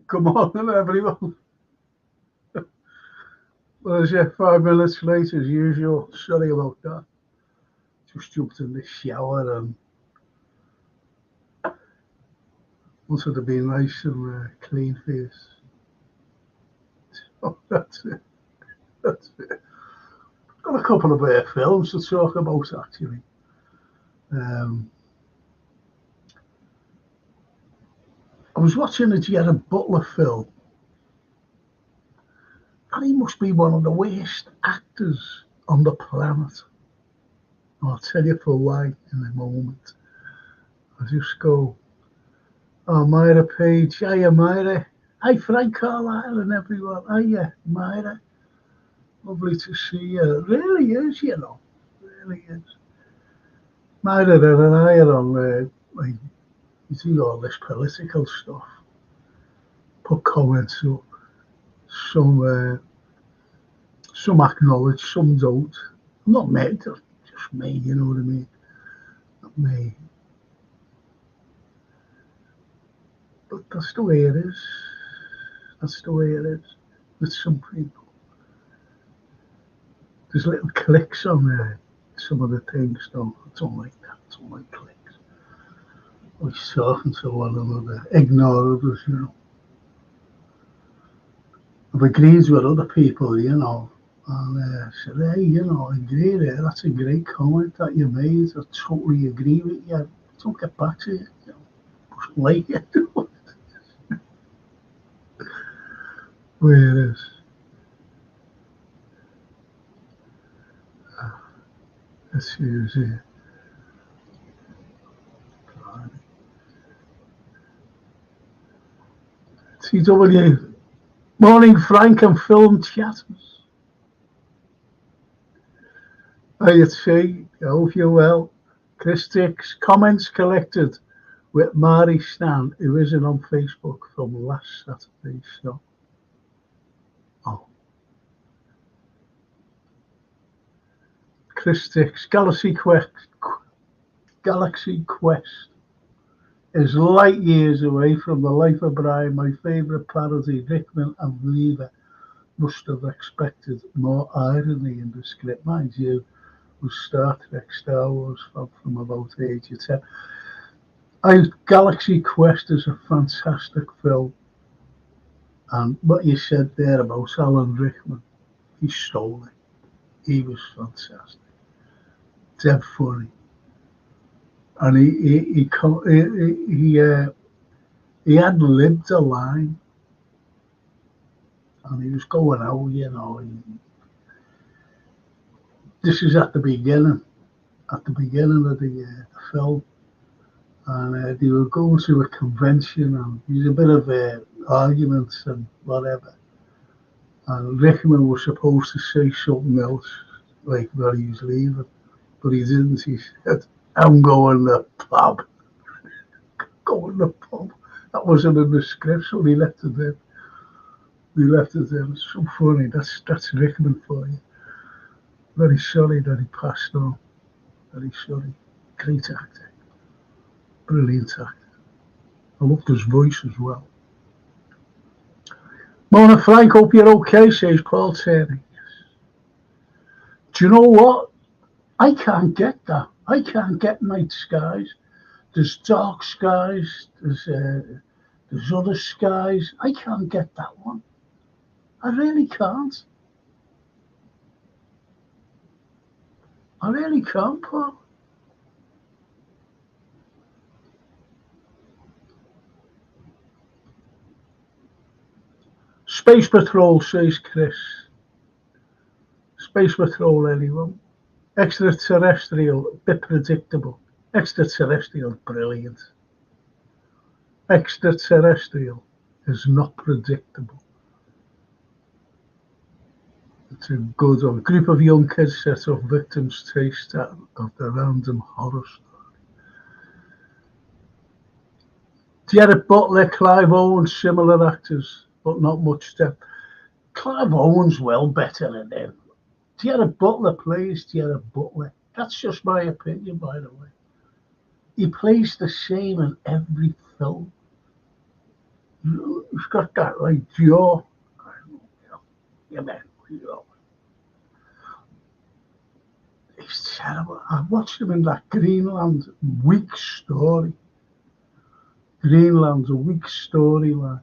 Come on, everyone. Well, as 5 minutes late as usual. Sorry about that. Just jumped in the shower and wanted to be nice and clean face. Oh, that's it. That's it. Got a couple of films to talk about actually. Um, I was watching a Gerard Butler film, and he must be one of the worst actors on the planet. I'll tell you for why in a moment. I just go, oh, Myra Page, hiya Myra. Hi Frank Carlyle and everyone. Hiya Myra. Lovely to see you. It really is, you know. It really is. Myra and I are on, like, you see all this political stuff. Put comments up. Some, some acknowledge, some don't. I'm not mad, just me, you know what I mean? Not me. But that's the way it is. That's the way it is with some people. There's little clicks on there. Some of the things, though. I don't like that. I don't like clicks. We're talking to one another, ignore others, you know. I've agreed with other people, you know, and said, hey, you know, I agree there. That's a great comment that you made. I totally agree with you. Don't get back to you, you know, just like it. Where it is. Let's use it. TW. Morning, Frank and Film Chatters. Hey, it's Shay. I hope you're well. Chris Dix, comments collected with Mari Stan, who isn't on Facebook from last Saturday's show. Oh. Chris Dix, Galaxy Quest is light years away from the life of Brian, my favourite parody. Rickman and Lever must have expected more irony in the script. Mind you, was Star Trek, Star Wars from about age of 10. Galaxy Quest is a fantastic film. And what you said there about Alan Rickman, he stole it. He was fantastic. Dead funny. And he had lived a line. And he was going out, you know. This is at the beginning of the film. And they were going to a convention, and there's a bit of arguments and whatever. And Rickman was supposed to say something else, like where he was leaving, but he didn't. He said, I'm going to the pub. Going to the pub. That wasn't in the script, so he left it there. It's so funny. That's Rickman for you. Very sorry that he passed on. Very sorry. Great actor. Brilliant actor. I loved his voice as well. Morning, Frank. Hope you're okay, says Paul Terry. Do you know what? I can't get that. I can't get night skies. There's dark skies. There's other skies. I can't get that one. I really can't. I really can't, Paul. Space Patrol, says Chris. Space Patrol, anyone? Extraterrestrial, bit predictable. Extraterrestrial, brilliant. Extraterrestrial is not predictable. It's a good one. A group of young kids set off victims' taste of the random horror story. Gerard Butler, Clive Owen, similar actors, but not much depth. Clive Owen's well better than them. Gerard Butler plays Gerard Butler. That's just my opinion, by the way. He plays the same in every film. He's got that like jaw. Yeah, man. You know, he's terrible. I watched him in that Greenland weak story. Greenland's a weak storyline.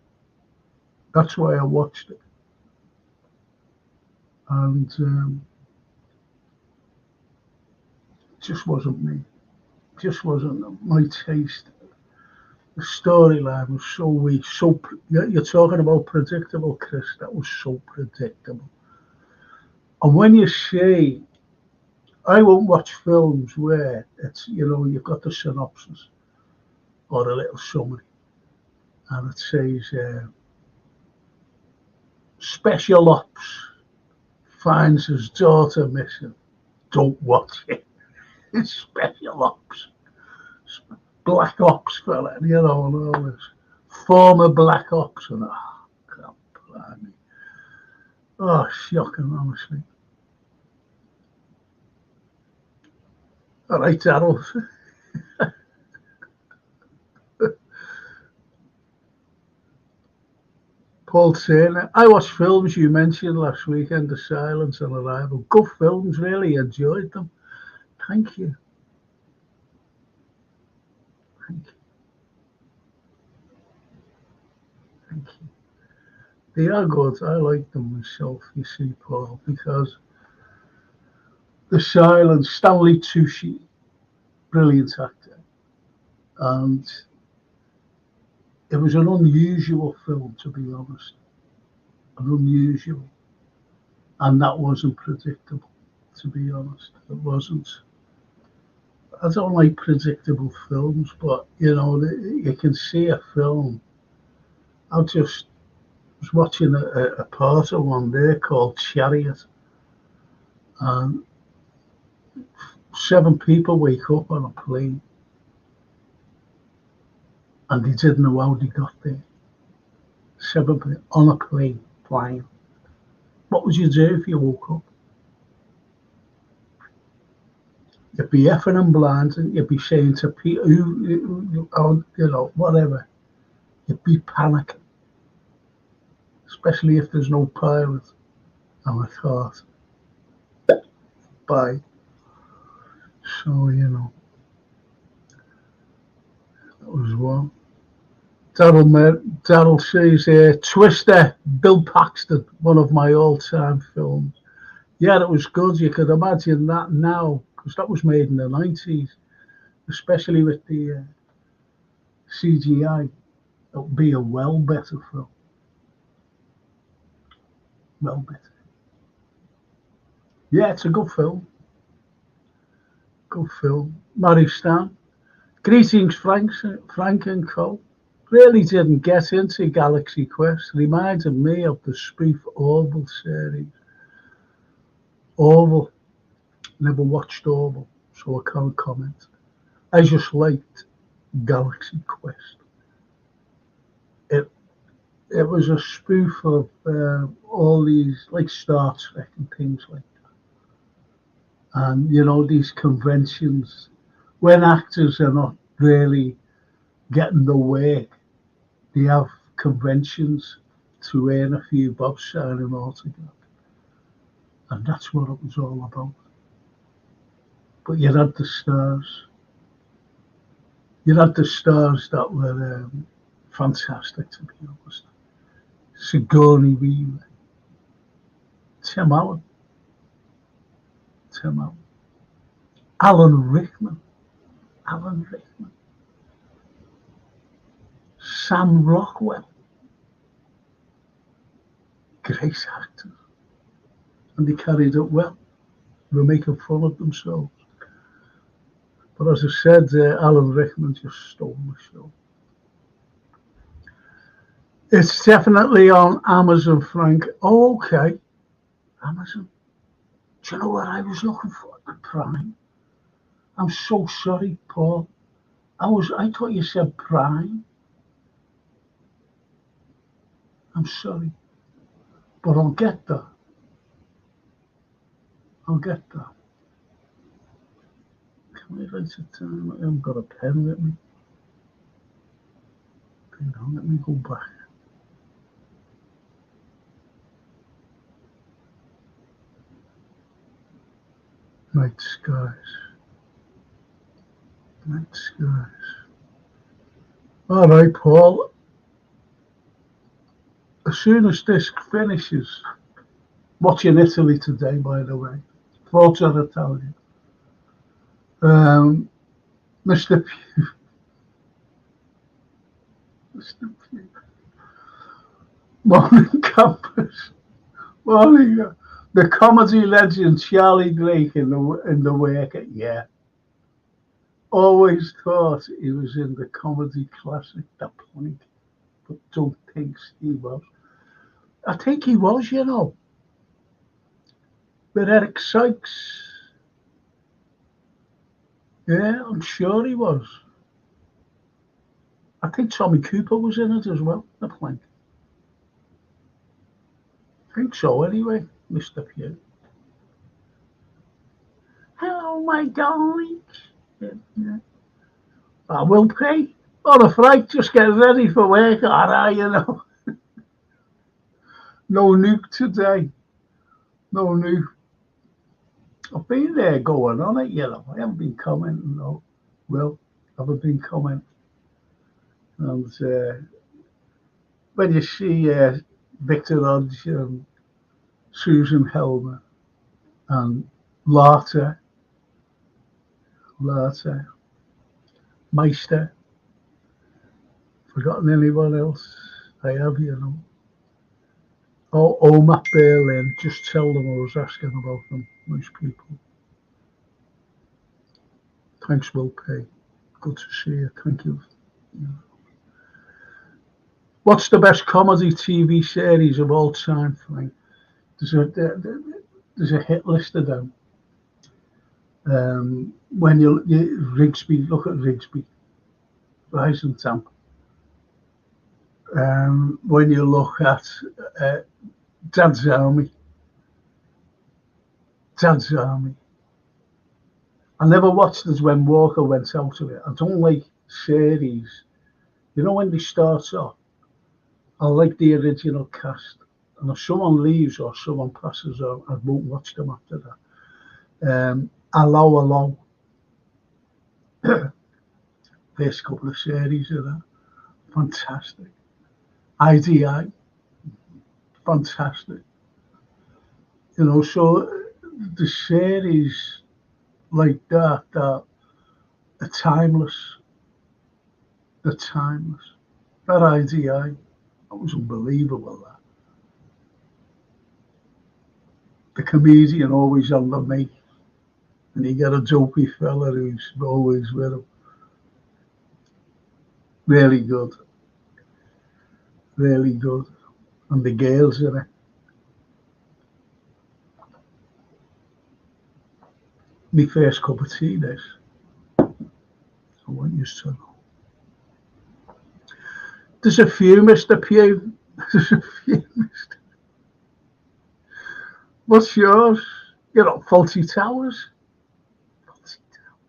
That's why I watched it. And it just wasn't me. Just wasn't my taste. The storyline was so weak. You're talking about predictable, Chris. That was so predictable. And when you say, I won't watch films where it's, you've got the synopsis or a little summary, and it says, special ops finds his daughter missing. Don't watch it. It's special ops. Black ops fella, and all this. Former black ops, and God, blimey. Oh, shocking, honestly. All right, Daryl. Paul Turner. I watched films you mentioned last weekend, The Silence and Arrival. Good films, really enjoyed them. Thank you. Thank you. Thank you. They are good. I like them myself, you see, Paul, because The Silence, Stanley Tucci, brilliant actor. And it was an unusual film, to be honest. An unusual. And that wasn't predictable, to be honest. It wasn't. I don't like predictable films, but you can see a film. I just was watching a part of one there called Chariot, and 7 people wake up on a plane, and they didn't know how they got there. 7 people on a plane flying. What would you do if you woke up? You'd be effing and blind, and you'd be saying to people, whatever. You'd be panicking, especially if there's no pilot. And I thought, bye. So, that was one. Daryl says, Twister, Bill Paxton, one of my all-time films. Yeah, it was good. You could imagine that now, because that was made in the 90s, especially with the CGI. It would be a well better film. Well better. Yeah, it's a good film. Good film. Mary Stan. Greetings, Frank and Co. Really didn't get into Galaxy Quest. Reminded me of the spoof Orville series. Orville. Never watched Orville, so I can't comment. I just liked Galaxy Quest. It it was a spoof of all these, like Star Trek and things like that. And these conventions when actors are not really getting the work, they have conventions to earn a few bob signing all together. And that's what it was all about. But you had the stars. You had the stars that were fantastic, to be honest. Sigourney Weaver, Tim Allen, Alan Rickman, Sam Rockwell, great actors. And they carried it well. They were making fun of themselves. But as I said, Alan Rickman just stole the show. It's definitely on Amazon, Frank. Oh, okay. Amazon. Do you know what I was looking for? Prime. I'm so sorry, Paul. I thought you said Prime. I'm sorry. But I'll get that. Can we write it down? I haven't got a pen with me. Hang on, let me go back. Night skies. Night skies. All right, Paul. As soon as this finishes, watching Italy today, by the way. Forza Italian. Mr. Pugh, Mr. Pugh. Morning campus. Morning. The comedy legend Charlie Drake in the Worker. Yeah. Always thought he was in the comedy classic The Plank, but don't think he was. I think he was, with Eric Sykes. Yeah, I'm sure he was. I think Tommy Cooper was in it as well, The Plank. I think so anyway, Mr. Pugh. Hello, my darling. Yeah, yeah. I will pay. All right, just get ready for work, alright. No nuke today. No nuke. I've been there going on it. I haven't been commenting, no. Well, I haven't been commenting. And when you see Victor Hodge and Susan Helmer and Larter, Meister, forgotten anyone else? I have. Oh, Matt Berlin, just tell them I was asking about them, nice people. Thanks, Will Pay. Good to see you, thank you. What's the best comedy TV series of all time, Frank? There's a hit list of them. When you Rigsby, look at Rigsby, Rise and Tampa. When you look at Dad's Army, Dad's Army. I never watched it when Walker went out of it. I don't like series. When they start off, I like the original cast. And if someone leaves or someone passes on, I won't watch them after that. Allow, first couple of series of that, fantastic. IDI, fantastic. So the series like that are timeless. They're timeless. That IDI, that was unbelievable. That the comedian always on the make, and you get a dopey fella who's always with him. Really good, really good. And the girls in it. My first cup of tea, this. I want you to know. There's a few, Mr. Pugh. There's a few, Mr. What's yours? Faulty Towers. Faulty Towers.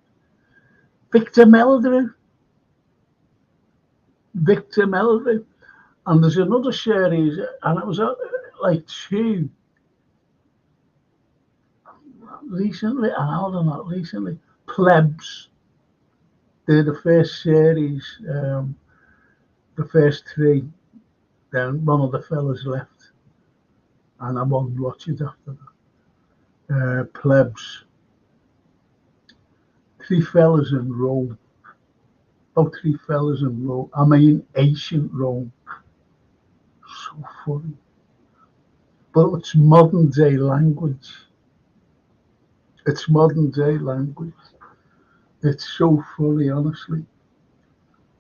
Victor Meldrew. Victor Meldrew. And there's another series, and it was like two recently, and I don't know, recently. Plebs. They're the first series, the first three. Then one of the fellas left, and I won't watch it after that. Plebs. Three fellas in Rome. About three fellas in Rome. I mean, ancient Rome. So funny. But it's modern day language. It's modern day language. It's so funny, honestly.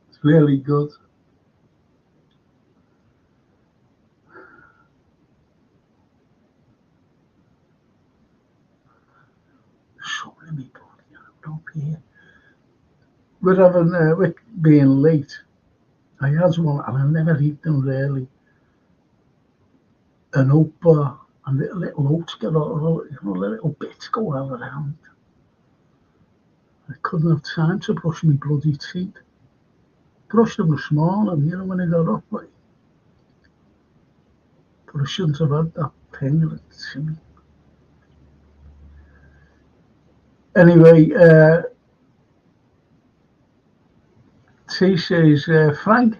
It's really good. So many people up here. We're being late. I had one, and I never eat them really. An oat bar and little oats get little bits go all around. I couldn't have time to brush my bloody teeth. Brushed them this morning, when I got up, but I shouldn't have had that thing to me. Anyway, she says, Frank,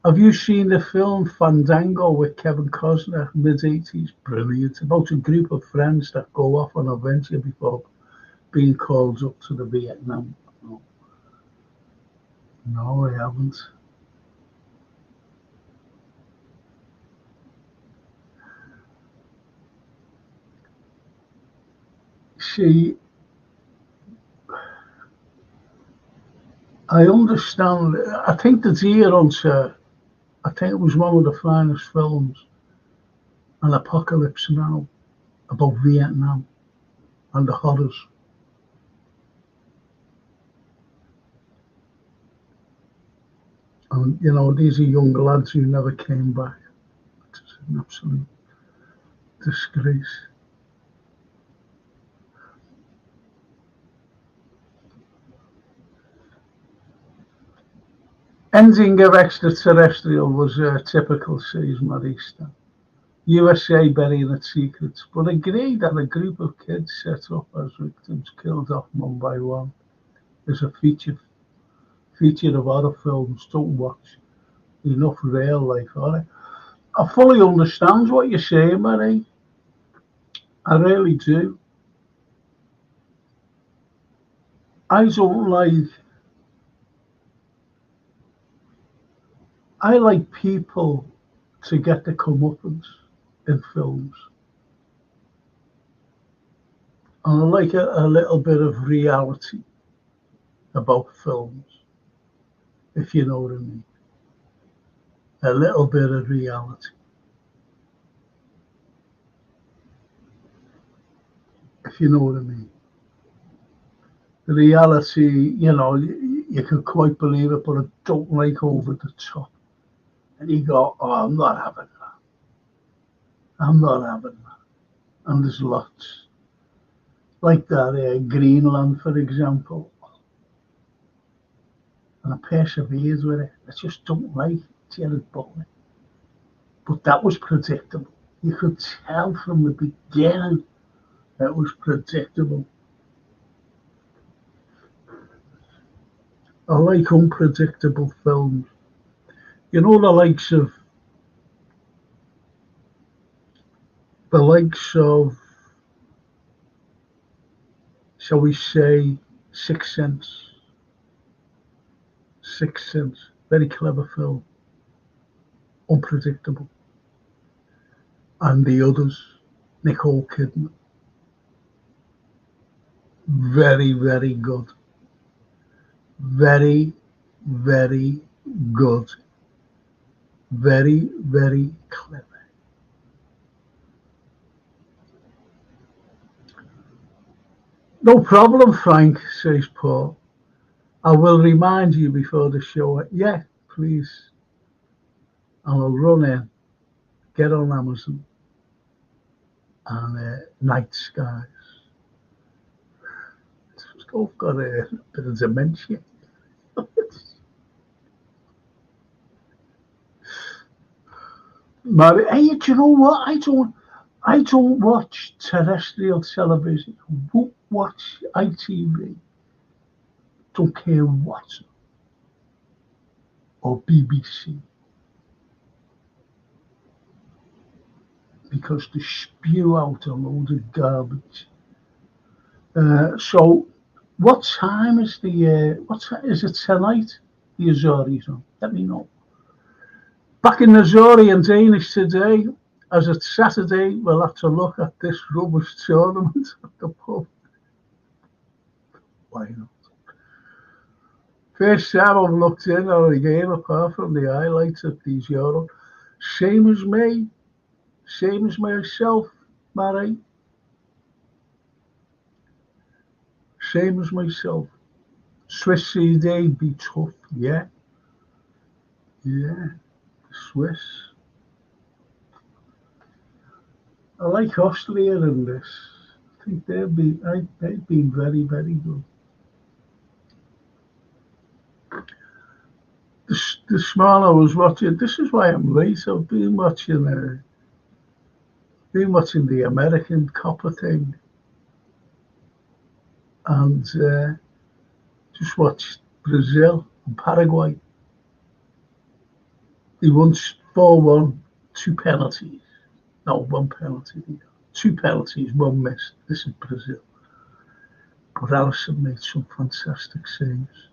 have you seen the film Fandango with Kevin Costner, mid-80s? Brilliant. About a group of friends that go off on a venture before being called up to the Vietnam. No, no, I haven't. See, I understand. I think the Deer Hunter, I think it was one of the finest films, an apocalypse now, about Vietnam and the horrors. And, these are young lads who never came back. It's an absolute disgrace. Ending of Extraterrestrial was typical, says Marista. USA burying its secrets, but agreed that a group of kids set up as victims killed off one by one is a feature of horror films. Don't watch enough real life horror. I fully understand what you're saying, Mary. I really do. I don't like. I like people to get the comeuppance in films, and I like a little bit of reality about films, if you know what I mean. A little bit of reality, if you know what I mean. The reality, you can quite believe it, but it don't like over the top. And you go, oh, I'm not having that. I'm not having that. And there's lots. Like that Greenland, for example. And I persevered with it. I just don't like Jared Butler. But that was predictable. You could tell from the beginning that was predictable. I like unpredictable films. The likes of, shall we say, Sixth Sense. Sixth Sense, very clever film, unpredictable. And the others, Nicole Kidman, very, very good. Very, very good. Very, very clever. No problem, Frank, says Paul. I will remind you before the show. Yeah, please. And I'll run in, get on Amazon, and Night Skies. I've got a bit of dementia. Hey, do you know what? I don't watch terrestrial television. Won't watch ITV. Don't care what, or BBC, because they spew out a load of garbage. So, what time is is it tonight? The Azores on. Let me know. Back in Azori and Danish today, as it's Saturday, we'll have to look at this rubbish tournament at the pub. Why not? First time I've looked in on a game apart from the highlights of these Euro. Same as me, same as myself, Mary. Same as myself. Swiss CD be tough, yeah. Yeah, Swiss. I like Austria in this. I think they've been very, very good. This morning I was watching. This is why I'm late. I've been watching the American Copper thing, and just watched Brazil and Paraguay. They won 4-1, two penalties. No, one penalty. Two penalties, one missed. This is Brazil. But Alisson made some fantastic saves.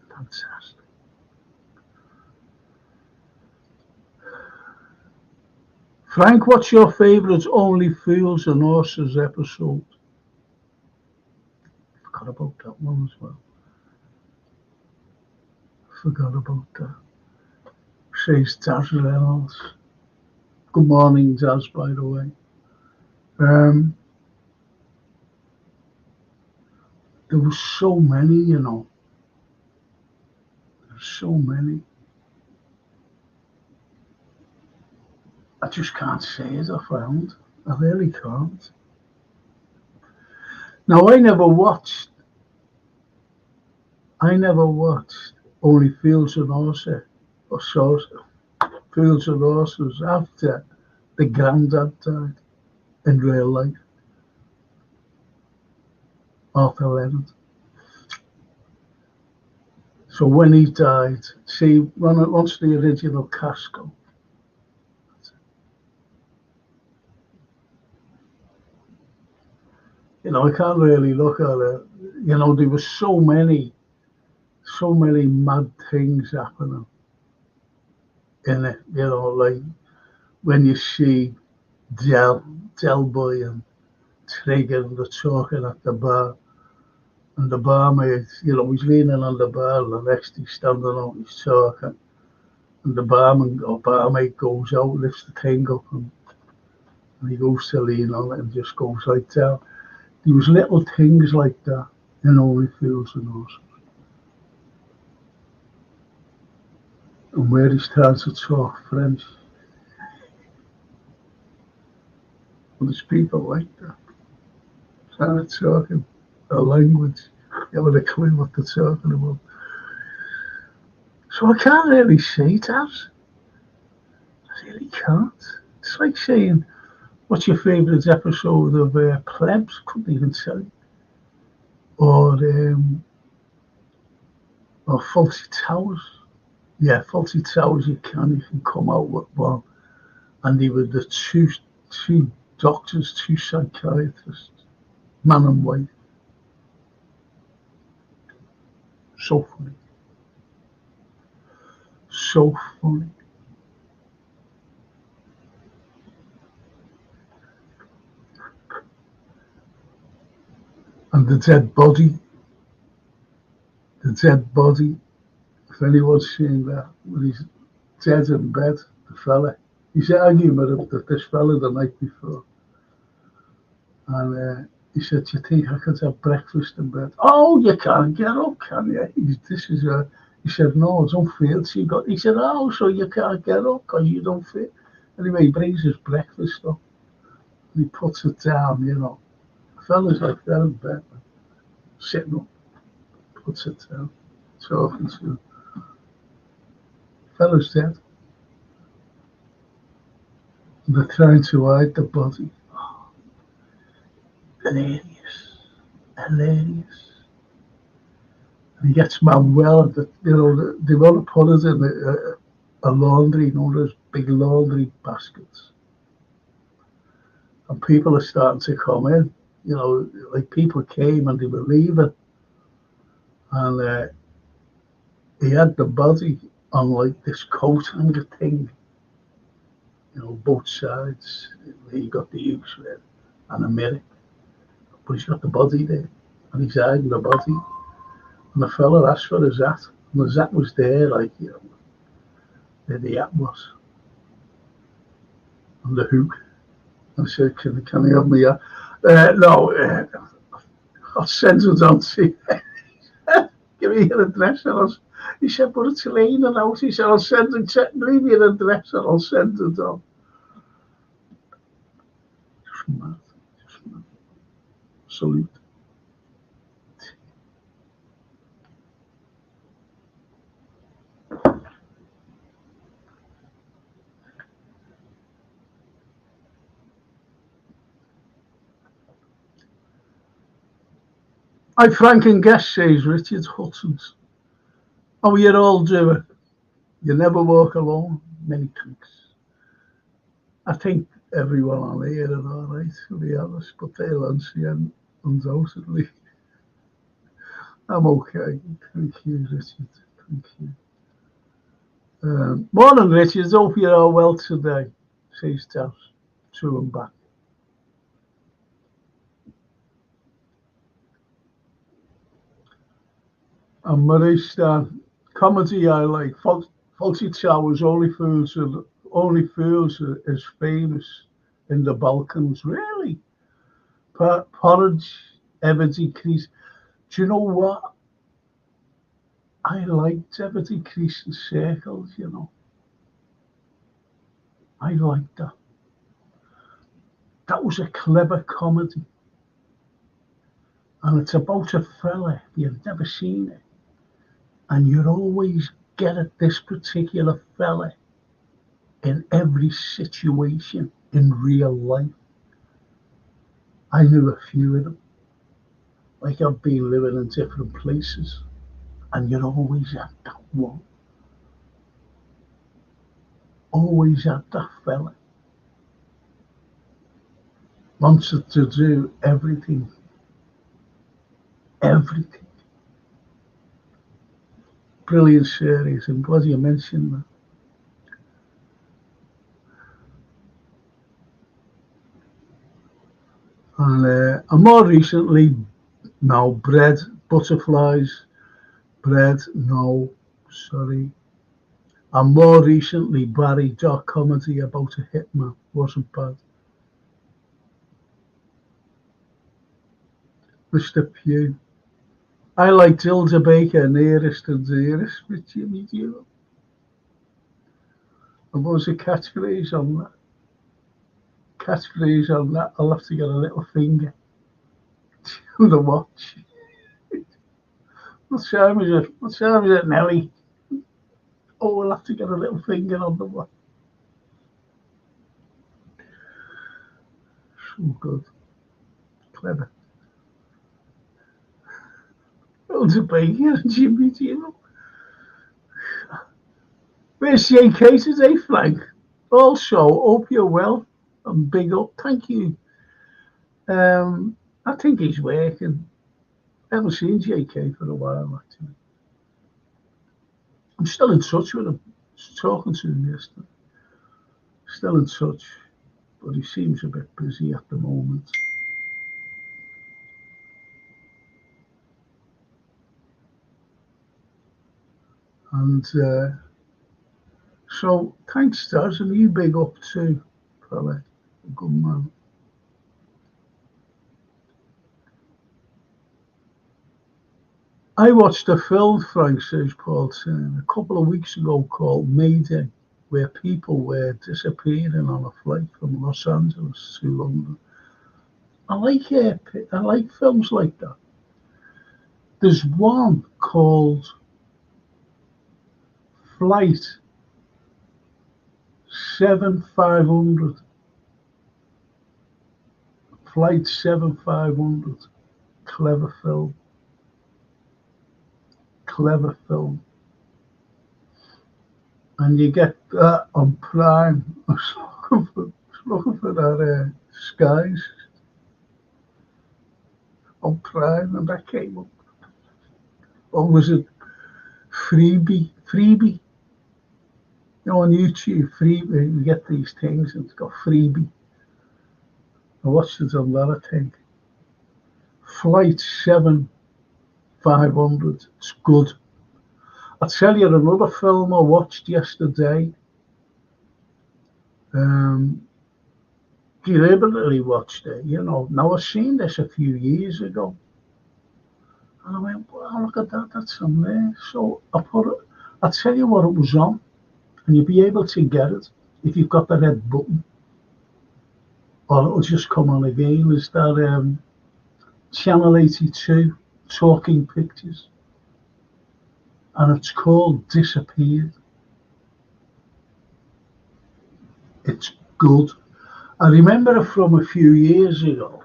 Fantastic. Frank, what's your favourite Only Fools and Horses episode? Forgot about that one as well. Forgot about that. Says Daz Reynolds. Good morning, Daz, by the way. There were so many, you know. There's so many. I just can't say it offhand. I really can't. Now, I never watched Only Fools and Horses, or Fools and Horses after the granddad died in real life, Arthur Leonard. So when he died, see, once the original cast go, you know, I can't really look at it. You know, there were so many mad things happening in it. You know, like when you see Del Boy and Trigger, they're talking at the bar, and the barmaid, you know, he's leaning on the bar, and the next he's standing up, he's talking, and the barman or barmaid goes out, lifts the thing up, and he goes to lean on it and just goes right down. There was little things like that in Only Fools and Horses. And where he starts to talk French. Well, there's people like that. Started talking a language. You haven't a clue what they're talking about. So I can't really say that. I really can't. It's like saying, what's your favourite episode of Plebs? Couldn't even tell you. Or Faulty Towers. Yeah, Faulty Towers, you can come out with one. And they were the two doctors, two psychiatrists, man and wife. So funny. So funny. And the dead body, if anyone's seen that, when he's dead in bed, the fella, he's arguing with this fella the night before. And he said, do you think I could have breakfast in bed? Oh, you can't get up, can you? He said, no, I don't feel so. He said, oh, so you can't get up because you don't feel. Anyway, he brings his breakfast up and he puts it down, you know. The fella's like that in bed, sitting up, puts it down, talking to him. The fella's dead. And they're trying to hide the body. Oh, hilarious. Hilarious. And he gets Manuel, they want to put it in a laundry, you know, those big laundry baskets. And people are starting to come in, you know, like people came and they were leaving. And he had the body on like this coat hanger thing, you know, both sides. He got the use with and a mirror. But he's got the body there. And he's hiding the body. And the fella asked for his hat. And his hat was there, like, you know, where the hat was. On the hook. And I said, can I have my hat? No, I'll send it on to you. Give me your address. He said, but it's raining out. He said, I'll send it. Leave your address and I'll send it on. Just mad. Just mad. Salute. I Frank and Guest, says Richard Hudson's. Oh, you all do it. You never walk alone. Many thanks. I think everyone on here are all right, to be honest, but they'll answer undoubtedly. I'm okay. Thank you, Richard. Thank you. Morning, Richard. Hope you're all well today, says Tash. To and back. And Marista, comedy I like. Faulty Towers, only fools is famous in the Balkans. Really? Porridge ever decrease. Do you know what? I liked ever decreasing circles, you know. I liked that. That was a clever comedy. And it's about a fella, you've never seen it. And you always get at this particular fella in every situation in real life. I knew a few of them. Like I've been living in different places, and you're always at that one. Always at that fella. Wanted to do everything. Everything. Brilliant series. I'm glad you mentioned that. And more recently, now bread, butterflies, bread, no, sorry. And more recently, Barry, dark comedy about a hitman, wasn't bad. Mr. Pugh. I liked Hilda Baker, nearest and dearest with Jimmy Dewar. And what was the catchphrase on that? Catchphrase on that, I'll have to get a little finger on the watch. What time is it? What time is it, Nelly? Oh, we'll have to get a little finger on the watch. So good. Clever. Hilda Baker and Jimmy Dewar. Where's JK today, Frank? Also, hope you're well and big up. Thank you. I think he's working. I haven't seen JK for a while, actually. I'm still in touch with him. I was talking to him yesterday. Still in touch, but he seems a bit busy at the moment. And so, thanks, Daz, and you big up too, fella. Good man. I watched a film, Frank, says Paul, a couple of weeks ago called Mayday, where people were disappearing on a flight from Los Angeles to London. I like films like that. There's one called Flight 7500. Flight 7500. Clever film. Clever film. And you get that on Prime. I was looking for that Skies on Prime, and that came up. Or was it Freebie? Freebie? You know, on YouTube, Freebie, you get these things, and it's got Freebie. I watched it on that, I think. Flight 7500. It's good. I'll tell you another film I watched yesterday. Deliberately watched it, you know. Now, I've seen this a few years ago. And I went, wow, look at that, that's on there. So I put it, I'll tell you what it was on, and you'll be able to get it if you've got the red button. Or it'll just come on again. Is that Channel 82, Talking Pictures. And it's called Disappeared. It's good. I remember it from a few years ago.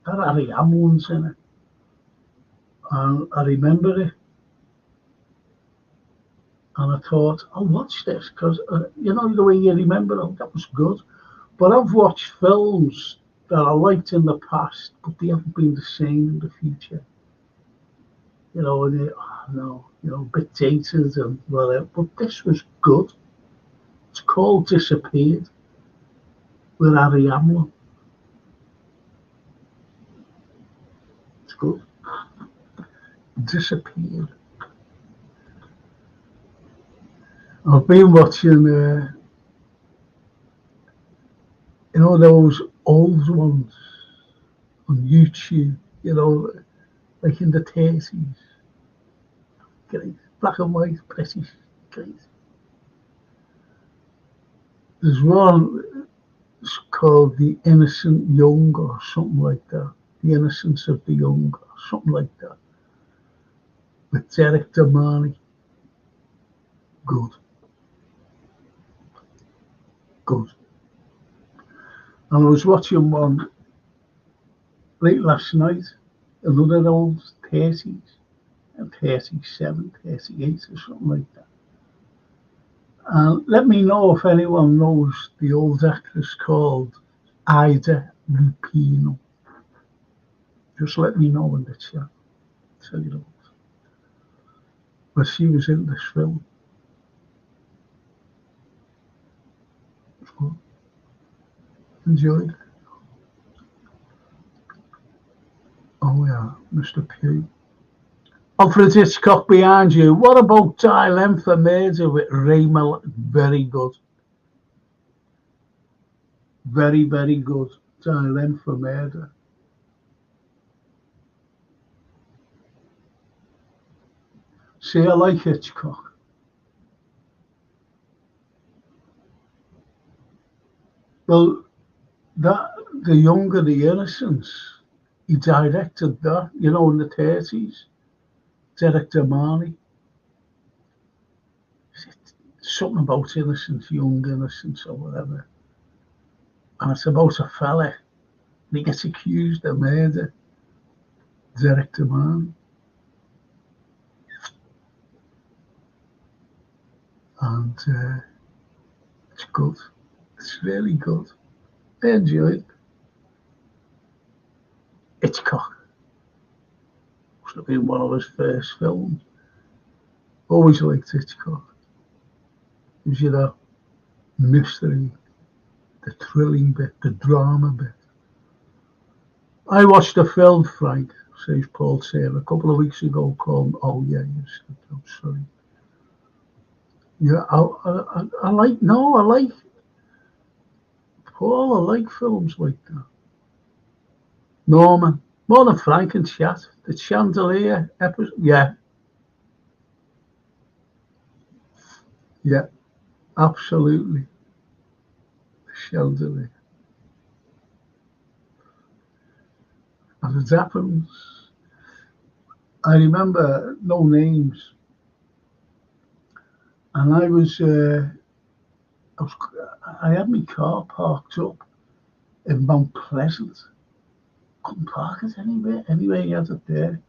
That Harry Hamlin's in it. And I remember it, and I thought, I'll watch this because you know the way you remember, oh, that was good. But I've watched films that I liked in the past, but they haven't been the same in the future. You know, and oh, no, you know, a bit dated and whatever. But this was good. It's called Disappeared with Harry Hamlin. It's good. Disappeared. I've been watching, you know, those old ones on YouTube, you know, like in the 30s. Great. Black and white, British. Great. There's one it's called The Innocent Young or something like that. The Innocence of the Young or something like that. With Derek Damani. Good. Good. And I was watching one late last night, another old 30s, 37, 38 or something like that. And let me know if anyone knows the old actress called Ida Lupino. Just let me know in the chat. Tell you what. But she was in this film. So enjoyed it. Oh yeah, Mr. P. Alfred Hitchcock behind you. What about Thailand for Murder with Ray Mal? Very good. Very, very good. Thailand for Murder. See, I like Hitchcock. Well, that the younger the innocence, he directed that, you know, in the 30s. Derek Damani. Something about innocence, young innocence or whatever. And it's about a fella. And he gets accused of murder. Derek Damani. And it's good. It's really good. I enjoy it. Hitchcock. Must have been one of his first films. Always liked Hitchcock. Gives you that mystery, the thrilling bit, the drama bit. I watched a film, Frank, says Paul Taylor, a couple of weeks ago called Oh Yeah, You Said I'm Sorry. Yeah, I like, no, I like, Paul, I like films like that. Norman, more than Frank and Chat, the Chandelier episode, yeah, yeah, absolutely. The Chandelier. As it happens, I remember No Names, and I was, I had my car parked up in Mount Pleasant. Couldn't park it anywhere. Anyway, he had it there.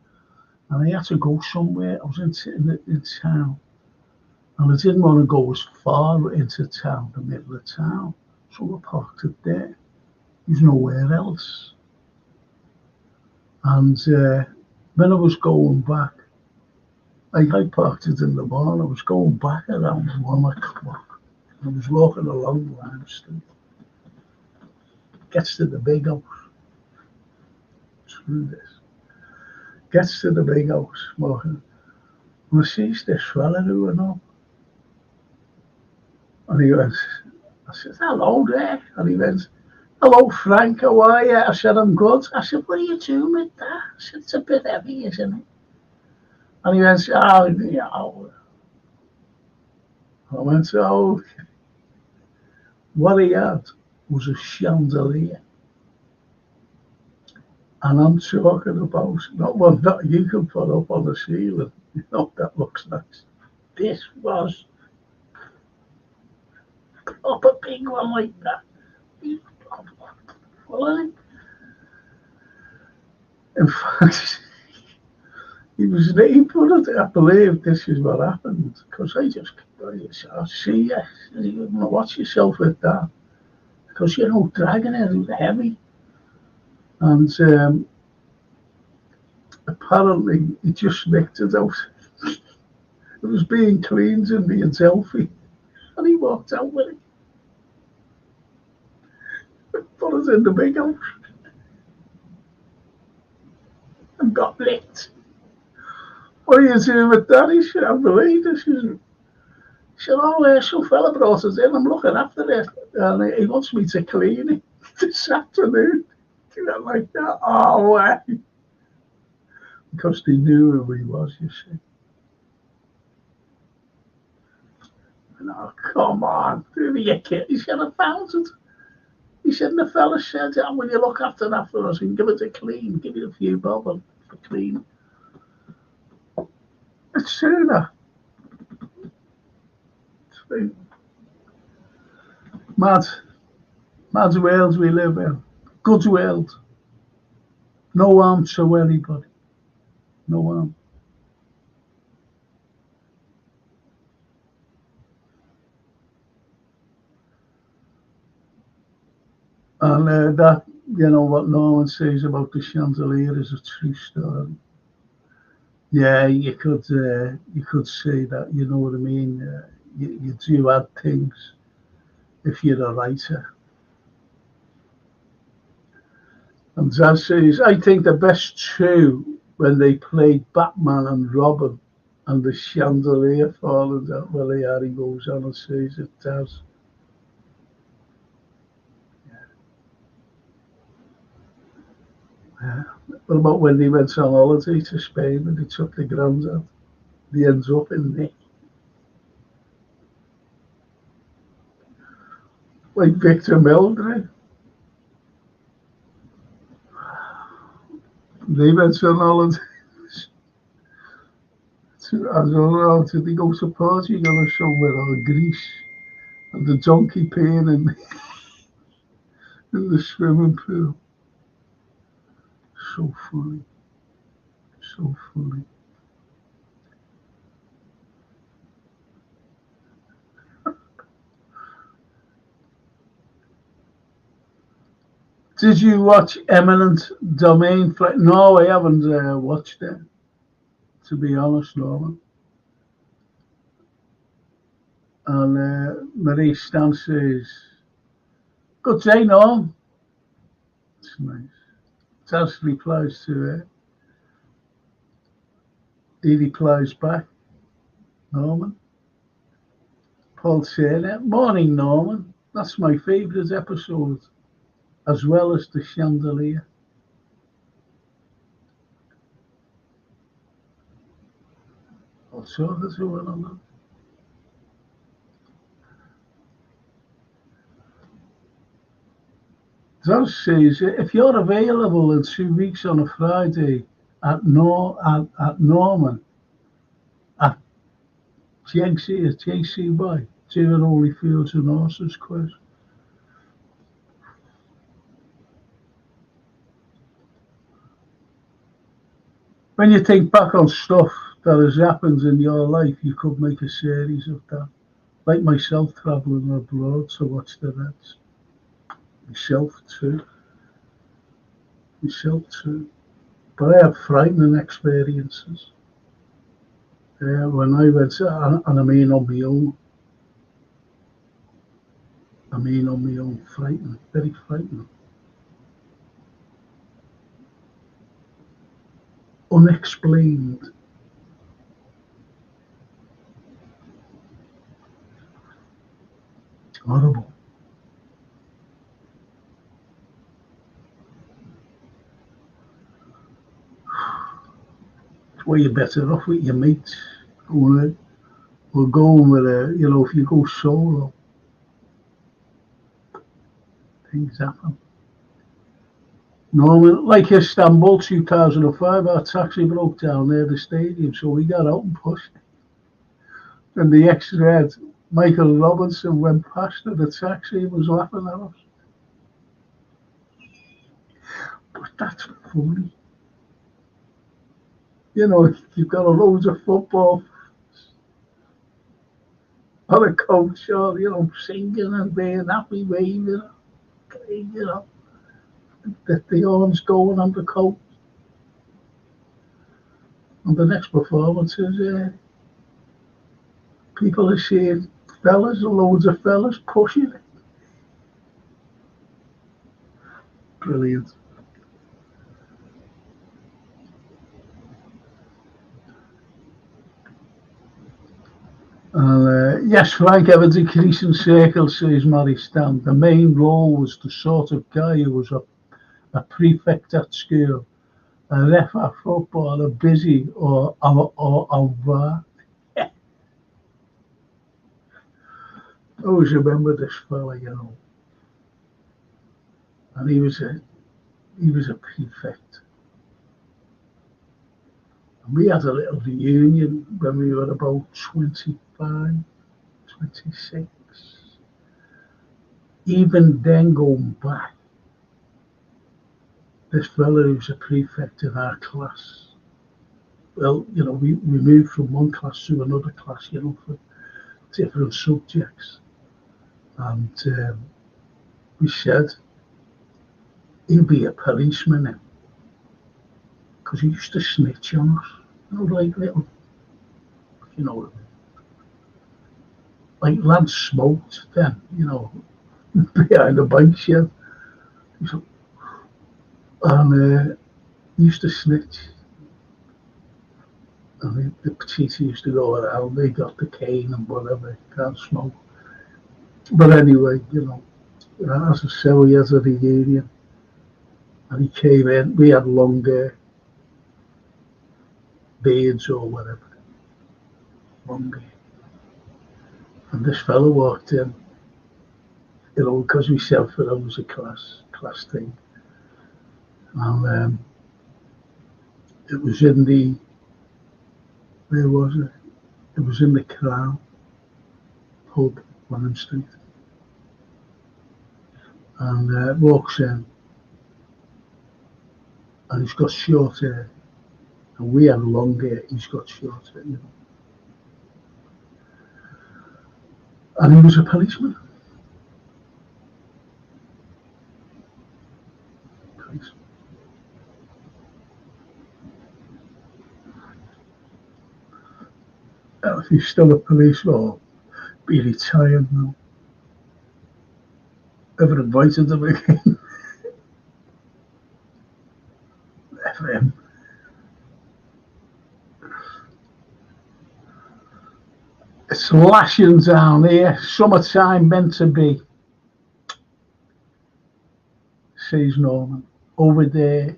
And I had to go somewhere. I was in town. And I didn't want to go as far into town, the middle of town. So I parked it there. There's nowhere else. And when I was going back, I parked it in the barn. I was going back around 1 o'clock. I was walking along Lime Street. Gets to the big house. Screw this. Gets to the big house, walking. And I sees this fella who I know. And he went, I said, hello there. And he went, hello, Frank, how are you? I said, I'm good. I said, what are you doing with that? I said, it's a bit heavy, isn't it? And he went, oh, yeah. I went, oh, what he had was a chandelier. And I'm talking about, not one that you can put up on the ceiling. You know, that looks nice. This was a proper big one like that. Well, in fact, he put it, I believe this is what happened, because I see you watch yourself with that, because dragging it was heavy, and apparently he just nicked it out. It was being cleaned and being healthy, and he walked out with it, put it in the big house, and got licked. What are you doing with that? He said, I believe this is. He said, oh, some fella brought it in. I'm looking after it, and he wants me to clean it this afternoon. He went like that. Oh, way. Because they knew who he was, you see. And, oh, come on. Who are you kidding? He said, I found it. He said, and the fella said, oh, will you look after that for us and give it a clean? Give it a few bob for clean. It's true, that. It's true. Mad world we live in. Good world. No harm to anybody. No harm. And that, what Norman says about the chandelier is a true story. Yeah, you could say that. You know what I mean? You do add things if you're a writer. And Zaz says, I think the best two when they played Batman and Robin and the chandelier falling down. Well, Harry goes on and says it does. Yeah. What about when they went on holiday to Spain and they took the granddad? They ends up in Nick. Like Victor Meldrew. They went on holiday. I don't know, did they go to Portugal or somewhere, or Greece? And the donkey peeing in the swimming pool. So funny. So funny. Did you watch Eminent Domain? No, I haven't watched it, to be honest, Norman. And Marie Stan says, good day, Norm. It's nice. Taz replies to it. He replies back, Norman. Paul Taylor, morning, Norman. That's my favourite episode, as well as the chandelier. I'll talk to one of them. That says, if you're available in 2 weeks on a Friday at Norman, at JCY, doing Only Fields and Horses quiz. When you think back on stuff that has happened in your life, you could make a series of that. Like myself travelling abroad to watch the Reds. Myself too. But I had frightening experiences. When I went, and I mean on my own. Frightening, very frightening. Unexplained. Horrible. Well, you're better off with your mates. Or going with if you go solo, things happen. Norman, like Istanbul 2005, our taxi broke down near the stadium, so we got out and pushed. And the ex-Red, Michael Robinson, went past in the taxi and was laughing at us. But that's funny. you've got a loads of football on a coach, or singing and being happy, waving, you know, the arms going on the coach. And the next performance is people are seeing fellas, loads of fellas pushing it. Brilliant. Yes, Frank Evans increasing circle, says Mary Stan. The main role was the sort of guy who was a prefect at school, a ref at football, a busy or bar. I always remember this fella, and he was a prefect. And we had a little reunion when we were about 25, 26. Even then, going back, this fella who's a prefect in our class, well, we moved from one class to another class, for different subjects. And we said he'll be a policeman now, because he used to snitch on us. Like little, you know, like lads smoked then, behind the bike shed. And he used to snitch. And the teacher used to go around, they got the cane and whatever, can't smoke. But anyway, as I say, we had a reunion. And he came in, we had long beards or whatever, long hair. And this fellow walked in, because we said for him was a class thing. And it was in where was it? It was in the Crown pub, Wanham Street. And walks in, and he's got short hair. And we had long hair, he's got short hair, And he was a policeman. If he's still a policeman, or be retired now. Ever invited him again? Never him. It's lashing down here. Summertime meant to be, says Norman. Over there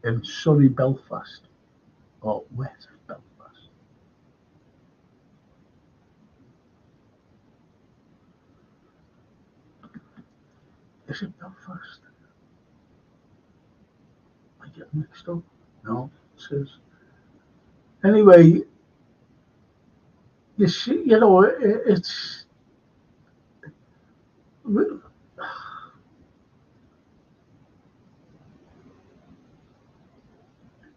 in sunny Belfast, or west Belfast. Is it Belfast? I get mixed up. No, it says. Anyway, you see,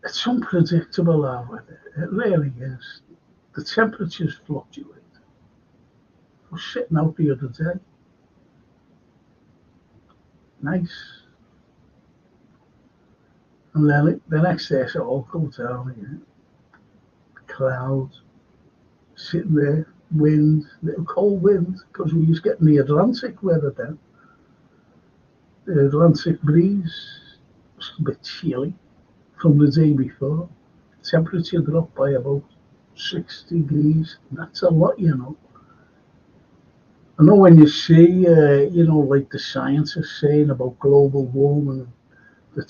it's unpredictable our weather. It really is. The temperatures fluctuate. I was sitting out the other day. Nice. And then the next day, it's all go down again. Clouds, sitting there, wind, little cold wind, because we was getting the Atlantic weather then. The Atlantic breeze was a bit chilly from the day before. Temperature dropped by about 6 degrees. That's a lot, I know when you see, like the scientists saying about global warming, the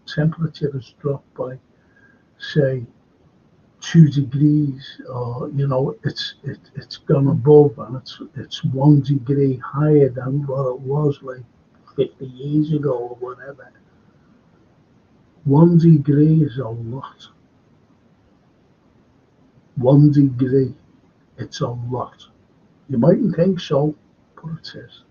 temperature has dropped by, say, 2 degrees, or it's gone above, and it's 1 degree higher than what it was like 50 years ago or whatever. 1 degree is a lot. 1 degree, it's a lot. You mightn't think so, but it is.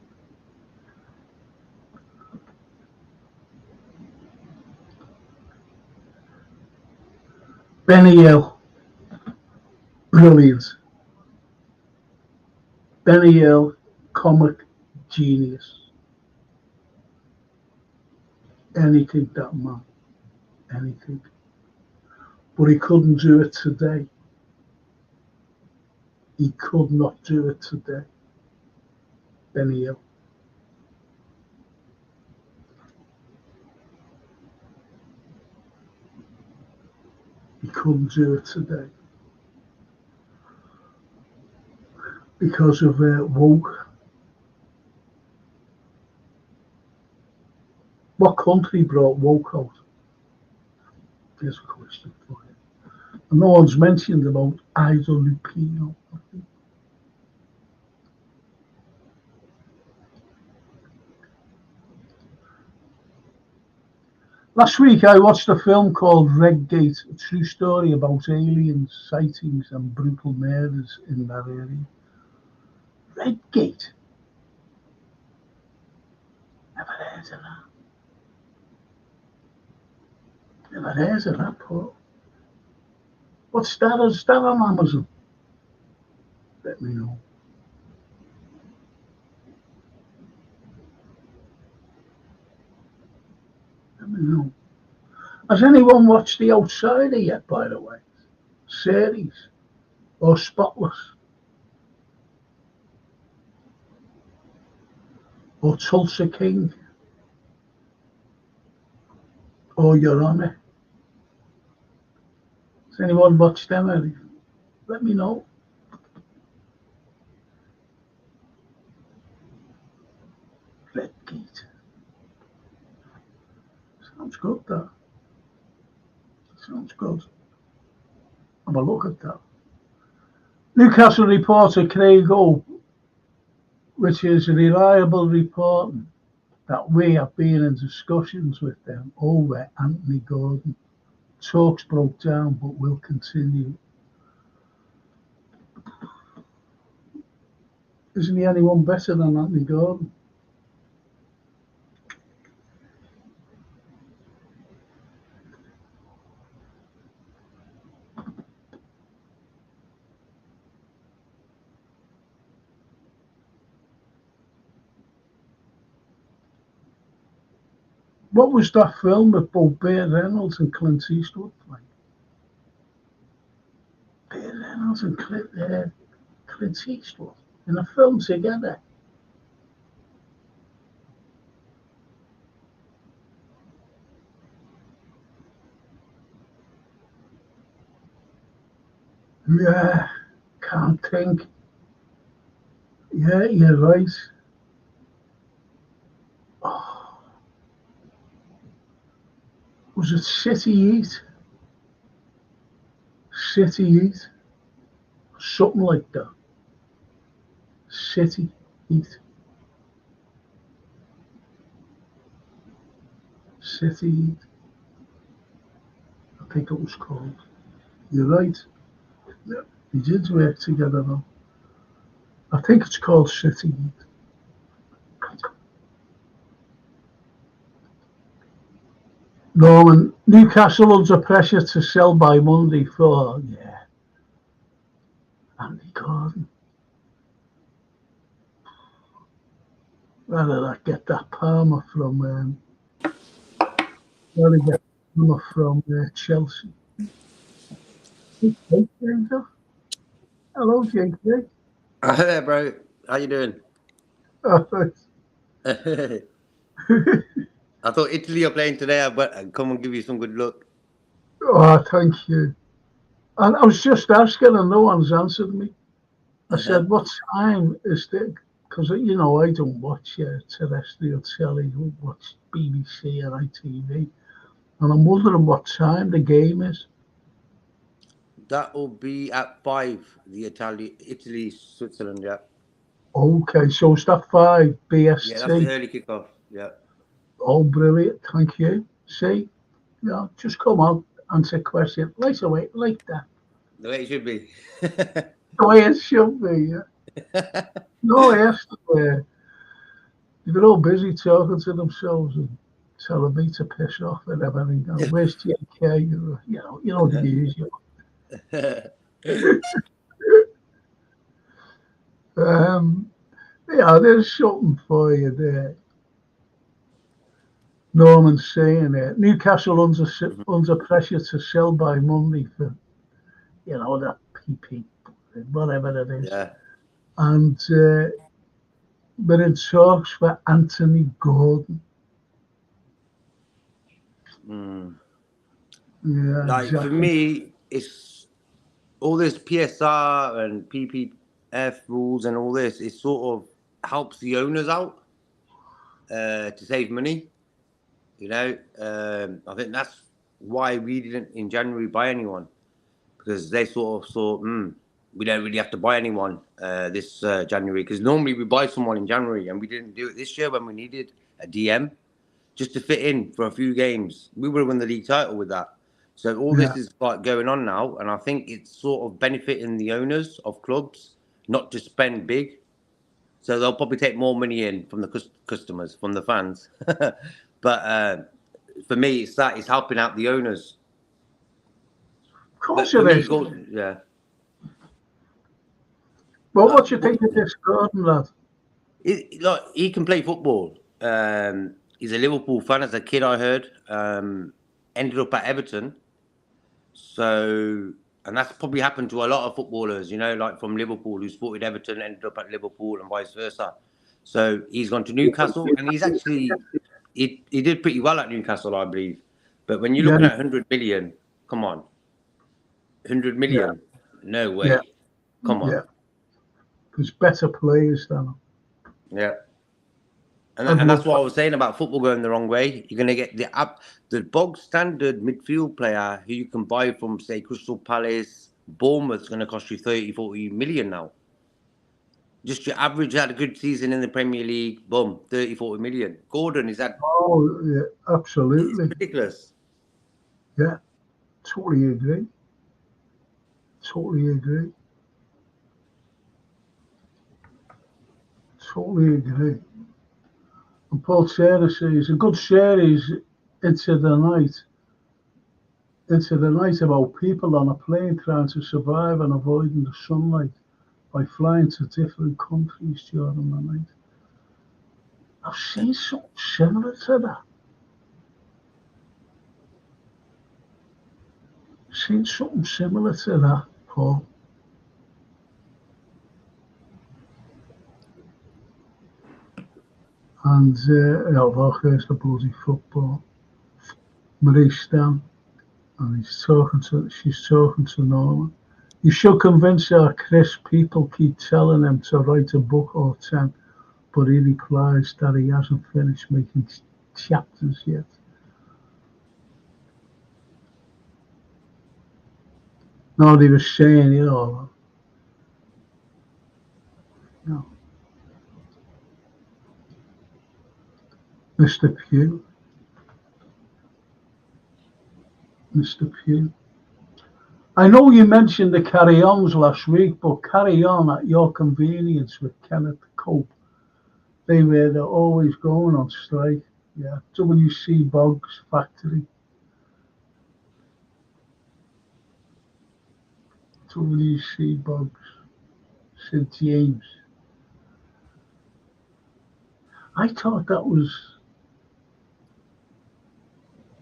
Benny Hill, brilliant. Benny Hill, comic genius. Anything that man, anything. But he couldn't do it today. He could not do it today. Benny Hill. He couldn't do it today because of woke. What country brought woke out? Here's a question for you. And no one's mentioned about Ida Lupino. Last week I watched a film called Red Gate, a true story about alien sightings and brutal murders in that area. Red Gate? Never heard of that. Never heard of that, Paul. What's that? Is that on Amazon? Let me know. Let me know. Has anyone watched The Outsider yet, by the way? Series? Or Spotless? Or Tulsa King? Or Your Honor? Has anyone watched them? Let me know. Red Gate. Sounds good, that. Sounds good. Have a look at that. Newcastle reporter Craig Hope, which is reliable reporting that we have been in discussions with them over Anthony Gordon. Talks broke down, but will continue. Isn't he anyone better than Anthony Gordon? What was that film with both Burt Reynolds and Clint Eastwood like? Burt Reynolds and Clint Eastwood in a film together. Yeah, can't think. Yeah, you're right. Oh, was it City Heat? City Heat? Something like that. City Heat. City Heat. I think it was called. You're right. Yeah, we did work together though. I think it's called City Heat. Norman, Newcastle under pressure to sell by Monday for, yeah, Andy Gordon. Where did I get that Palmer from? Where did I get Palmer from Chelsea? Hello, Jake. Hi there, bro. How you doing? I thought Italy are playing today, but I'd come and give you some good luck. Oh, thank you. And I was just asking, and no one's answered me. I said, what time is it? Because, you know, I don't watch terrestrial telly, I watch BBC and ITV. And I'm wondering what time the game is. That will be at 5, the Italy, Switzerland, yeah. Okay, so it's that 5 Yeah, that's the BST. early kickoff, yeah. Oh, brilliant. Thank you. See, just come on, answer question right away, like that. The way it should be. The way it should be, yeah. No, yesterday, they're all busy talking to themselves and telling me to piss off and everything. Oh, where's JK? You know the usual. Um, yeah, there's something for you there. Norman's saying it. Newcastle under pressure to sell by Monday for, that PP, whatever it is. Yeah. And we're in talks for Anthony Gordon. Mm. Yeah, Like for exactly. me, it's all this PSR and PPF rules and all this. It sort of helps the owners out to save money. I think that's why we didn't in January buy anyone, because they sort of thought, we don't really have to buy anyone this January, because normally we buy someone in January, and we didn't do it this year when we needed a DM just to fit in for a few games. We would have won the league title with that. So all Yeah, this is like going on now, and I think it's sort of benefiting the owners of clubs not to spend big. So they'll probably take more money in from the customers, from the fans. But for me, it's helping out the owners. of course But for it me, is. Gordon, yeah. Well, Like, what do you think of this Gordon lad? he can play football. He's a Liverpool fan as a kid, I heard. Ended up at Everton. So, and that's probably happened to a lot of footballers, like from Liverpool who supported Everton, ended up at Liverpool and vice versa. So he's gone to Newcastle, and he did pretty well at Newcastle, I believe. But when you're Yeah, looking at 100 million, come on, 100 yeah, million, no yeah, way, come on, yeah. There's better players than him. yeah. I'd And that's love what I was saying about football going the wrong way. You're going to get the bog standard midfield player who you can buy from, say, Crystal Palace, Bournemouth's going to cost you 30, 40 million now. Just your average had a good season in the Premier League, boom, 30, 40 million. Gordon is at, Oh, yeah, it's absolutely. ridiculous. Yeah, totally agree. Totally agree. Totally agree. And Paul Serra says a good series into the night, about people on a plane trying to survive and avoiding the sunlight by flying to different countries during the night. I've seen something similar to that. Seen something similar to that, Paul. And well, here's the bloody football. Marie Stan, and she's talking to Norman. You should convince her, Chris. People keep telling him to write a book or 10, but he replies that he hasn't finished making chapters yet. No, they were saying, you know, Mr. Pugh, Mr. Pugh. I know you mentioned the carry-ons last week, but carry on at your convenience with Kenneth Cope. They're always going on strike. Yeah, WC Boggs Factory. WC Boggs, St James. I thought that was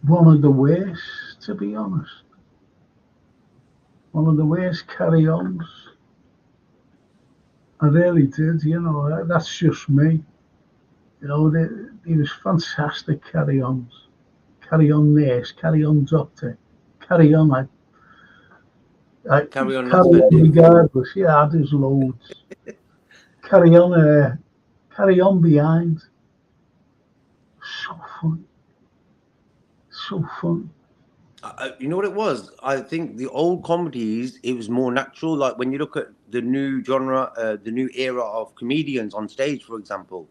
one of the worst, to be honest. One of the worst carry-ons. I really did, that's just me. He was fantastic carry-ons. Carry on nurse, carry on doctor, carry on, I Carry on, not carry on spending. regardless. Yeah, there's loads. Carry on, carry on behind. So fun, so fun. You know what it was? I think the old comedies, it was more natural. Like when you look at the new genre, the new era of comedians on stage, for example,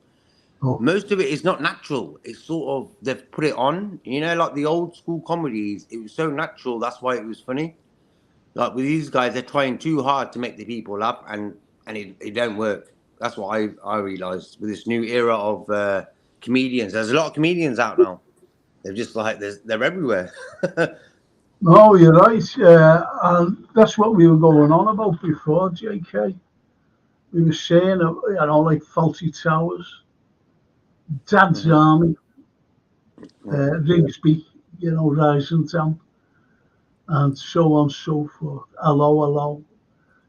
Oh, most of it is not natural. It's sort of they've put it on, like the old school comedies. It was so natural. That's why it was funny. Like with these guys, they're trying too hard to make the people laugh, and it don't work. That's what I realized with this new era of comedians. There's a lot of comedians out now. They're just like they're everywhere. No, you're right. And that's what we were going on about before, JK. We were saying, like Faulty Towers, Dad's Hmm. Army, Hmm. Rigsby, Rising Town, and so on and so forth. Hello, hello.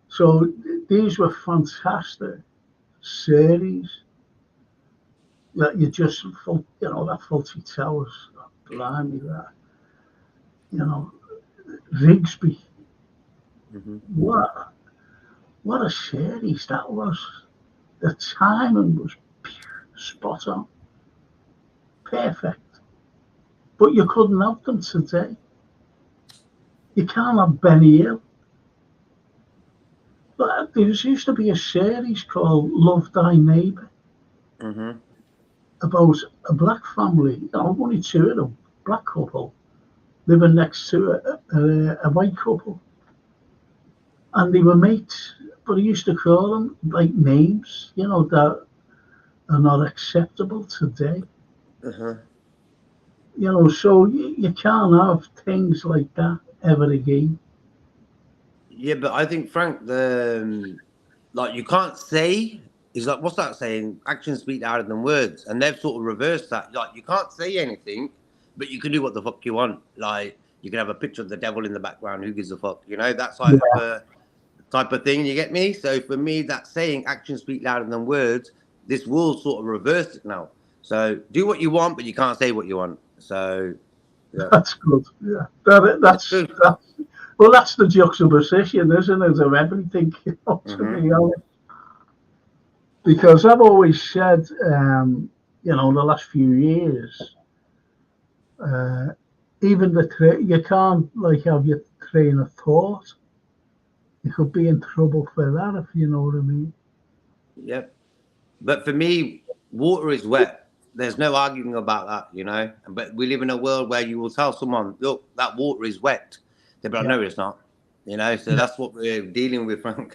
So these were fantastic series that you just, that Faulty Towers, blimey, that, you know, Rigsby. Hmm. What, what a series that was. The timing was spot on, perfect. But you couldn't have them today. You can't have Benny Hill. But there used to be a series called Love Thy Neighbour Hmm. about a black family, only two of them, black couple, living next to a white couple. And they were mates, but he used to call them like names, that are not acceptable today. Uh-huh. So you can't have things like that ever again. Yeah, but I think Frank, the like you can't say is like what's that saying? Actions speak louder than words, and they've sort of reversed that. Like you can't say anything, but you can do what the fuck you want. Like you can have a picture of the devil in the background. Who gives a fuck? That type of thing. You get me? So for me, that saying actions speak louder than words. This world sort of reversed it now. So do what you want, but you can't say what you want. So yeah, That's good. Yeah, it's true. well, that's the juxtaposition, isn't it, of everything, to Hmm. be honest. Because I've always said, the last few years, uh, even you can't like have your train of thought. You could be in trouble for that, if you know what I mean. Yep. But for me, water is wet. There's no arguing about that. But we live in a world where you will tell someone, look, that water is wet. They'll be like, Yeah, no, it's not. So yeah, that's what we're dealing with, Frank.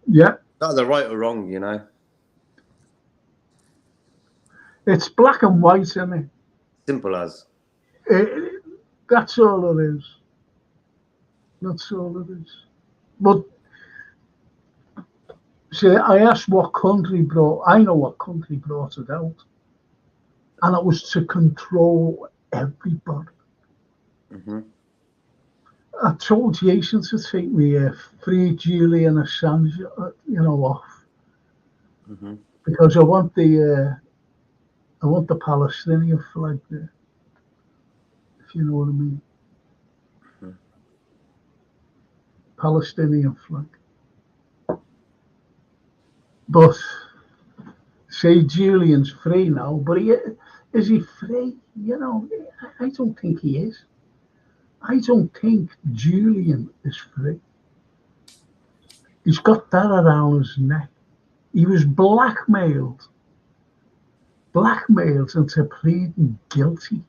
yeah. Not the right or wrong. It's black and white, isn't it? Simple as. it that's all it is. That's all it is. But see, I asked what country brought. I know what country brought it out, and it was to control everybody. Hmm. I told Jason to take me free Julian Assange, off Hmm. because I want the Palestinian flag there, if you know what I mean. Palestinian flag. But say Julian's free now, but is he free? I don't think he is. I don't think Julian is free. He's got that around his neck. He was blackmailed into pleading guilty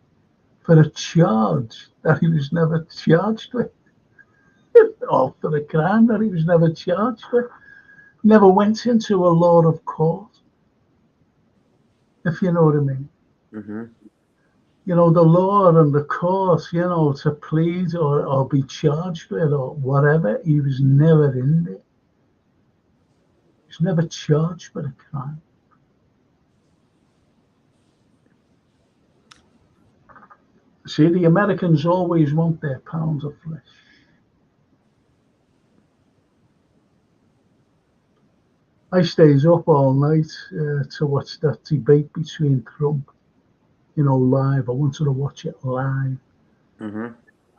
for a charge that he was never charged with, or for a crime that he was never charged with. Never went into a law of court, if you know what I mean. Hmm. The law and the court, to plead or be charged with or whatever, he was never in there. He was never charged with a crime. See, the Americans always want their pounds of flesh. I stays up all night to watch that debate between Trump, live. I wanted to watch it live. Hmm.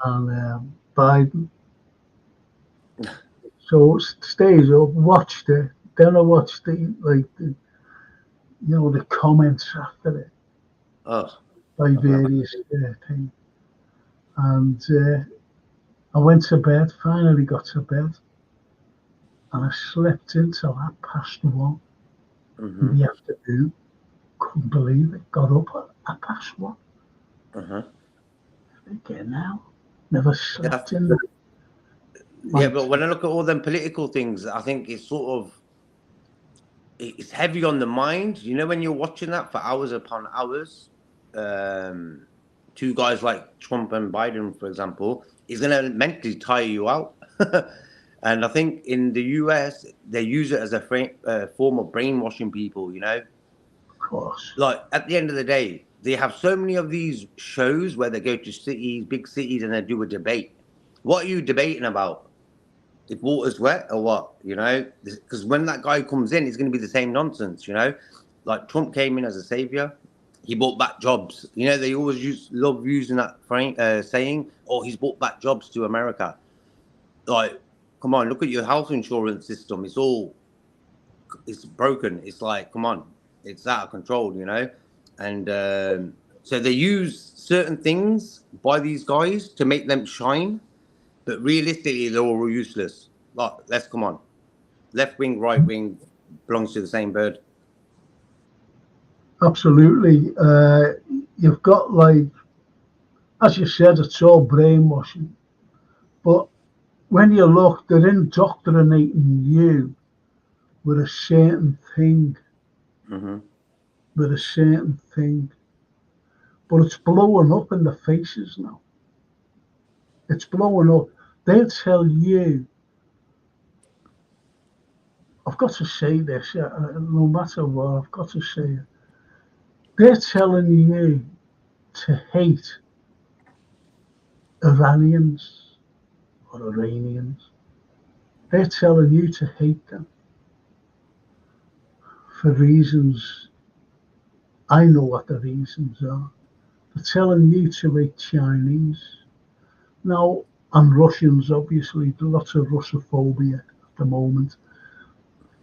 And Biden. So stays up, watched it. Then I watched the comments after it Oh. by various things. And I went to bed, finally got to bed, and I slept until 1:30 in Hmm. the afternoon. Couldn't believe it. Got up at 1:30. Uh-huh. Again now. Never Yeah. slept in the Yeah, night. but when I look at all them political things, I think it's sort of it's heavy on the mind. You know, when you're watching that for hours upon hours, two guys like Trump and Biden, for example, is going to mentally tire you out. And I think in the US, they use it as a form of brainwashing people, you know? Of course. Like, at the end of the day, they have so many of these shows where they go to cities, big cities, and they do a debate. What are you debating about? If water's wet or what, you know? Because when that guy comes in, it's going to be the same nonsense, you know? Like, Trump came in as a savior. He brought back jobs. You know, they always love using that saying, oh, he's brought back jobs to America. Like, come on, look at your health insurance system. It's broken. It's like, come on, it's out of control, you know? And so they use certain things by these guys to make them shine, but realistically, they're all useless. Like, let's come on. Left wing, right wing belongs to the same bird. Absolutely. You've got, like, as you said, it's all brainwashing. But when you look, they're indoctrinating you with a certain thing, Mm-hmm. with a certain thing. But it's blowing up in the faces now. It's blowing up. They'll tell you, I've got to say this, no matter what, I've got to say it. They're telling you to hate Iranians or Iranians. They're telling you to hate them for reasons. I know what the reasons are. They're telling you to hate Chinese. Now, and Russians, obviously, there's lots of Russophobia at the moment.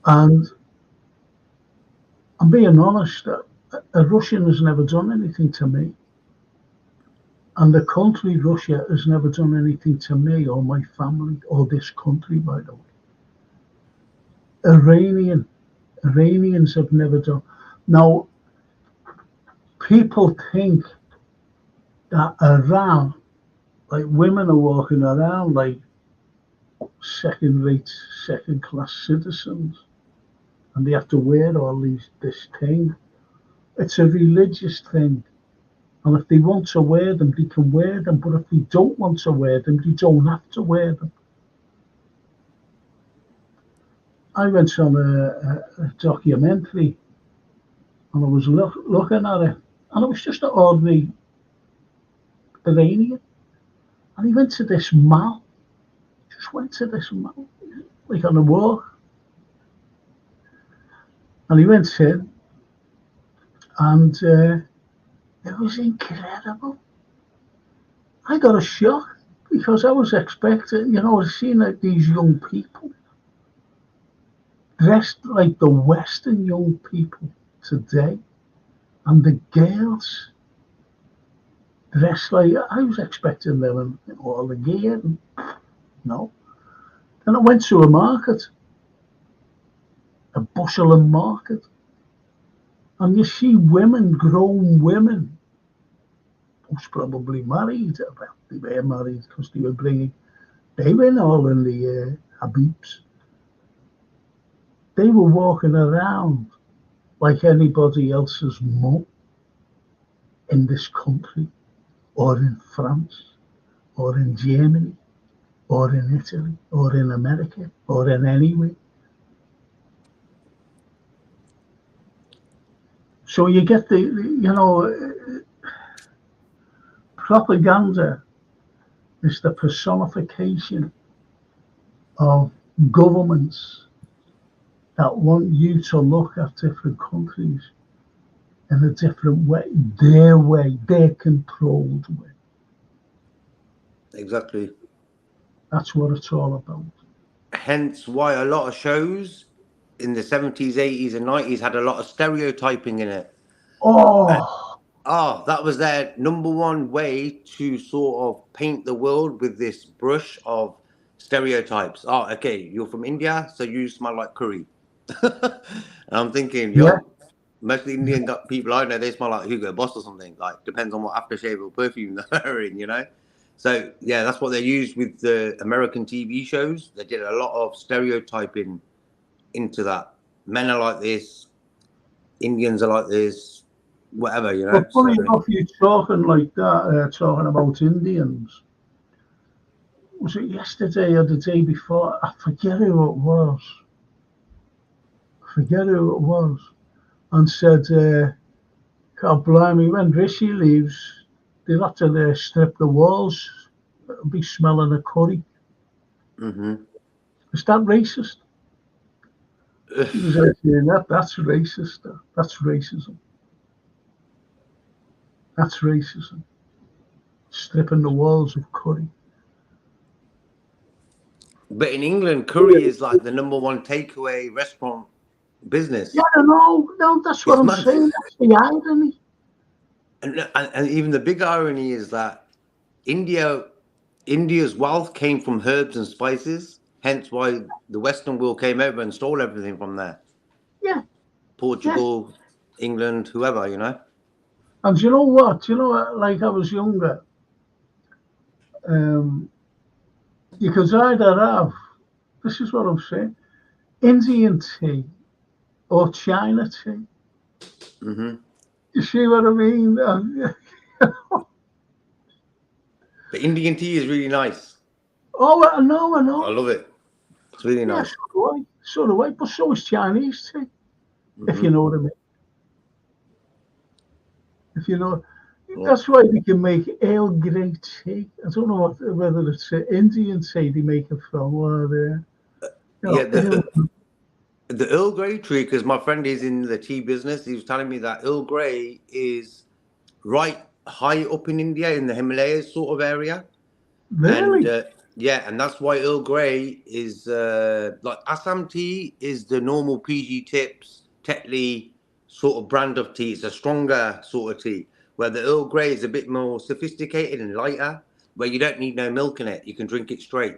And I'm being honest, a Russian has never done anything to me. And the country, Russia, has never done anything to me or my family or this country, by the way. Iranians have never done. Now, people think that Iran, like, women are walking around like second-rate, second-class citizens, and they have to wear this thing. It's a religious thing. And if they want to wear them, they can wear them. But if they don't want to wear them, they don't have to wear them. I went on a documentary and I was looking at it, and it was just an ordinary Iranian. And he went to this mall, just went to this mall, like on a walk. And he went in, and it was incredible. I got a shock because I was expecting, seeing like these young people dressed like the Western young people today, and the girls dressed like I was expecting them in all the gear. And, no. Then I went to a market, a bustling market, and you see women, grown women, most probably married. Well, they were married because they were all in the Habibs. They were walking around like anybody else's mum in this country, or in France, or in Germany, or in Italy, or in America, or in anywhere. So you get propaganda is the personification of governments that want you to look at different countries in a different way, their controlled way. Exactly. That's what it's all about. Hence why a lot of shows in the 70s, 80s, and 90s had a lot of stereotyping in it. And, Oh, that was their number one way to sort of paint the world with this brush of stereotypes. Oh, okay, you're from India, so you smell like curry. And I'm thinking, yeah, yo, most of the Indian people I know, they smell like Hugo Boss or something. Like, depends on what aftershave or perfume they're wearing, you know? So, yeah, that's what they used with the American TV shows. They did a lot of stereotyping into that. men are like this, Indians are like this, whatever, you know. But So funny enough, you talking like that, talking about Indians. Was it yesterday or the day before? I forget who it was. And said, God blimey, when Rishi leaves, they'll have to strip the walls. It'll be smelling of curry. mhm. Is that racist? He was like, yeah, that's racist. That's racism. That's racism. Stripping the walls of curry. But in England, curry is like the #1 takeaway restaurant Yeah, business. no, that's what It's I'm mad. saying. That's the irony. And even the big irony is that India, India's wealth came from herbs and spices. Hence why the Western world came over and stole everything from there. Yeah, yeah. Portugal, England, whoever, you know. And you know what? Like I was younger, um, you could either have, this is what I'm saying, Indian tea or China tea. Hmm. You see what I mean? But Indian tea is really nice. Oh, I I know. love it. It's really Yeah, nice. so do I. So do I. But so is Chinese tea, if you Hmm. know what I mean. If you know, Yeah. that's why they can make Earl Grey tea. I don't know whether it's Indian tea they make it from or Yeah, Earl. the Earl Grey tree, because my friend is in the tea business, he was telling me that Earl Grey is right high up in India in the Himalayas sort of area. And Really? yeah, and that's why Earl Grey is like Assam tea is the normal PG Tips, Tetley sort of brand of tea. It's a stronger sort of tea, where the Earl Grey is a bit more sophisticated and lighter, where you don't need no milk in it. You can drink it straight.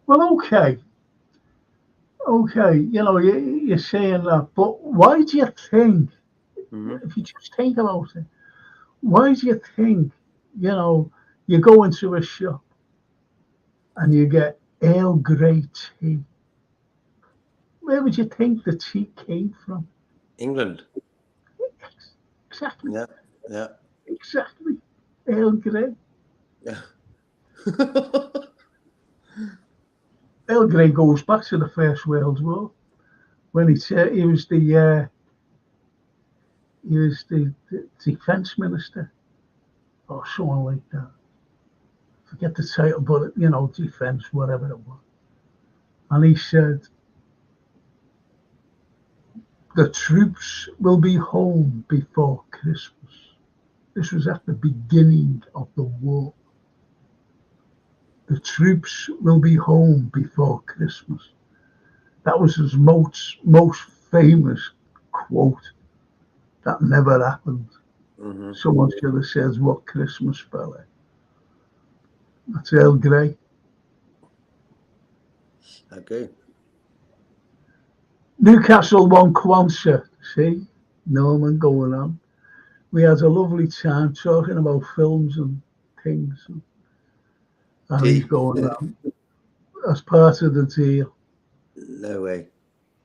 Well, okay. Okay. You're saying that, but why do you think, Hmm. if you just think about it, why do you think, you know, you go into a shop and you get Earl Grey tea? Where would you think the tea came from? England. Exactly, Yeah, yeah, exactly. Earl Grey. yeah. Earl Grey goes back to the First World War when he was the defense minister or someone like that. Forget the title, but defense, whatever it was. And he said, "The troops will be home before Christmas." This was at the beginning of the war. The troops will be home before Christmas. That was his most famous quote. That never happened. Hmm. Someone should have said what Christmas spell. That's Earl Grey. Okay. Newcastle won Quonset. See, Norman going on. We had a lovely time talking about films and things, and he's Tea. going on as part of the deal. No way.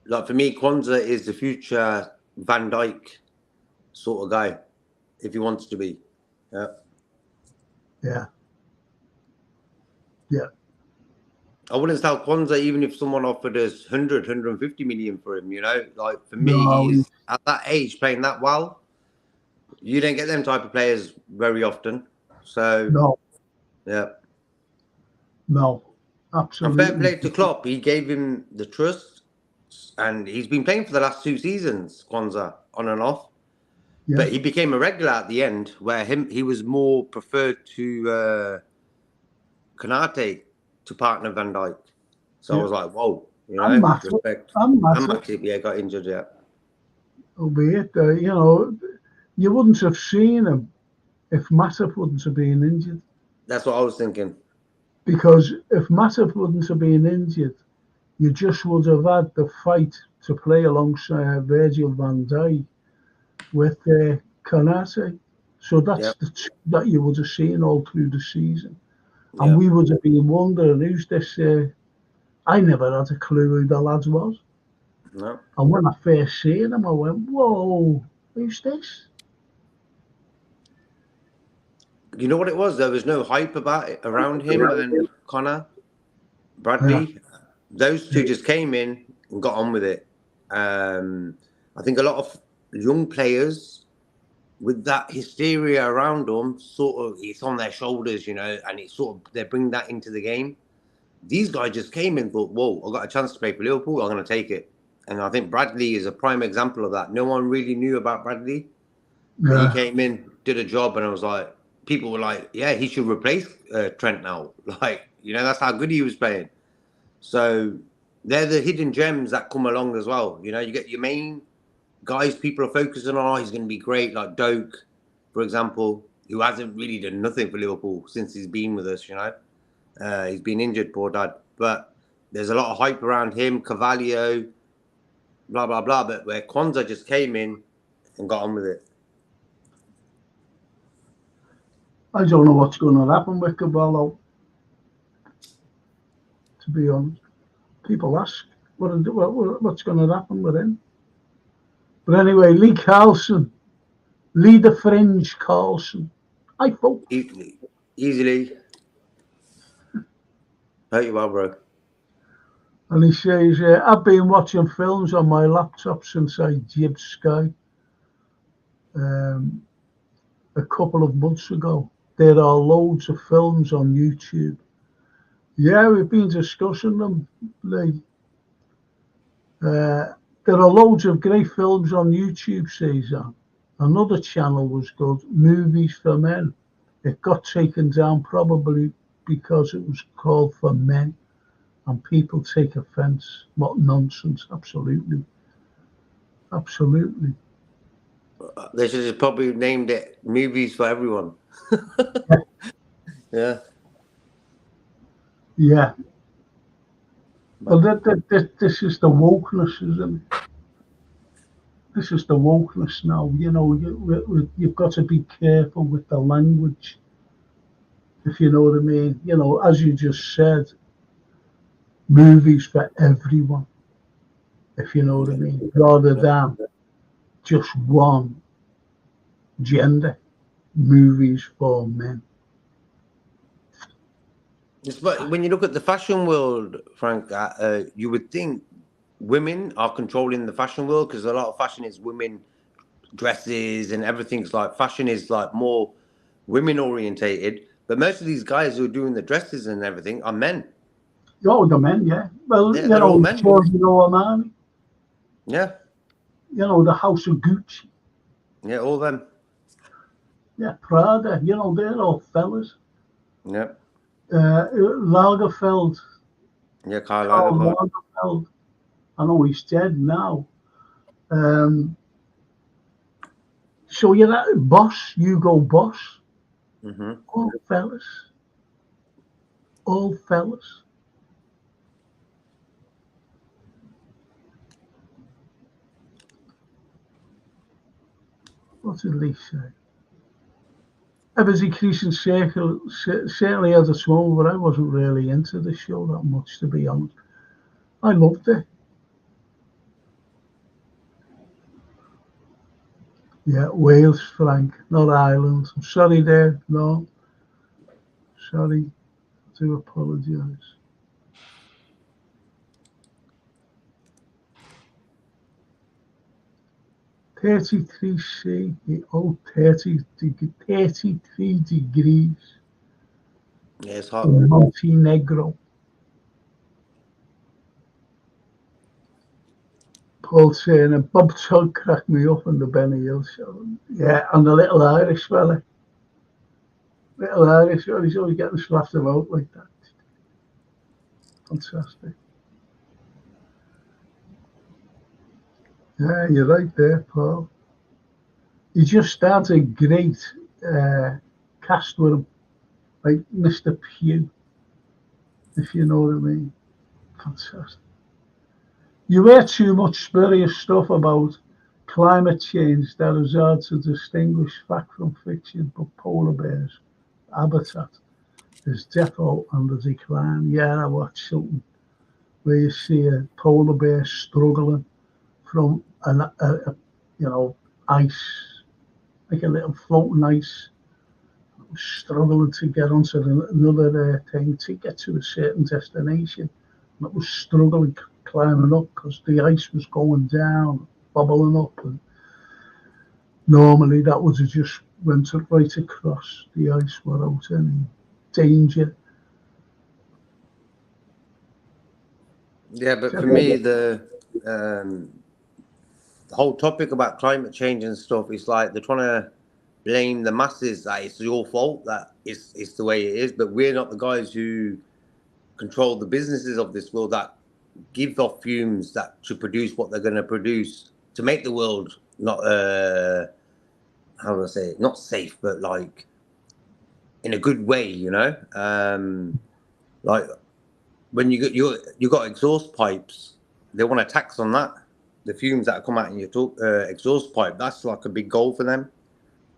Like for me, Kwanzaa is the future Van Dyke sort of guy, if he wants to be. Yeah. Yeah, yeah. I wouldn't sell Kwanzaa even if someone offered us 150 million for him, you know? Like for me, No, he's at that age playing that well. You don't get them type of players very often. So, no, yeah. no. And fair Absolutely. play to Klopp. He gave him the trust and he's been playing for the last 2 seasons, Kwanzaa, on and off. Yeah, But he became a regular at the end where he was more preferred to Konate to partner Van Dijk. So I yeah. was like, whoa, I'm massive. respect. I'm And massive. Matip, yeah, got injured, yeah. Albeit, you wouldn't have seen him if Matip wouldn't have been injured. That's what I was thinking. Because if Matip wouldn't have been injured, you just would have had the fight to play alongside Virgil van Dijk with Konate. So Yeah, that's the two that you would have seen all through the season. And yeah. we would have been wondering who's this. I never had a clue who the lads was. No. And when I first seen him, I went, whoa, who's this? You know what it was? There was no hype about it around him and Connor, Yeah, Bradley. Those two just came in and got on with it. I think a lot of young players with that hysteria around them, sort of, it's on their shoulders, you know, and it's sort of they bring that into the game. These guys just came in and thought, whoa, I got a chance to play for Liverpool, I'm going to take it. And I think Bradley is a prime example of that. No one really knew about Bradley, but he yeah. came in, did a job, and I was like, people were like, yeah, he should replace Trent now. Like, you know, that's how good he was playing. So they're the hidden gems that come along as well. You know, you get your main guys people are focusing on, oh, he's going to be great, like Doak, for example, who hasn't really done nothing for Liverpool since he's been with us, you know. He's been injured, poor dad. But there's a lot of hype around him, Carvalho, blah, blah, blah. But where Kwanzaa just came in and got on with it. I don't know what's going to happen with Caballo, to be honest. People ask what's going to happen with him. But anyway, Lee Carlson, Lee the Fringe Carlson. I vote. Easily. Hope you well, bro. And he says, I've been watching films on my laptop since I jibbed Sky a couple of months ago. There are loads of films on YouTube. Yeah, we've been discussing them, Lee. There are loads of great films on YouTube, says that. Another channel was called Movies for Men. It got taken down probably because it was called for men. And people take offence. What nonsense! Absolutely, absolutely. They should have probably named it Movies for Everyone. Yeah. Yeah. Well, this is the wokeness, isn't it? This is the wokeness now. You know, you've got to be careful with the language, if you know what I mean. You know, as you just said, movies for everyone, if you know what I mean, rather than just one gender, movies for men. But when you look at the fashion world, Frank, you would think women are controlling the fashion world because a lot of fashion is women dresses and everything's like fashion is like more women orientated. But most of these guys who are doing the dresses and everything are men. Oh, the men, yeah. Well, Yeah, you they're all know, men. Giorgio Armani, Yeah, you know, the House of Gucci, yeah, all them. yeah, Prada, you know, they're all fellas. Yeah, Lagerfeld, yeah, Karl Karl Lagerfeld. Lagerfeld, I know he's dead now. Um, so you're that Boss, Hugo Boss, Mm-hmm. all fellas, all fellas. What did Lee say? Evers Decreasing Circle certainly had its moment, but I wasn't really into the show that much, to be honest. I loved it. Yeah, Wales, Frank, not Ireland. I'm sorry there. No, sorry. I do apologise. 33C, oh, 33 degrees Yeah, it's hot. in Montenegro. Paul saying, and Bob Todd cracked me up on the Benny Hill show. Yeah, and the little Irish fella. Little Irish fella, he's always getting slapped about like that. Fantastic. Yeah, you're right there, Paul. He just started a great cast with him, like Mr. Pugh, if you know what I mean. Fantastic. You hear too much spurious stuff about climate change that is hard to distinguish fact from fiction, but polar bears habitat is defo on the decline. Yeah, I watched something where you see a polar bear struggling from ice, like a little floating ice, struggling to get onto another thing to get to a certain destination. And it was struggling climbing up because the ice was going down, bubbling up. And normally that would have just went right across the ice without any danger. Yeah, but for me, the whole topic about climate change and stuff is like they're trying to blame the masses that it's your fault that it's the way it is, but we're not the guys who control the businesses of this world that give off fumes that to produce what they're going to produce to make the world not how do I say it, not safe, but like in a good way, you know. Like when you got exhaust pipes, they want a tax on that. The fumes that come out in your exhaust pipe, that's like a big goal for them.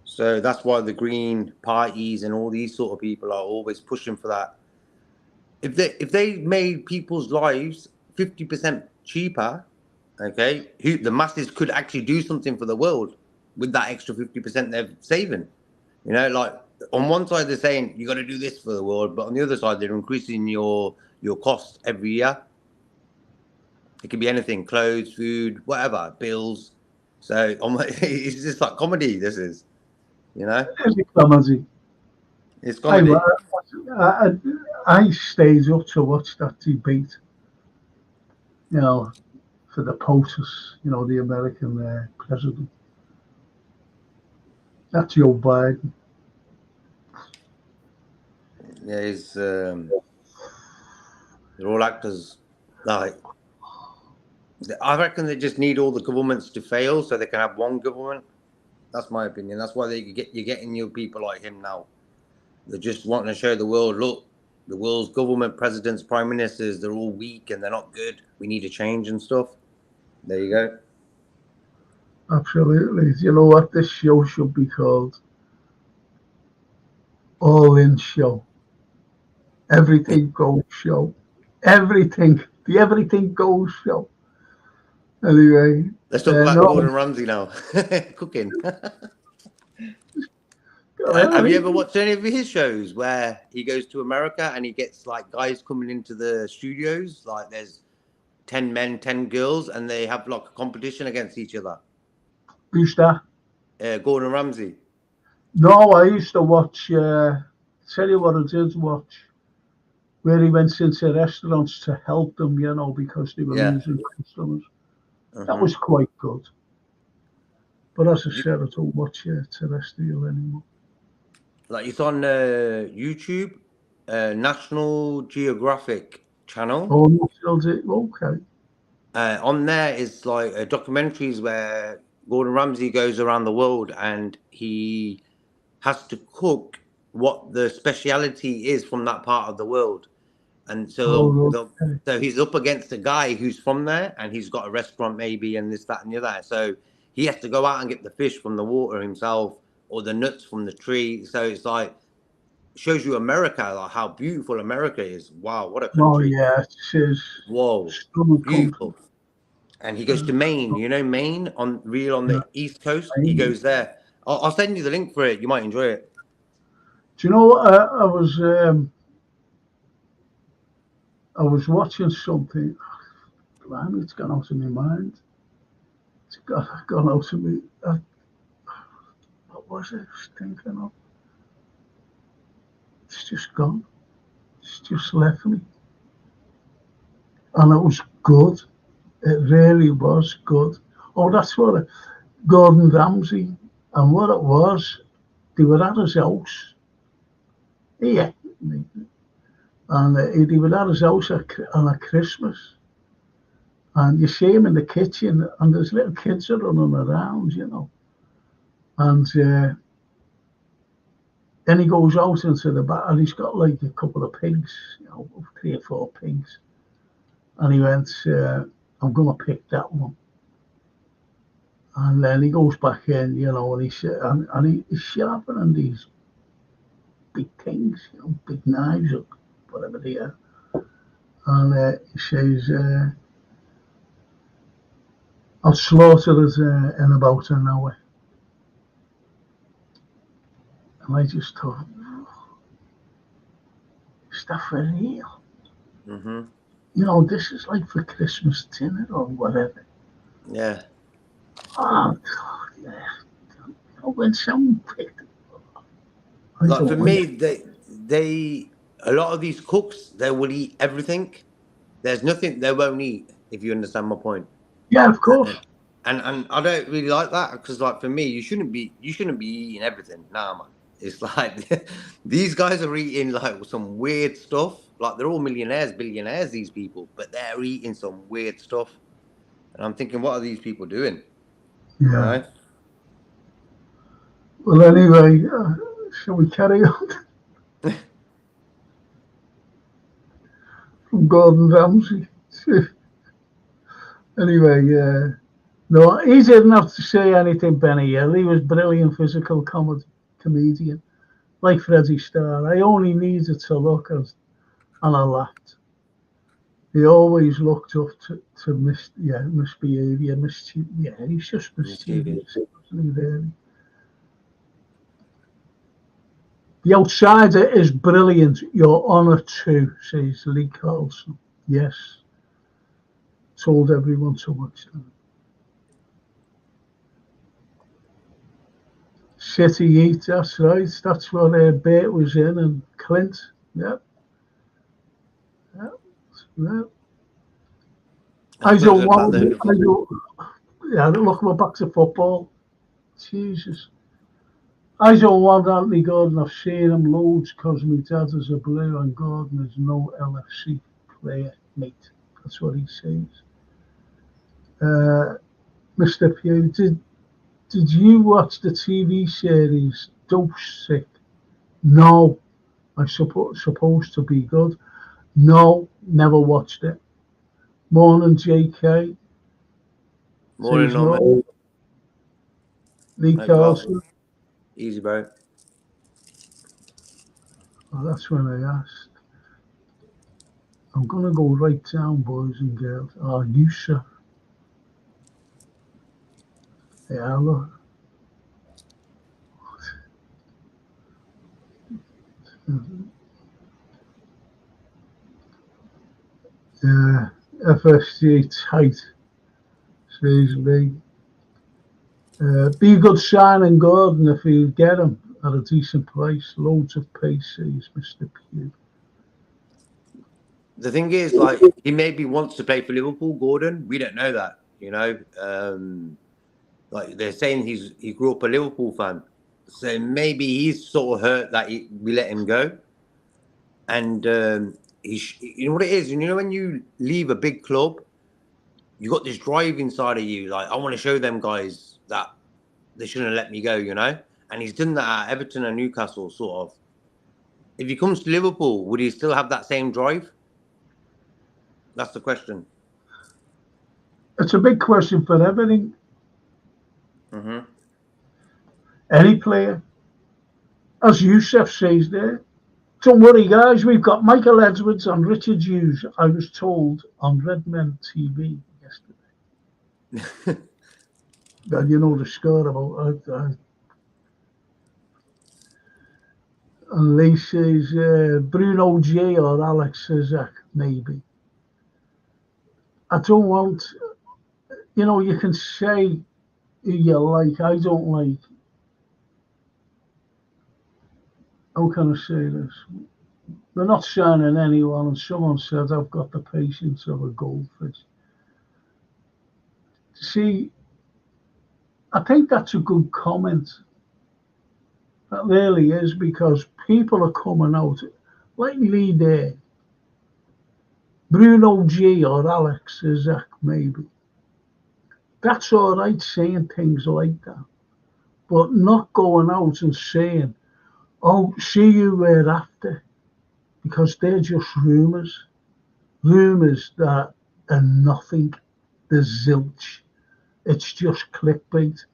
So that's why the green parties and all these sort of people are always pushing for that. If they made people's lives 50% cheaper, okay, the masses could actually do something for the world with that extra 50% they're saving. You know, like on one side they're saying you got to do this for the world, but on the other side they're increasing your cost every year. It could be anything: clothes, food, whatever, bills. So it's just like comedy. This is, you know, It's a comedy. it's I, comedy. I, I stayed up to watch that debate, you know, for the POTUS, the American president. That's Joe Biden. Yeah, they're all actors. Like, I reckon they just need all the governments to fail so they can have one government. That's my opinion. That's why you're getting your people like him now. They're just wanting to show the world, look, the world's government, presidents, prime ministers, they're all weak and they're not good. We need a change and stuff. There you go. Absolutely. You know what this show should be called? All In Show. Everything Goes Show. The Everything Goes Show. Anyway, Let's talk about no, Gordon Ramsay now. Cooking. Have you I ever watched any of his shows where he goes to America and he gets like guys coming into the studios? Like there's 10 men, 10 girls, and they have like a competition against each other. who's that? Gordon Ramsay. No, I used to watch, tell you what I did watch, where he went into restaurants to help them, because they were Yeah. losing customers. That Uh-huh. was quite good. But as I said, I don't watch terrestrial anymore. Like it's on YouTube, National Geographic channel. Oh, okay. On there is like documentaries where Gordon Ramsay goes around the world and he has to cook what the speciality is from that part of the world. And so Oh, the okay. so he's up against a guy who's from there and he's got a restaurant maybe and this, that, and the other. So he has to go out and get the fish from the water himself or the nuts from the tree. So it's like shows you America, like how beautiful America is. Wow, what a Oh, country. yeah, it says Whoa, stunning country. beautiful. And he goes to Maine, Maine on Yeah. the East Coast. He goes there. I'll send you the link for it. You might enjoy it. Do you know what? I was watching something. Blimey, it's gone out of my mind. It's gone out of me. What was it? I was thinking of? It's just gone. It's just left me. And it was good. It really was good. Oh, that's what Gordon Ramsay. And what it was, they were at his house. Yeah. And they were at his house on a Christmas. And you see him in the kitchen, and there's little kids are running around, And then he goes out into the back, and he's got like a couple of pigs, 3 or 4 pigs. And he went, I'm going to pick that one. And then he goes back in, and he's sharpening these big things, big knives or whatever they are. And he says, I'll slaughter it in about an hour. And I just thought, is that for real? Mm-hmm. You know, this is like for Christmas dinner or whatever. Yeah. Oh, God, yeah. When someone picked it, I Like don't for want me, it. they a lot of these cooks, they will eat everything. There's nothing they won't eat, if you understand my point. Yeah, of And course. and I don't really like that because, like, for me, you shouldn't be eating everything. Nah, man. It's like these guys are eating like some weird stuff. Like they're all millionaires, billionaires. These people, but they're eating some weird stuff. And I'm thinking, what are these people doing? You Yeah. know? Well, anyway, shall we carry on from Gordon Ramsay? Anyway, no, he didn't have to say anything, Benny Hill. He was brilliant physical comedian, like Freddie Starr. I only needed to look and I laughed. He always looked up to misbehavior, mischief. Yeah, he's just Mischievous. mischievous, wasn't he, really? The outsider is brilliant. Your honour too, says Lee Carlson. Yes, told everyone to watch them. City Heat, that's right. That's what Bert was in, and Clint. Yep, yep, yep. I've I not don't heard about want. them. I don't. Yeah, look, we're back to football. Jesus. I don't want Anthony Gordon. I've seen him loads because my dad is a Blue and Gordon is no LFC player, mate. That's what he says. Mr. Pugh, did you watch the TV series Dose Sick? No, I supposed to be good. No, never watched it. Morning, JK. Morning, Says Norman. no. Lee Hope you're well. Carlson. Easy, bro. Oh, that's when I asked. I'm gonna go right down, boys and girls. Oh, Yusuf. Yeah, look. Yeah, FSG tight, says Lee. Be a good signing, Gordon, if you get him at a decent price. Loads of pace, says Mr. Pugh. The thing is, like, he maybe wants to play for Liverpool, Gordon. We don't know that, you know. Like they're saying he grew up a Liverpool fan, so maybe he's sort of hurt that we let him go. And you know what it is. You know when you leave a big club, you got this drive inside of you. Like I want to show them guys that they shouldn't have let me go. You know, and he's done that at Everton and Newcastle, sort of. If he comes to Liverpool, would he still have that same drive? That's the question. It's a big question for everything. Mm-hmm. Any player, as Yusuf says there. Don't worry, guys. We've got Michael Edwards and Richard Hughes. I was told on Redmen TV yesterday. That you know the score about. And Lee says Bruno G or Alex Zizek, maybe. I don't want. You know, you can say who you like. I don't like. How can I say this? They're not signing anyone, and someone said I've got the patience of a goldfish. See, I think that's a good comment. That really is because people are coming out, like Lee there, Bruno G or Alex Isaac, maybe. That's all right saying things like that, but not going out and saying, oh, see you we're after, because they're just rumours. Rumours that are nothing. There's zilch. It's just clickbait.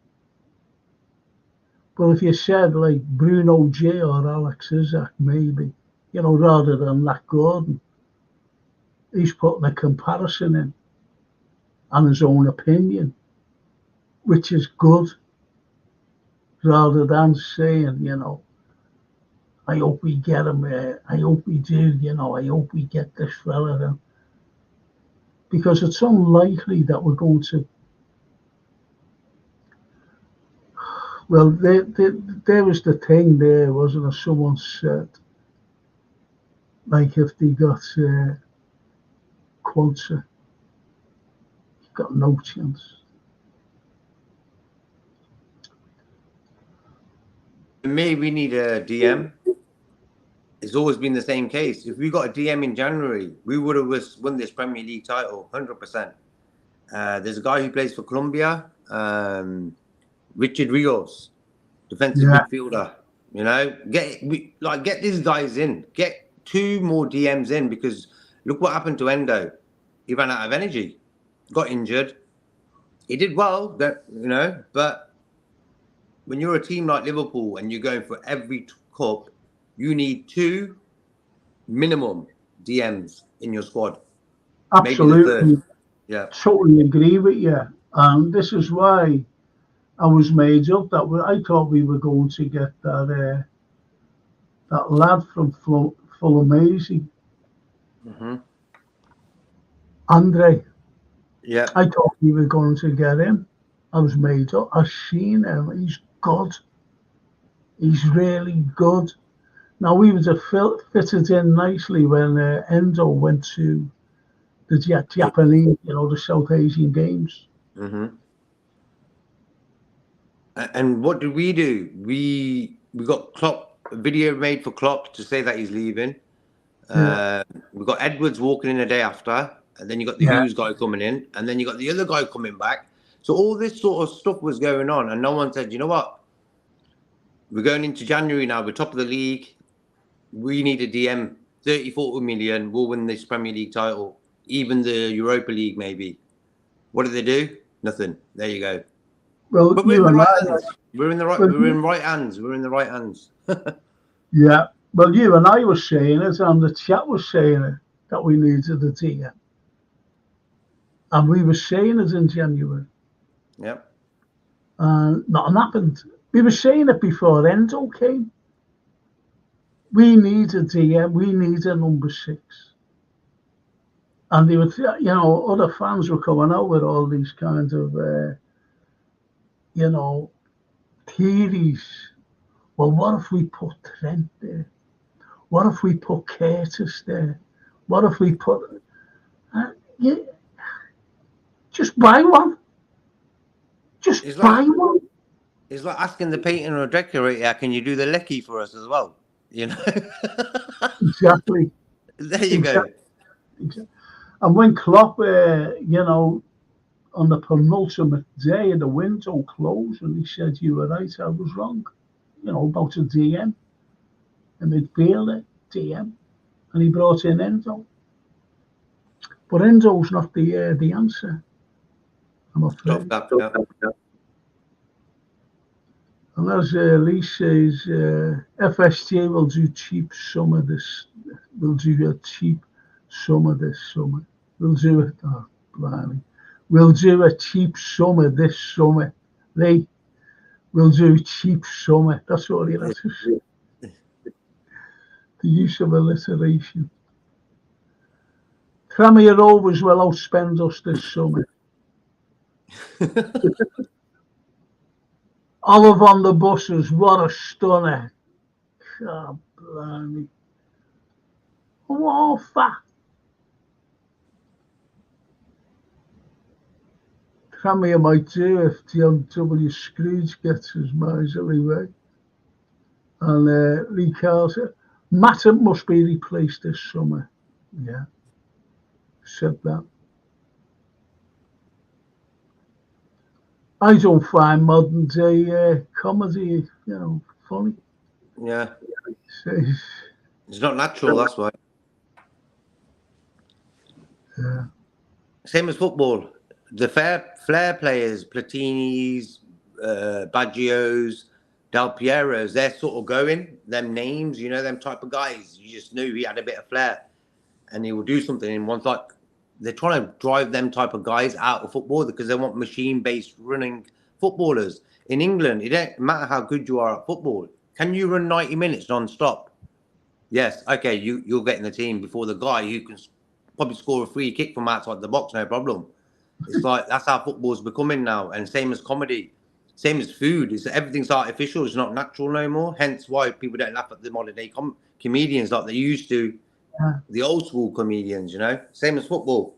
But if you said like Bruno J or Alex Isaac, maybe, you know, rather than that Gordon, he's putting a comparison in and his own opinion. which is good, rather than saying, I hope we get him. I hope we do. I hope we get this fella. Because it's unlikely that we're going to. Well, there was the thing there, wasn't there? Someone said, like, if they got Quanta, you've got no chance. Me, we need a DM. It's always been the same case. If we got a DM in January, we would have won this Premier League title, 100%. There's a guy who plays for Colombia, Richard Rios, defensive midfielder. Get these guys in. Get 2 more DMs in, because look what happened to Endo. He ran out of energy, got injured. He did well, but when you're a team like Liverpool and you're going for every cup, you need 2 minimum DMs in your squad. Absolutely. Maybe the 3rd. Yeah. Totally agree with you. And this is why I was made up that I thought we were going to get that lad from Fulham, Andre. Yeah. I thought we were going to get him. I was made up. I've seen him. He's good. He's really good. Now, we would have fitted in nicely when Endo went to the Japanese, the South Asian Games. Mm-hmm. And what did we do? We got Klopp, a video made for Klopp to say that he's leaving. We got Edwards walking in the day after, and then you got the Hughes guy coming in, and then you got the other guy coming back. So all this sort of stuff was going on, and no one said, you know what? We're going into January now. We're top of the league. We need a DM, 30, 40 million. We'll win this Premier League title, even the Europa League maybe. What did they do? Nothing. There you go. Well, but we're in the right hands. We're in the right hands. We're in the right hands. Yeah. Well, you and I were saying it, and the chat was saying it, that we needed a DM. And we were saying it in January. Yep. Nothing happened. We were saying it before Endo came. We need a DM. We need a number 6. And they would, other fans were coming out with all these kinds of, theories. Well, what if we put Trent there? What if we put Curtis there? What if we put... just buy one. Just buy one. It's like asking the painter or decorator, can you do the lecky for us as well? Exactly. There you go. Exactly. And when Klopp, on the penultimate day of the window closed, and he said, you were right, I was wrong, about a DM, a midfielder, DM, and he brought in Endo. But Endo's not the answer, I'm afraid. And as Lee says, FSG will do cheap summer this. We'll do a cheap summer this summer. We'll do it. Oh, blimey. We'll do a cheap summer this summer. Lee, we'll do cheap summer. That's all you have to say. The use of alliteration. Tranmere Rovers will outspend us this summer. Olive on the buses, what a stunner. God, blimey. What fat. Tranmere might do if John W. Scrooge gets his miserly way. And Lee Carlson, Matter must be replaced this summer. Yeah, said that. I don't find modern day comedy, funny. Yeah. It's not natural, that's why. Yeah. Same as football. The flair players, Platinis, Baggios, Del Pieros, they're sort of going, them names, them type of guys. You just knew he had a bit of flair and he will do something. And one's like, they're trying to drive them type of guys out of football because they want machine-based running footballers. In England, it doesn't matter how good you are at football. Can you run 90 minutes non-stop? Yes. Okay, you'll get in the team before the guy who can probably score a free kick from outside the box, no problem. It's like that's how football's becoming now, and same as comedy, same as food. It's everything's artificial. It's not natural no more. Hence why people don't laugh at the modern day comedians like they used to. Yeah. The old school comedians, you know, same as football.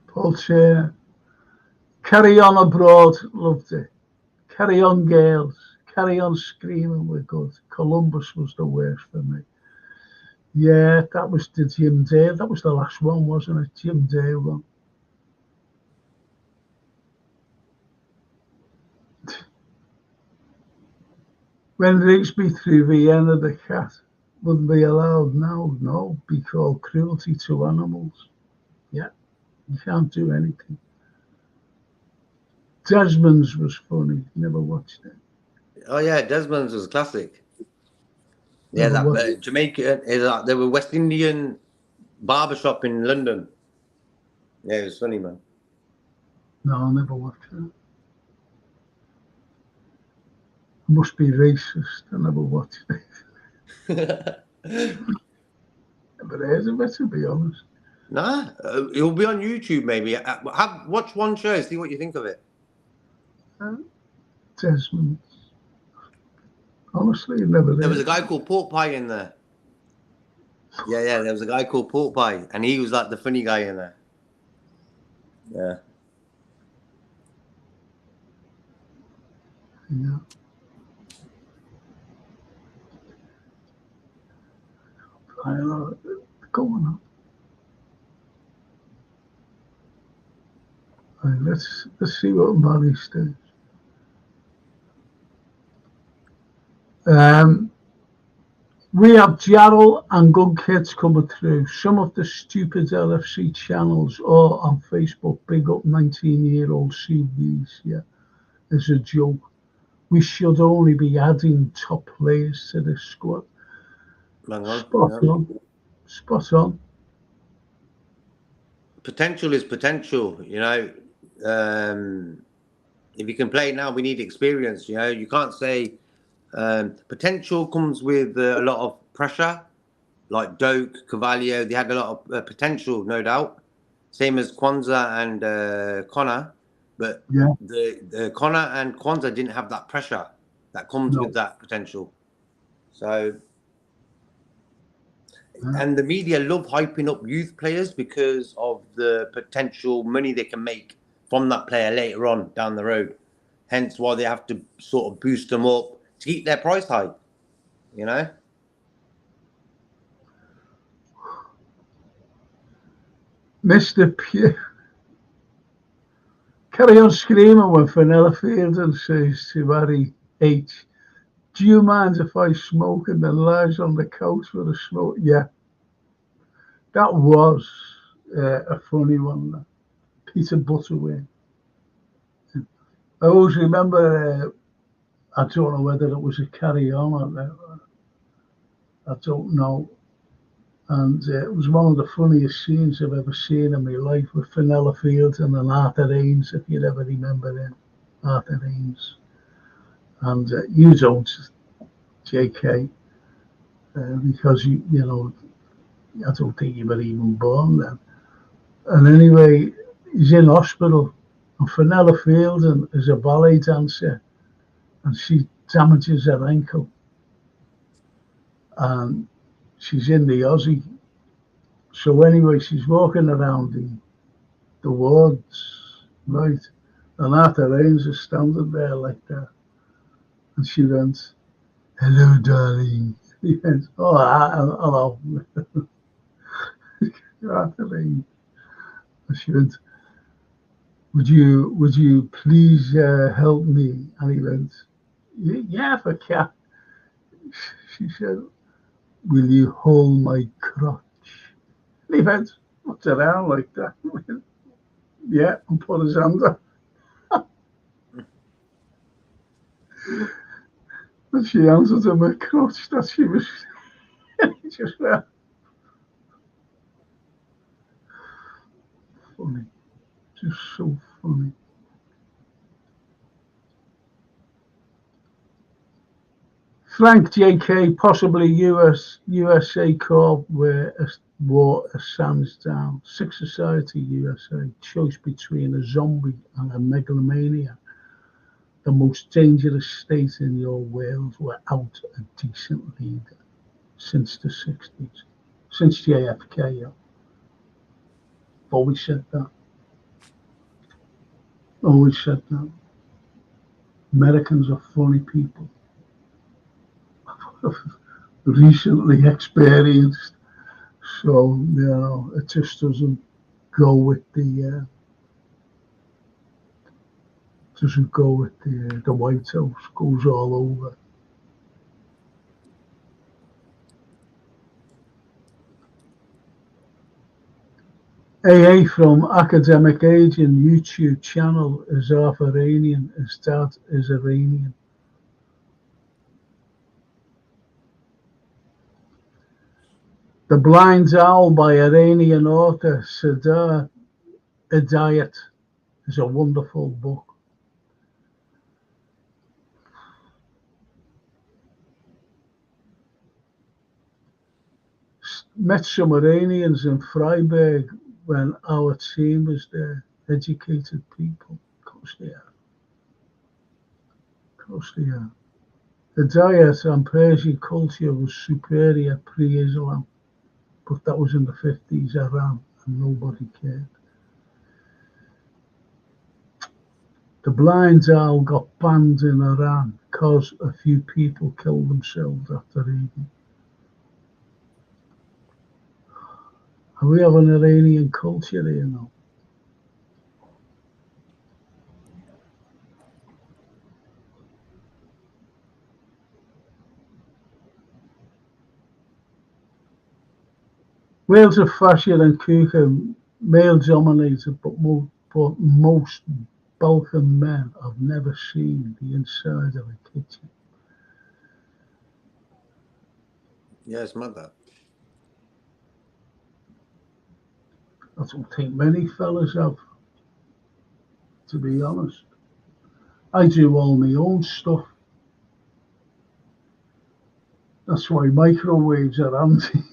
Paul Shearer. Carry On Abroad, loved it. Carry On Girls. Carry On Screaming were good. Columbus was the worst for me. Yeah, that was the Jim Dale. That was the last one, wasn't it? Jim Dale one. When Rigsby threw Vienna the cat, wouldn't be allowed now. No, be called cruelty to animals. Yeah, you can't do anything. Desmond's was funny. Never watched it. Oh yeah, Desmond's was classic. Yeah, Never that watched it. Jamaica. There were West Indian barbershop in London. Yeah, it was funny, man. No, I never watched it. Must be racist. I never watched it. Never heard of it, to be honest. Nah, it'll be on YouTube maybe. Watch one show, see what you think of it. Desmond. Honestly, never There was heard. a guy called Pork Pie in there. Yeah, there was a guy called Pork Pie, and he was like the funny guy in there. Yeah. Yeah. I don't know. Go on. Right, let's see what Mary's doing. We have Jarrell and Good Kids coming through. Some of the stupid LFC channels or on Facebook big up 19-year-old CVs. Yeah, it's a joke. We should only be adding top players to this squad. Hang on. Spot Yeah. on. Spot on. Potential is potential, you know. If you can play now, we need experience. You know, you can't say potential comes with a lot of pressure. Like Doak, Carvalho, they had a lot of potential, no doubt. Same as Kwanzaa and Connor, but Yeah. the Connor and Kwanzaa didn't have that pressure that comes No. with that potential. So, and the media love hyping up youth players because of the potential money they can make from that player later on down the road. Hence why they have to sort of boost them up to keep their price high, you know? Mr. Pugh. Carry On Screaming when Fenella Fielden says to Harry H, do you mind if I smoke, and then lies on the couch with a smoke? Yeah. That was a funny one. Peter Butterworth. I always remember, I don't know whether it was a Carry On or I don't know. And it was one of the funniest scenes I've ever seen in my life with Fenella Fielden and Arthur Ames, if you'd ever remember him. Arthur Ames. And you don't, JK, because you know, I don't think you were even born then. And anyway, he's in hospital, and Fenella Fielden is a ballet dancer, and she damages her ankle, and she's in the Aussie. So anyway, she's walking around the wards, right? And Arthur Ames is standing there like that, and she went, "Hello, darling." He went, "Oh, hello." Arthur Ames. And she went, would you please help me? And he went, yeah, if I can. She said, will you hold my crotch? And he went, what's around like that? Went, yeah, and put his hand up. And she answered him a crotch that she was. He just went. funny. Just so funny. Frank J.K. possibly USA Corp where war Assange down. Six Society USA. Choice between a zombie and a megalomaniac. The most dangerous state in your world without a decent leader since the 60s. Since JFK, yeah. Always said that. Always said that. Americans are funny people. Recently experienced. So, it just doesn't go with the White House. Goes all over. AA from Academic Agent YouTube channel is half Iranian. His dad is Iranian. The Blind Owl by Iranian author Sadr Hidayat is a wonderful book. Met some Iranians in Freiburg when our team was there. Educated people. Of course they are. Of course they are. Hidayat and Persian culture was superior pre-Islam, but that was in the 50s Iran, and nobody cared. The Blind Owl got banned in Iran because a few people killed themselves after reading. And we have an Iranian culture here now. Wales are fashion and cooking, male dominated, but most Balkan men have never seen the inside of a kitchen. Yeah, it's mad that. I don't think many fellas have, to be honest. I do all my own stuff. That's why microwaves are handy.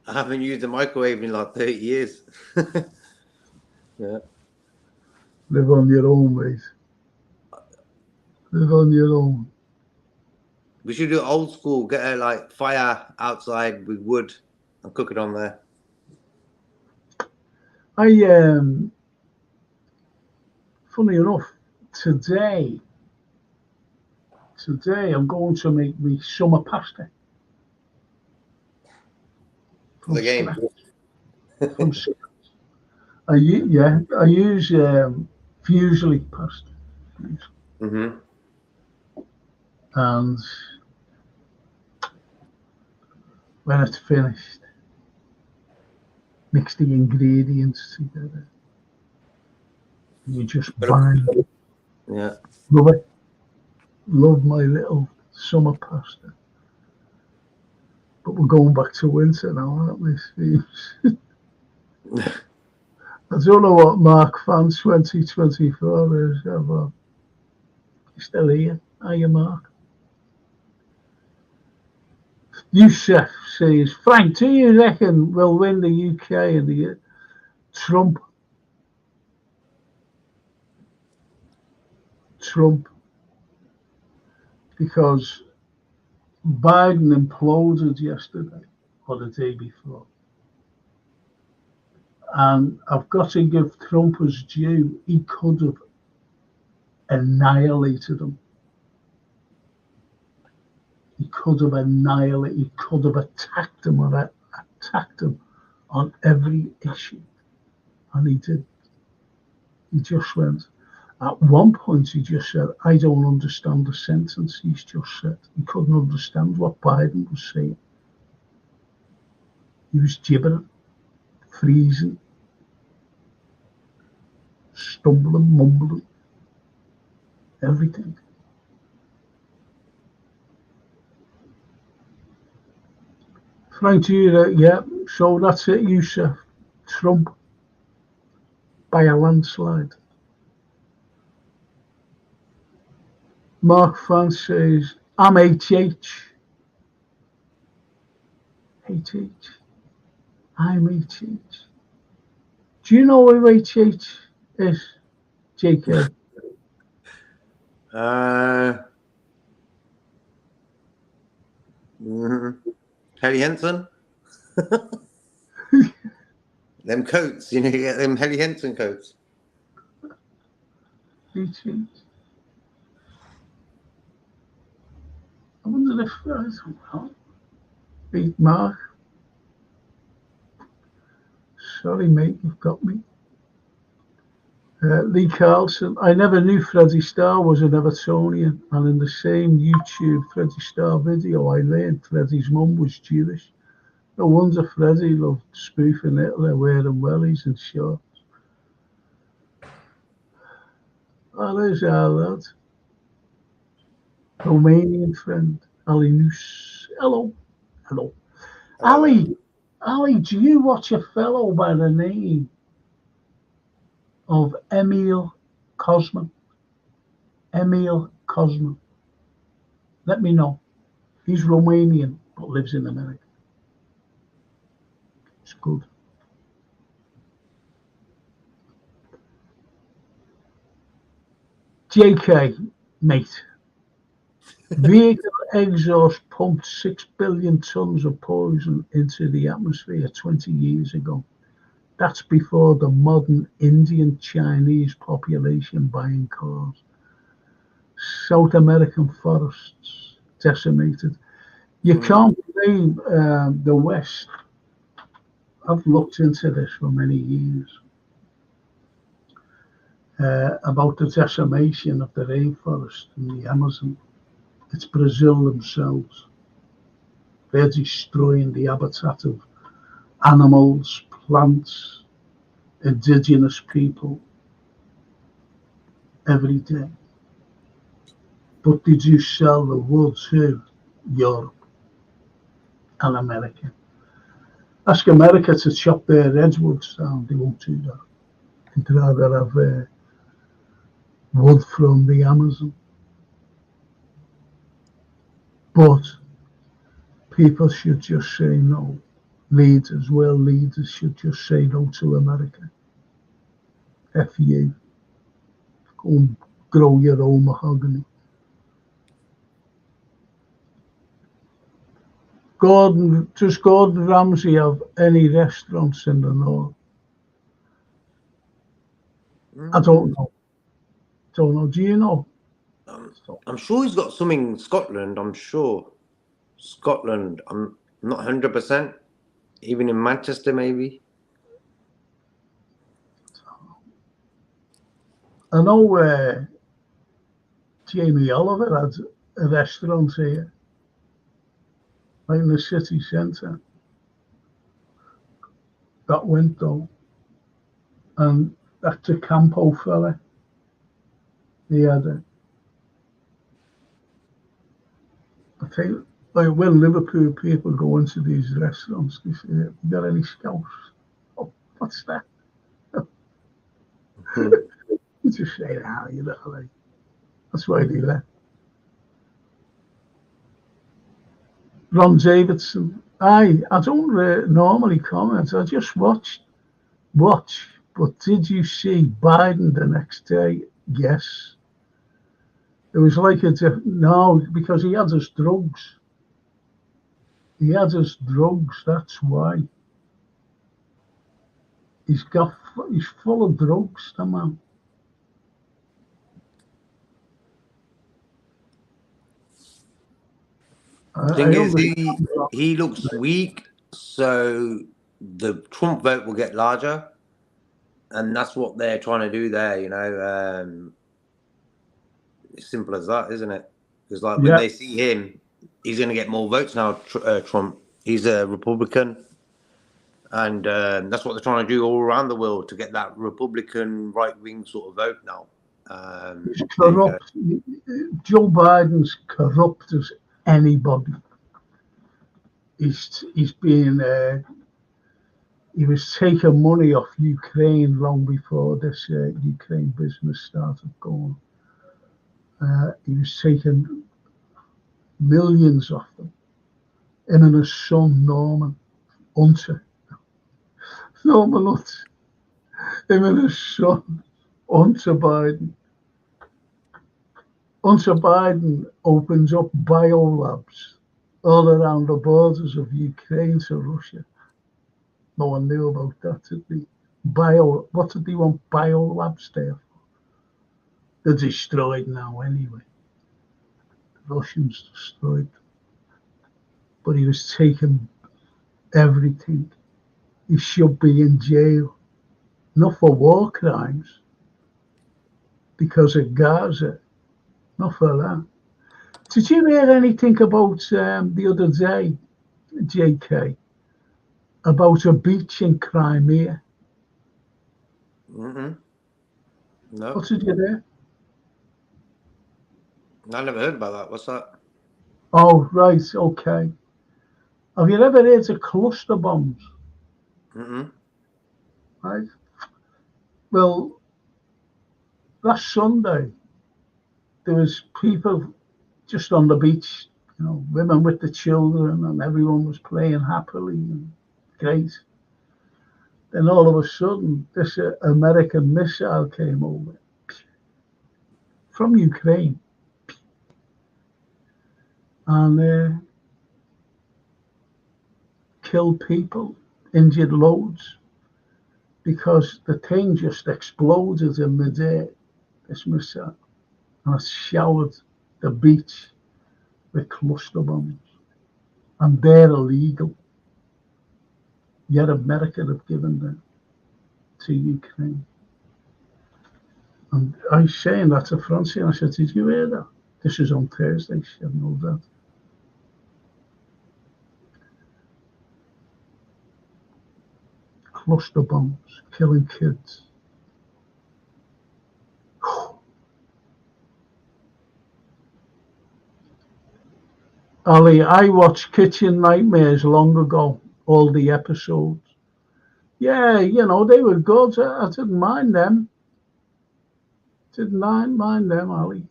I haven't used a microwave in like 30 years. Yeah. Live on your own, mate. Live on your own. We should do old school, get a like fire outside with wood and cook it on there. Funny enough, today I'm going to make me summer pasta. The game. From scratch. I use Fusilli pasta. Mm-hmm. And when it's finished, mix the ingredients together. You just bind it. Yeah. Love it. Love my little summer pasta. But we're going back to winter now, aren't we, Steve? I don't know what Mark Fan 2024 is. You're still here, are you, Mark? Youssef says, Frank, do you reckon we'll win the UK in the Trump, because Biden imploded yesterday or the day before. And I've got to give Trump his due. He could have annihilated him. He could have annihilated, he could have attacked him on every issue. And he did. He just went. At one point, he just said, I don't understand the sentence he's just said. He couldn't understand what Biden was saying. He was gibbering, freezing, stumbling, mumbling, everything. Frank, yeah, so that's it, Youssef. Trump by a landslide. Mark France says, I'm HH. HH. I'm HH. Do you know who HH is, JK? Helly Henson. Them coats, you get them Helly Henson coats. HH. I wonder if that's beat Mark. Sorry, mate, you've got me. Lee Carlson. I never knew Freddie Starr was an Evertonian, and in the same YouTube Freddie Starr video, I learned Freddie's mum was Jewish. No wonder Freddie loved spoofing Hitler, wearing wellies and shorts. Oh, there's our lad. Romanian friend, Ali Noose. Hello. Hello. Ali, do you watch a fellow by the name of Emil Cosman? Emil Cosman. Let me know. He's Romanian, but lives in America. It's good. JK, mate. Vehicle exhaust pumped 6 billion tons of poison into the atmosphere 20 years ago. That's before the modern Indian Chinese population buying cars. South American forests decimated. You can't blame the West. I've looked into this for many years about the decimation of the rainforest in the Amazon. It's Brazil themselves. They're destroying the habitat of animals, plants, indigenous people every day. But they do sell the wood to Europe and America. Ask America to chop their redwoods down, they won't do that. They'd rather have wood from the Amazon. But people should just say no. World leaders should just say no to America. F you. Go and grow your own mahogany. Does Gordon Ramsay have any restaurants in the north? I don't know. Do you know? I'm sure he's got some in Scotland. I'm sure. Scotland. I'm not 100%. Even in Manchester, maybe. I know Jamie Oliver had a restaurant here, right in the city centre. That went though. And that's a Campo fella. He had it. I think, like when Liverpool people go into these restaurants, they say, "You got any scouts?" Oh, what's that? You just say that, you know, like, that's why they left. Ron Davidson. I don't normally comment. I just watch. But did you see Biden the next day? Yes. It was like no, because he had his drugs. He had his drugs. That's why. He's full of drugs, the man. The thing is, he looks weak, so the Trump vote will get larger, and that's what they're trying to do there. You know, it's simple as that, isn't it? Because like when they see him, he's going to get more votes now. Trump, he's a Republican, and that's what they're trying to do all around the world to get that Republican right-wing sort of vote now. He's corrupt. Joe Biden's corrupt as anybody. He's being he was taking money off Ukraine long before this Ukraine business started going. He was taking millions off them. Him and his son Norman Hunter. Norman Hunter. Him and his son Hunter Biden. Hunter Biden opens up biolabs all around the borders of Ukraine to Russia. No one knew about that, did they? What did they want biolabs there for? They're destroyed now anyway. The Russians destroyed them. But he was taking everything. He should be in jail. Not for war crimes, because of Gaza. Not for that. Did you hear anything about the other day, JK, about a beach in Crimea? Mm-hmm. No. What did you hear? I never heard about that. What's that? Oh, right, okay. Have you ever heard of cluster bombs? Mm-hmm. Right. Well, last Sunday, there was people just on the beach, women with the children, and everyone was playing happily and great. Then all of a sudden, this American missile came over from Ukraine and killed people, injured loads, because the thing just exploded in midair, this missile, and it showered the beach with cluster bombs. And they're illegal. Yet America have given them to Ukraine. And I was saying that to Francie, and I said, did you hear that? This is on Thursday. She had no doubt. Cluster bombs, killing kids. Ali, I watched Kitchen Nightmares long ago, all the episodes. Yeah, they were good. I didn't mind them. Didn't mind them, Ali.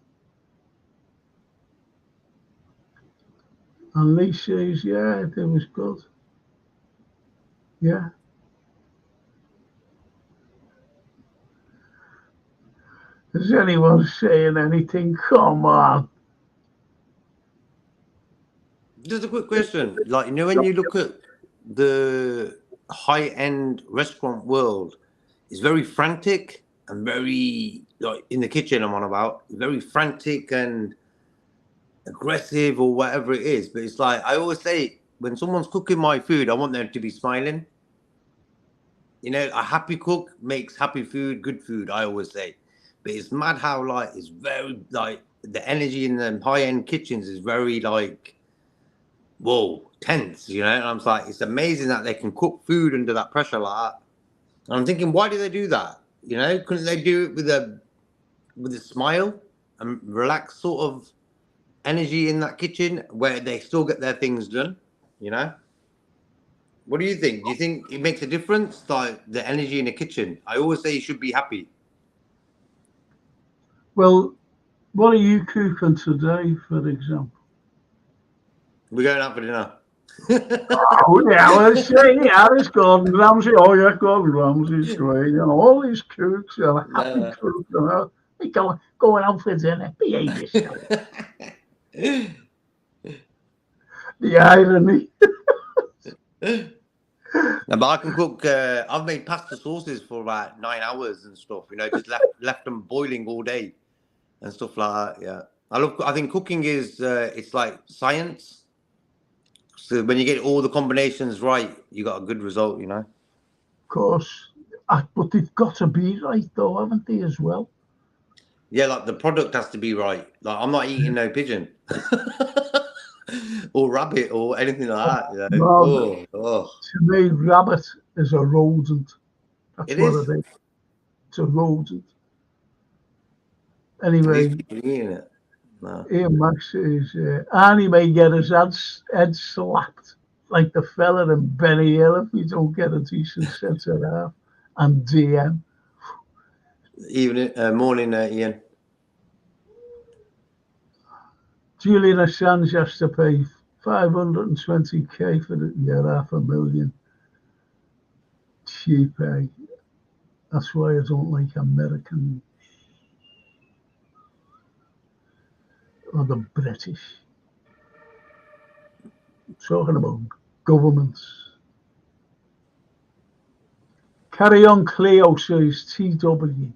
And Lee says, yeah, it was good. Yeah. Is anyone saying anything? Come on. Just a quick question. Like, when you look at the high-end restaurant world, it's very frantic and very, like, in the kitchen I'm on about, very frantic and aggressive or whatever it is. But it's like, I always say, when someone's cooking my food, I want them to be smiling. A happy cook makes happy food, good food, I always say. But it's mad how, like, it's very, like, the energy in the high-end kitchens is very, like, whoa, tense, And I'm like, it's amazing that they can cook food under that pressure like that. And I'm thinking, why do they do that? Couldn't they do it with a smile and relaxed sort of energy in that kitchen where they still get their things done? What do you think? Do you think it makes a difference, like the energy in the kitchen? I always say you should be happy. Well, what are you cooking today, for example? We're going out for dinner. Oh, yeah, let's say, yeah, it's Gordon Ramsay. Oh, yeah, Gordon Ramsay's great. All these cooks are happy cooks. They going out for dinner. Behave yourself. The irony. No, but I can cook. I've made pasta sauces for about 9 hours and stuff. Just left them boiling all day and stuff like that. Yeah, I think cooking is it's like science. So when you get all the combinations right, you got a good result. Of course, but they've got to be right, though, haven't they, as well? Yeah, like the product has to be right. Like I'm not eating no pigeon. Or rabbit or anything like that. No, to me, rabbit is a rodent. That's it what is. it is. It's a rodent. Anyway, No. Ian Max says, Arnie may get his head slapped like the fella in Benny Hill if we don't get a decent centre half. And DM. Evening, morning, Ian. Julian Assange has to pay 520k for the year, $500,000. Cheap, eh? That's why I don't like American or the British. I'm talking about governments. Carry on, Cleo says TW.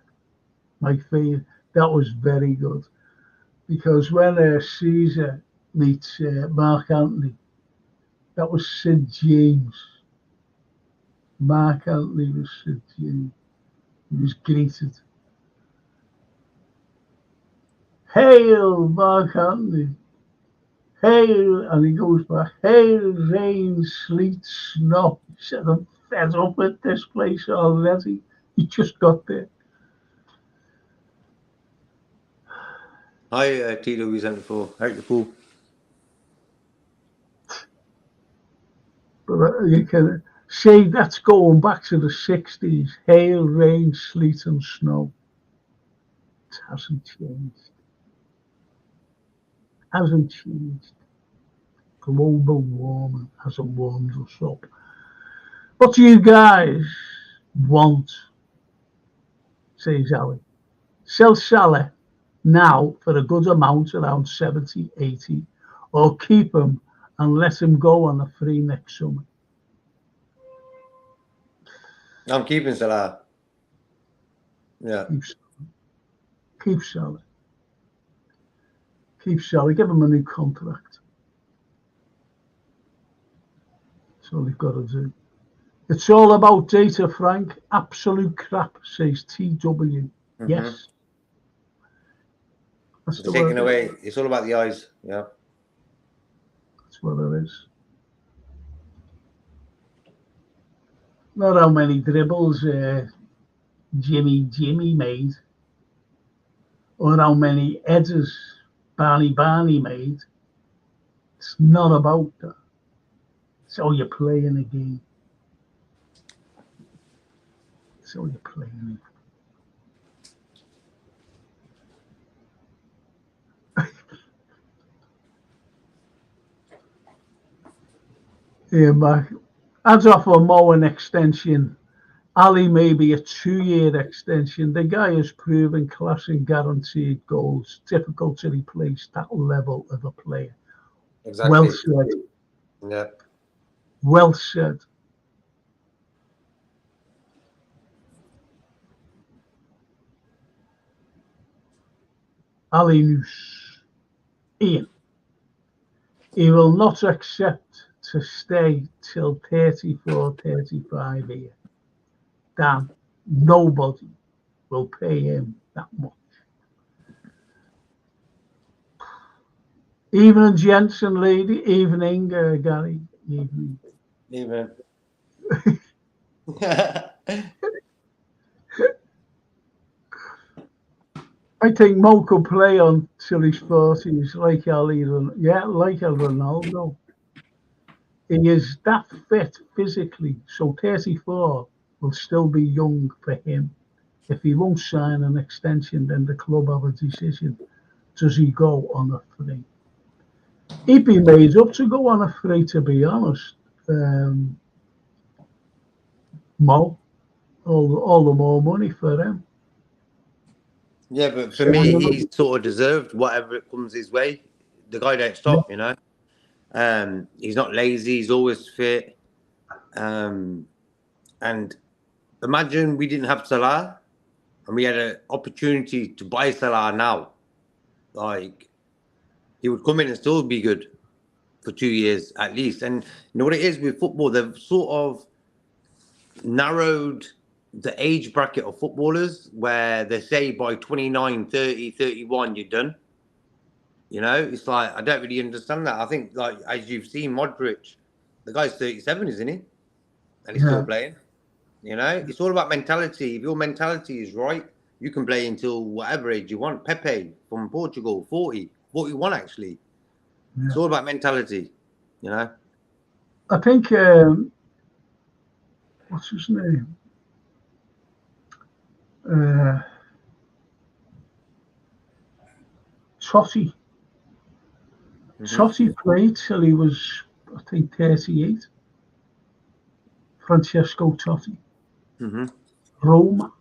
My favourite. That was very good. Because when Caesar meets Mark Antony, that was Sid James. Mark Antony was Sid James. He was greeted. Hail, Mark Antony. Hail, and he goes back. Hail, rain, sleet, snow. He said, I'm fed up with this place already. He just got there. Hi, TW74. Out the pool. But you can say that's going back to the 60s. Hail, rain, sleet, and snow. It hasn't changed. Hasn't changed. Global warming hasn't warmed us up. What do you guys want? Says Ali. Sell Salah now for a good amount, around 70, 80, or keep him and let him go on a free next summer. I'm keeping Salah. Yeah. Keep Salah. Keep Salah. Give him a new contract. That's all you've got to do. It's all about data, Frank. Absolute crap, says TW. Mm-hmm. Yes. That's it's taken away. It's all about the eyes. Yeah. That's what it is. Not how many dribbles Jimmy made, or how many headers Barney made. It's not about that. It's how you play in a game. It's how you play in it. Yeah, Mark. I'd offer Mo an extension. Ali maybe a 2-year extension. The guy has proven class and guaranteed goals. Difficult to replace that level of a player. Exactly. Well said. Yeah. Well said. Ali Noose. Ian. He will not accept to stay till 34, 35 here. Damn, nobody will pay him that much. Evening, gents and lady. Evening, Gary. Evening. Evening. I think Mo could play on till his 40s, like Ali. Yeah, like El Ronaldo. He is that fit physically, so 34 will still be young for him. If he won't sign an extension, then the club have a decision. Does he go on a free? He'd be made up to go on a free, to be honest. Mo, all the more money for him. Yeah, but for me, he sort of deserved whatever it comes his way. The guy don't stop, you know. He's not lazy. He's always fit. And imagine we didn't have Salah, and we had an opportunity to buy Salah now. Like, he would come in and still be good for 2 years at least. And you know what it is with football? They've sort of narrowed the age bracket of footballers where they say by 29, 30, 31, you're done. You know, it's like, I don't really understand that. I think, like, as you've seen, Modric, the guy's 37, isn't he? And he's still playing. You know, it's all about mentality. If your mentality is right, you can play until whatever age you want. Pepe from Portugal, 40, 41 actually. Yeah. It's all about mentality, you know. I think, what's his name? Uh, Totti. Totti played till he was, I think, 38. Francesco Totti. Mm-hmm. Roma.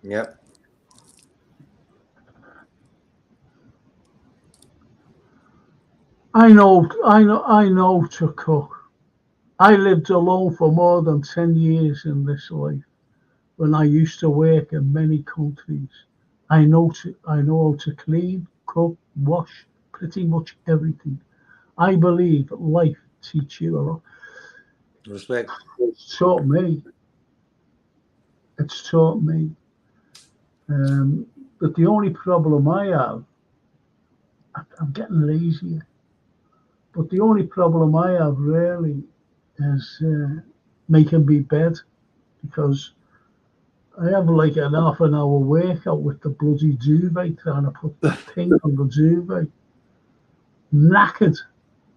Yep. I know to cook. I lived alone for more than 10 years in this life when I used to work in many countries. I know how to clean, cook, wash, pretty much everything. I believe life teach you a lot. Respect. It's taught me. It's taught me. Um, but the only problem I have, I'm getting lazier. But the only problem I have really is making me bed because I have like an half an hour workout with the bloody duvet trying to put that thing on the duvet. Knackered.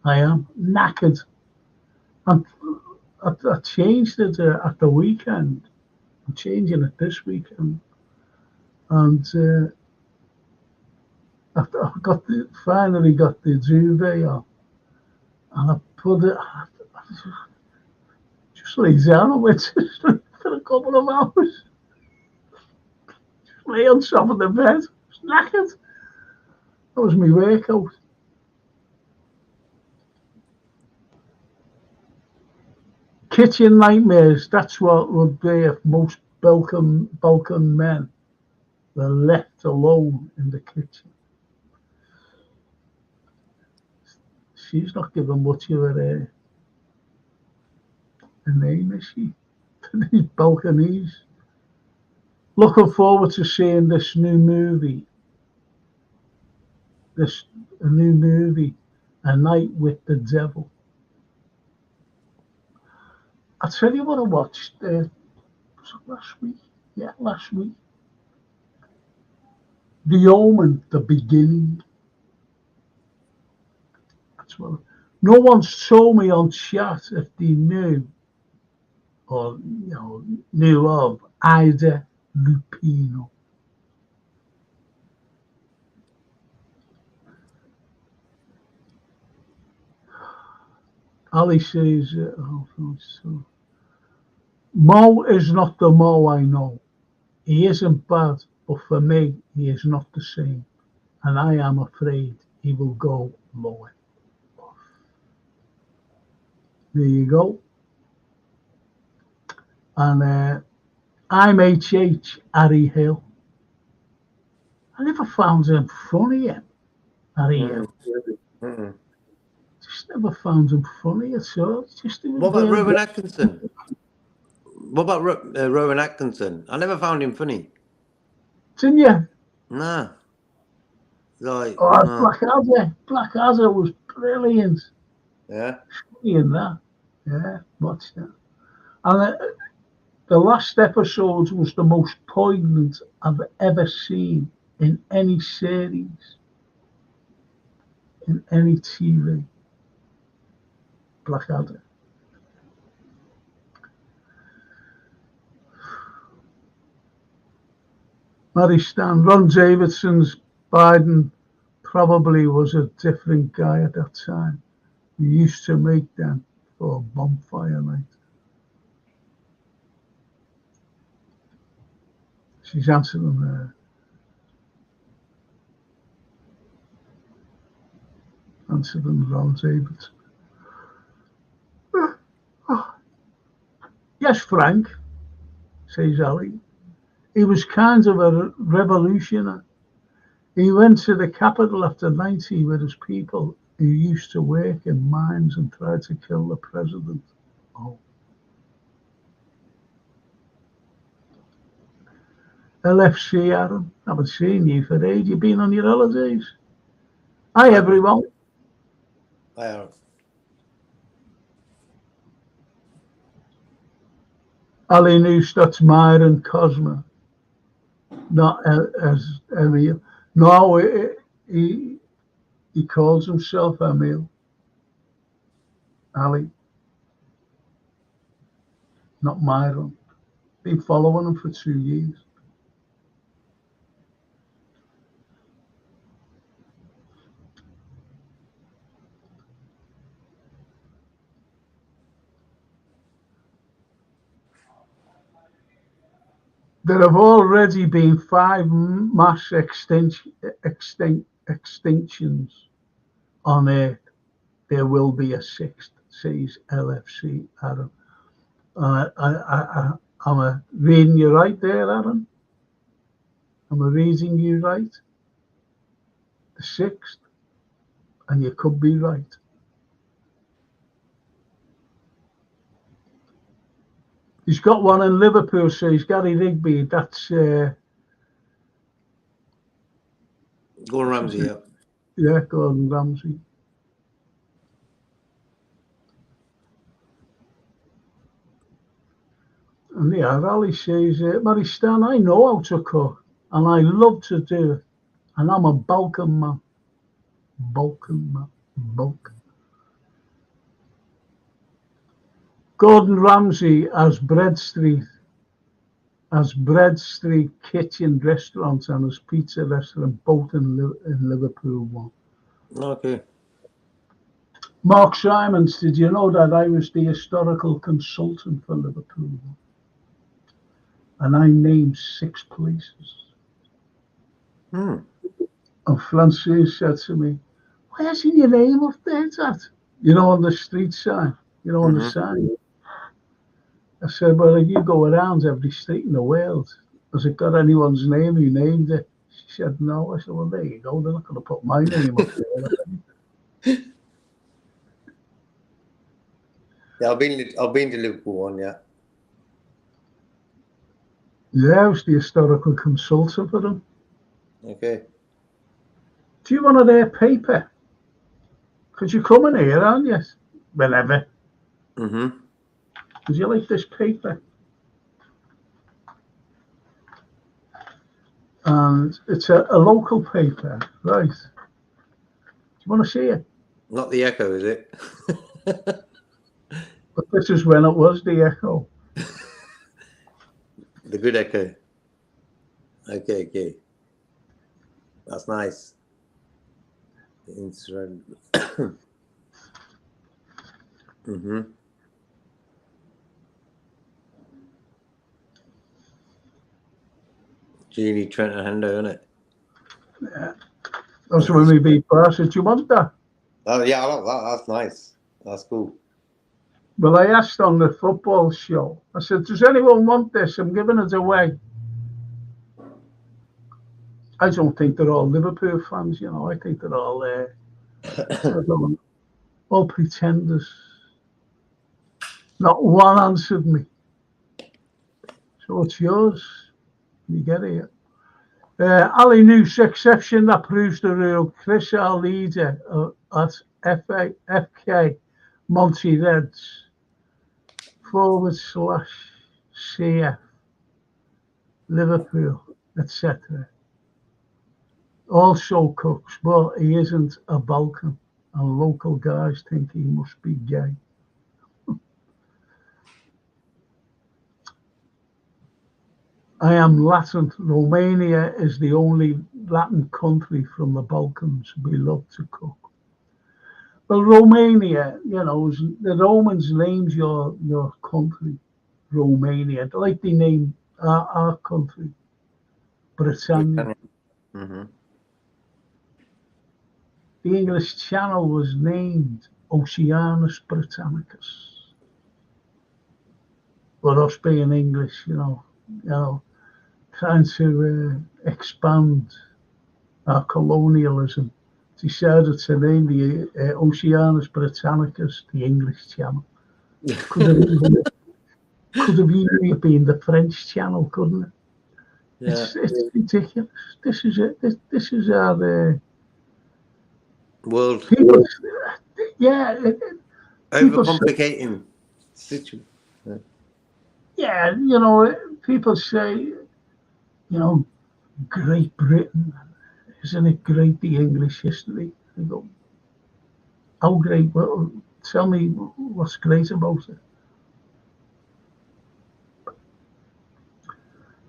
I am knackered. And I changed it at the weekend. I'm changing it this weekend. And I finally got the duvet on. And I put it, just lay down and went to sleep for a couple of hours. Just lay on top of the bed. Just knackered. That was my workout. Kitchen nightmares, that's what would be if most Balkan men were left alone in the kitchen. She's not giving much of a name, is she? To these Balkanese. Looking forward to seeing this new movie. This a new movie, A Night with the Devil. I'll tell you what I watched. Was it last week? Yeah, last week. The Omen, The Beginning. That's what. No one's told me on chat if they knew or knew of Ida Lupino. Ali says, so. Mo is not the Mo I know. He isn't bad, but for me, he is not the same. And I am afraid he will go lower. There you go. And I'm HH, Harry Hill. I never found him funny yet, Harry Mm. Hill. Mm-mm. Just never found him funny at all. Just What about Rowan Atkinson? What about Rowan Atkinson? I never found him funny. didn't you? Nah. Like, Oh, no. Blackadder was brilliant. Yeah. Funny in that. Yeah, watch that. And the last episode was the most poignant I've ever seen in any series, in any TV. Blackadder. Mary Stan, Ron Davidson's Biden probably was a different guy at that time. We used to make them for bonfire night. She's answering Ron Davidson. Yes, Frank, says Ali. He was kind of a revolutionary. He went to the capital after 90 with his people who used to work in mines and tried to kill the president. Oh. LFC, Aaron. Haven't seen you for ages. You've been on your holidays. Hi, everyone. Ali Neustadt, Myron, Cosmo. Not as Emil. No, he calls himself Emil. Ali. not my run. Been following him for 2 years. There have already been 5 mass extinctions on Earth. There will be a 6th, says LFC Aaron. I'm reading you right there, Aaron. Am I reading you right? The 6th, and you could be right. He's got one in Liverpool, says Gary Rigby. That's Gordon Ramsay, yeah. Yeah, Gordon Ramsay. And yeah, Raleigh says, Mary Stan, I know how to cook, and I love to do it. And I'm a Balkan man. Balkan man. Balkan. Gordon Ramsay has Bread Street Kitchen Restaurant and his pizza restaurant, both in Liverpool one. Okay. Mark Simons, did you know that I was the historical consultant for Liverpool one? And I named 6 places. And Francis said to me, why isn't your name up there, Dad? You know, on the street sign, on the sign. I said, well, if you go around every street in the world, has it got anyone's name who named it? She said, no. I said, well, there you go. They're not going to put my name up there. Yeah, I've been to Liverpool one, yeah. Yeah, I was the historical consultant for them. Okay. Do you want their paper? Could you come in here, aren't you? Whenever. Would you like this paper? And it's a local paper, right? Do you want to see it? Not the Echo, is it? But this is when it was the Echo. The good Echo. Okay. That's nice. Genie Trent and Hendo, isn't it? Yeah. That's when we beat Barca. Do you want that? Oh, yeah, I love that. That's nice. That's cool. Well, I asked on the football show, I said, does anyone want this? I'm giving it away. I don't think they're all Liverpool fans, I think they're all all pretenders. Not one answered me. So it's yours. You get it. Ali Noose, exception that proves the rule. Chris, our leader at FK Monty Reds /CF Liverpool, etc. Also cooks, but he isn't a Balkan, and local guys think he must be gay. I am Latin. Romania is the only Latin country from the Balkans we love to cook. Well, Romania, the Romans named your country Romania, like they named our country Britannia. The English Channel was named Oceanus Britannicus. But us being English, trying to expand our colonialism, decided to name the Oceanus Britannicus the English Channel. Could have even been the French Channel, couldn't it? Yeah. It's ridiculous. This is it. This is our world. People, yeah. Overcomplicating situation. Yeah, people say, Great Britain, isn't it great, the English history? I go, how great? Well, tell me what's great about it.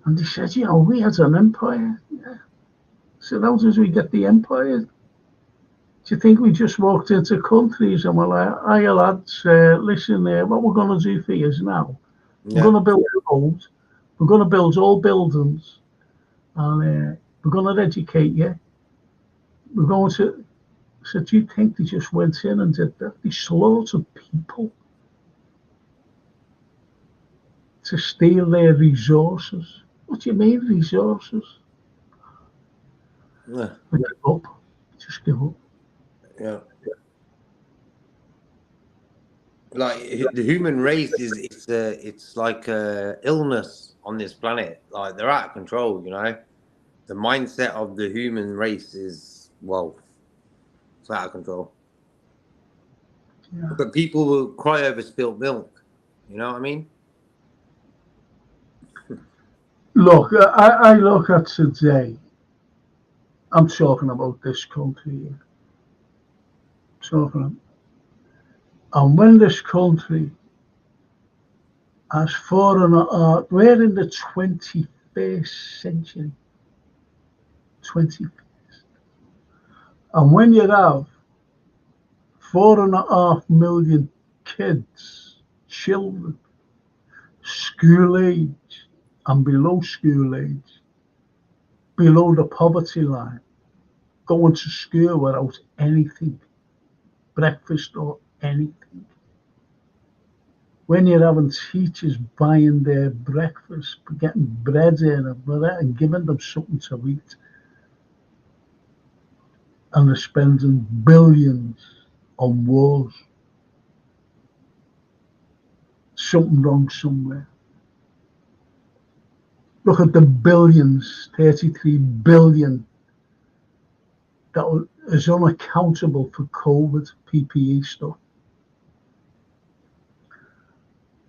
And he said, we had an empire. Yeah. I said, how did we get the empire? Do you think we just walked into countries and we're like, "Hiya lads, listen, what we're going to do for you is now, we're Yeah. going to build roads, we're going to build all buildings, and we're going to educate you. We're going to." So do you think they just went in and did that? They slaughtered people to steal their resources. What do you mean resources? Yeah. I give up. Just give up. Yeah. Like the human race is it's like a illness on this planet. Like they're out of control, you know. The mindset of the human race is, well, it's out of control. Yeah. But people will cry over spilt milk. You know what I mean? Look, I look at today. I'm talking about this country here. Talking, and when this country has foreign art, we're in the 21st century. 21st. And when you have 4.5 million kids, children, school age and below school age, below the poverty line, going to school without anything, breakfast or anything. When you're having teachers buying their breakfast, getting bread in and giving them something to eat, and they're spending billions on wars, something wrong somewhere. Look at the billions, 33 billion, that is unaccountable for COVID, PPE stuff.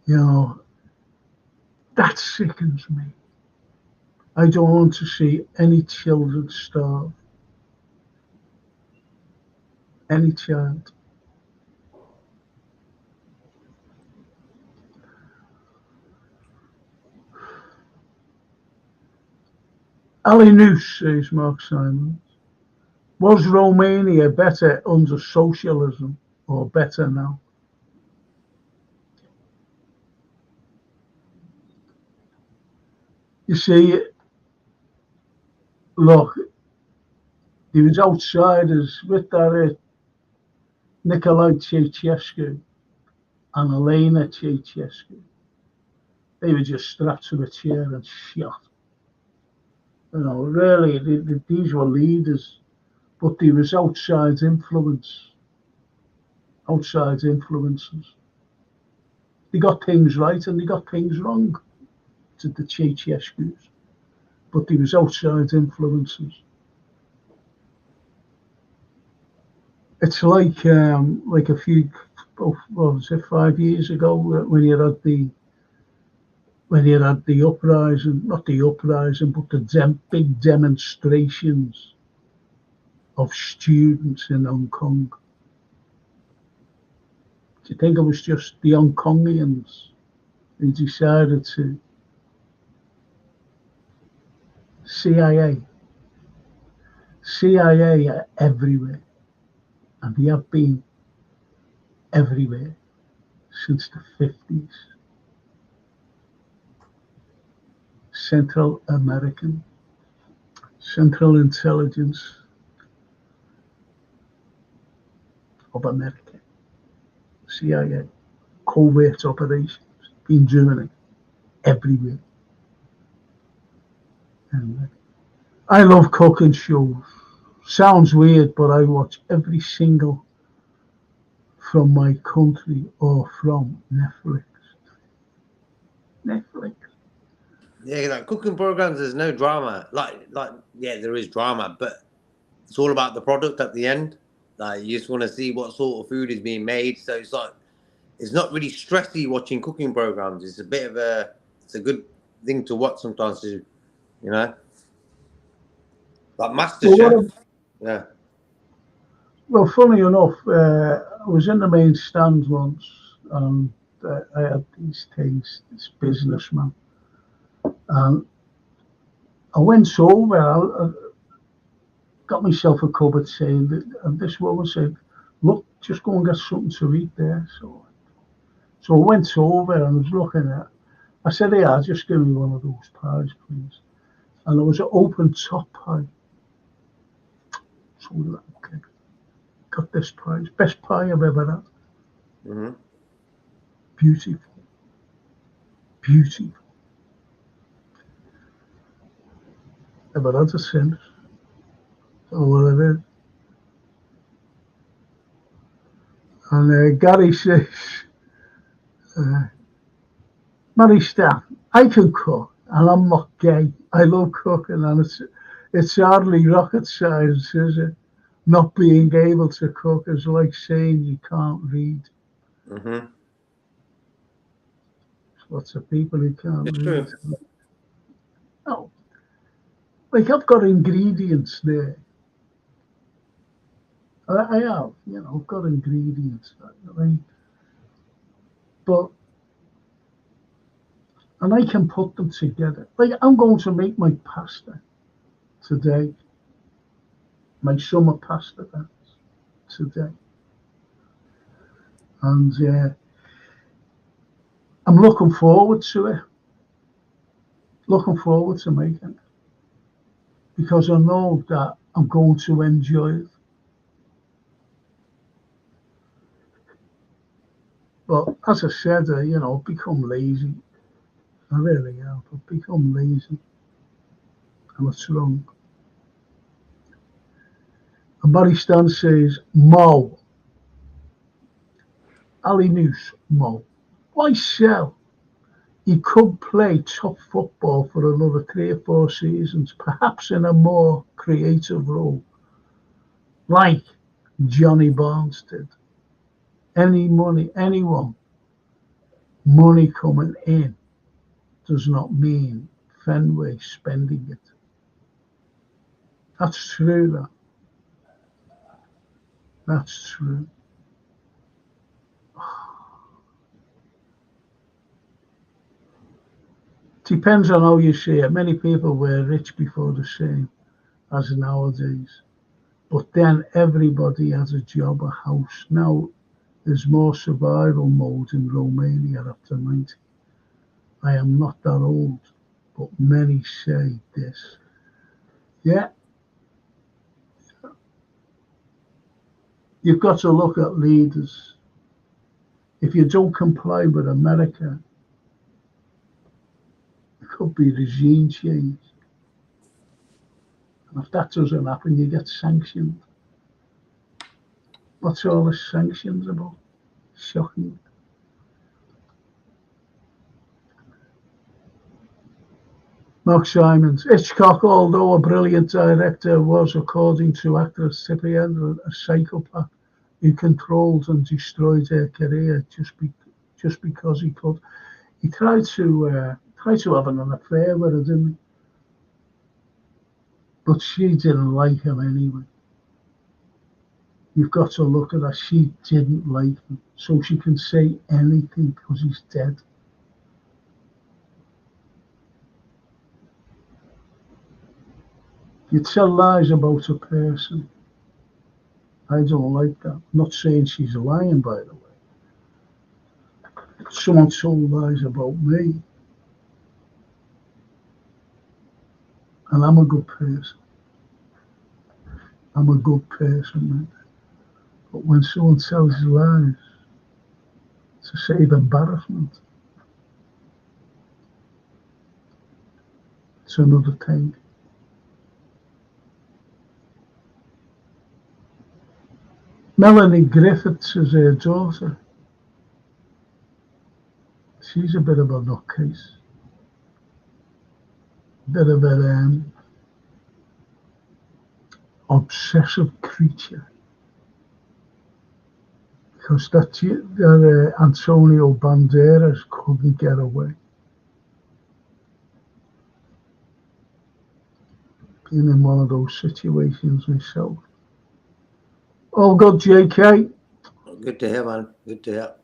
You know, that sickens me. I don't want to see any children starve. Any child. Ali Noose, says Mark Simons. Was Romania better under socialism or better now? You see, look, he was outsiders with that Nicolae Ceausescu and Elena Ceausescu. They were just strapped to a chair and shot. Really, these were leaders, but there was outside influences. They got things right and they got things wrong to the Ceausescu's, but there was outside influences. It's like a few, what was it, 5 years ago when you had the uprising, not the uprising, but the big demonstrations of students in Hong Kong. Do you think it was just the Hong Kongians who decided to? CIA are everywhere, and they have been everywhere since the 50s. Central Intelligence of America, CIA, covert operations, in Germany, everywhere. Anyway, I love cooking shows. Sounds weird, but I watch every single from my country or from Netflix. Netflix. Yeah, like cooking programs, there's no drama. Yeah, there is drama, but it's all about the product at the end. Like you just want to see what sort of food is being made. So it's not really stressy watching cooking programs. It's a good thing to watch sometimes too, you know. Like Master Chef. Well, Yeah. well, funny enough, I was in the main stand once, and I had these things, this businessman, and I went over, I got myself a cupboard saying, and this woman said, look, just go and get something to eat there. So I went over and I was looking at, I said, yeah, just give me one of those pies, please. And it was an open top pie. So we were like, okay, got this pie. Best pie I've ever had. Mm-hmm. Beautiful. Beautiful. Never had it since. So what it is. And Gary says, Mary Stan, I can cook and I'm not gay. I love cooking and it's hardly rocket science, is it? Not being able to cook is like saying you can't read. Mm-hmm. Lots of people who can't It's read. true. No, like I've got ingredients there. I have, I've got ingredients, right? But and I can put them together. Like I'm going to make my pasta today, my summer pasta today, and I'm looking forward to it. Looking forward to making it because I know that I'm going to enjoy it. But as I said, I've become lazy. I really have. I've become lazy, and it's wrong. And Barry Stan says, Mo, Ali News, Mo, why sell? He could play top football for another 3 or 4 seasons, perhaps in a more creative role, like Johnny Barnes did. Money coming in does not mean Fenway spending it. That's true, that's true. Depends on how you see it. Many people were rich before the same as nowadays. But then everybody has a job, a house. Now there's more survival mode in Romania after 90. I am not that old, but many say this. Yeah, you've got to look at leaders. If you don't comply with America, it could be regime change. And if that doesn't happen, you get sanctioned. What's all the sanctions about? Shocking. Mark Simons. Hitchcock, although a brilliant director, was, according to actress Cyprian, a psychopath who controlled and destroyed her career just because he could. He tried to have an affair with her, didn't he? But she didn't like him anyway. You've got to look at her. She didn't like him, so she can say anything because he's dead. You tell lies about a person. I don't like that. I'm not saying she's lying, by the way. Someone told lies about me, and I'm a good person. I'm a good person, man. But when someone tells lies to save embarrassment, it's another thing. Melanie Griffiths is her daughter. She's a bit of a nutcase. Bit of an obsessive creature. Because that Antonio Banderas couldn't get away. Been in one of those situations myself. All good, JK. Good to hear, man. Good to hear.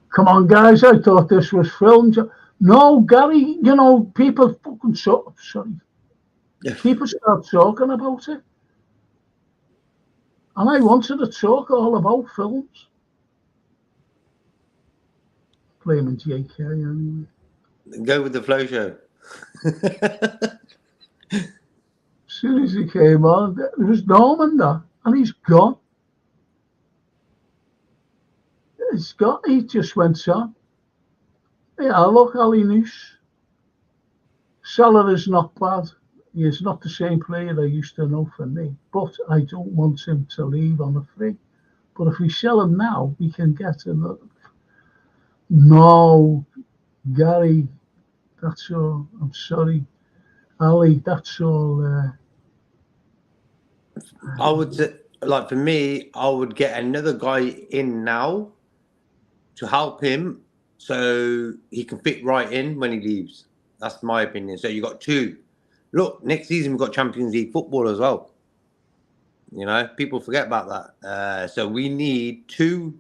Come on, guys. I thought this was filmed. No, Gary, people fucking sorry. People start talking about it. And I wanted to talk all about films. Blaming JK anyway. Go with the flow show. As soon as he came on, there was Norman there, and he's gone. He just went on. Yeah, look, Ali Noose. Salah is not bad. He is not the same player I used to know for me, but I don't want him to leave on a free. But if we sell him now, we can get another. No, Gary, that's all. I'm sorry. Ali, that's all. I would say, like for me, I would get another guy in now to help him so he can fit right in when he leaves. That's my opinion. So you got two. Look, next season we've got Champions League football as well. People forget about that. So we need 2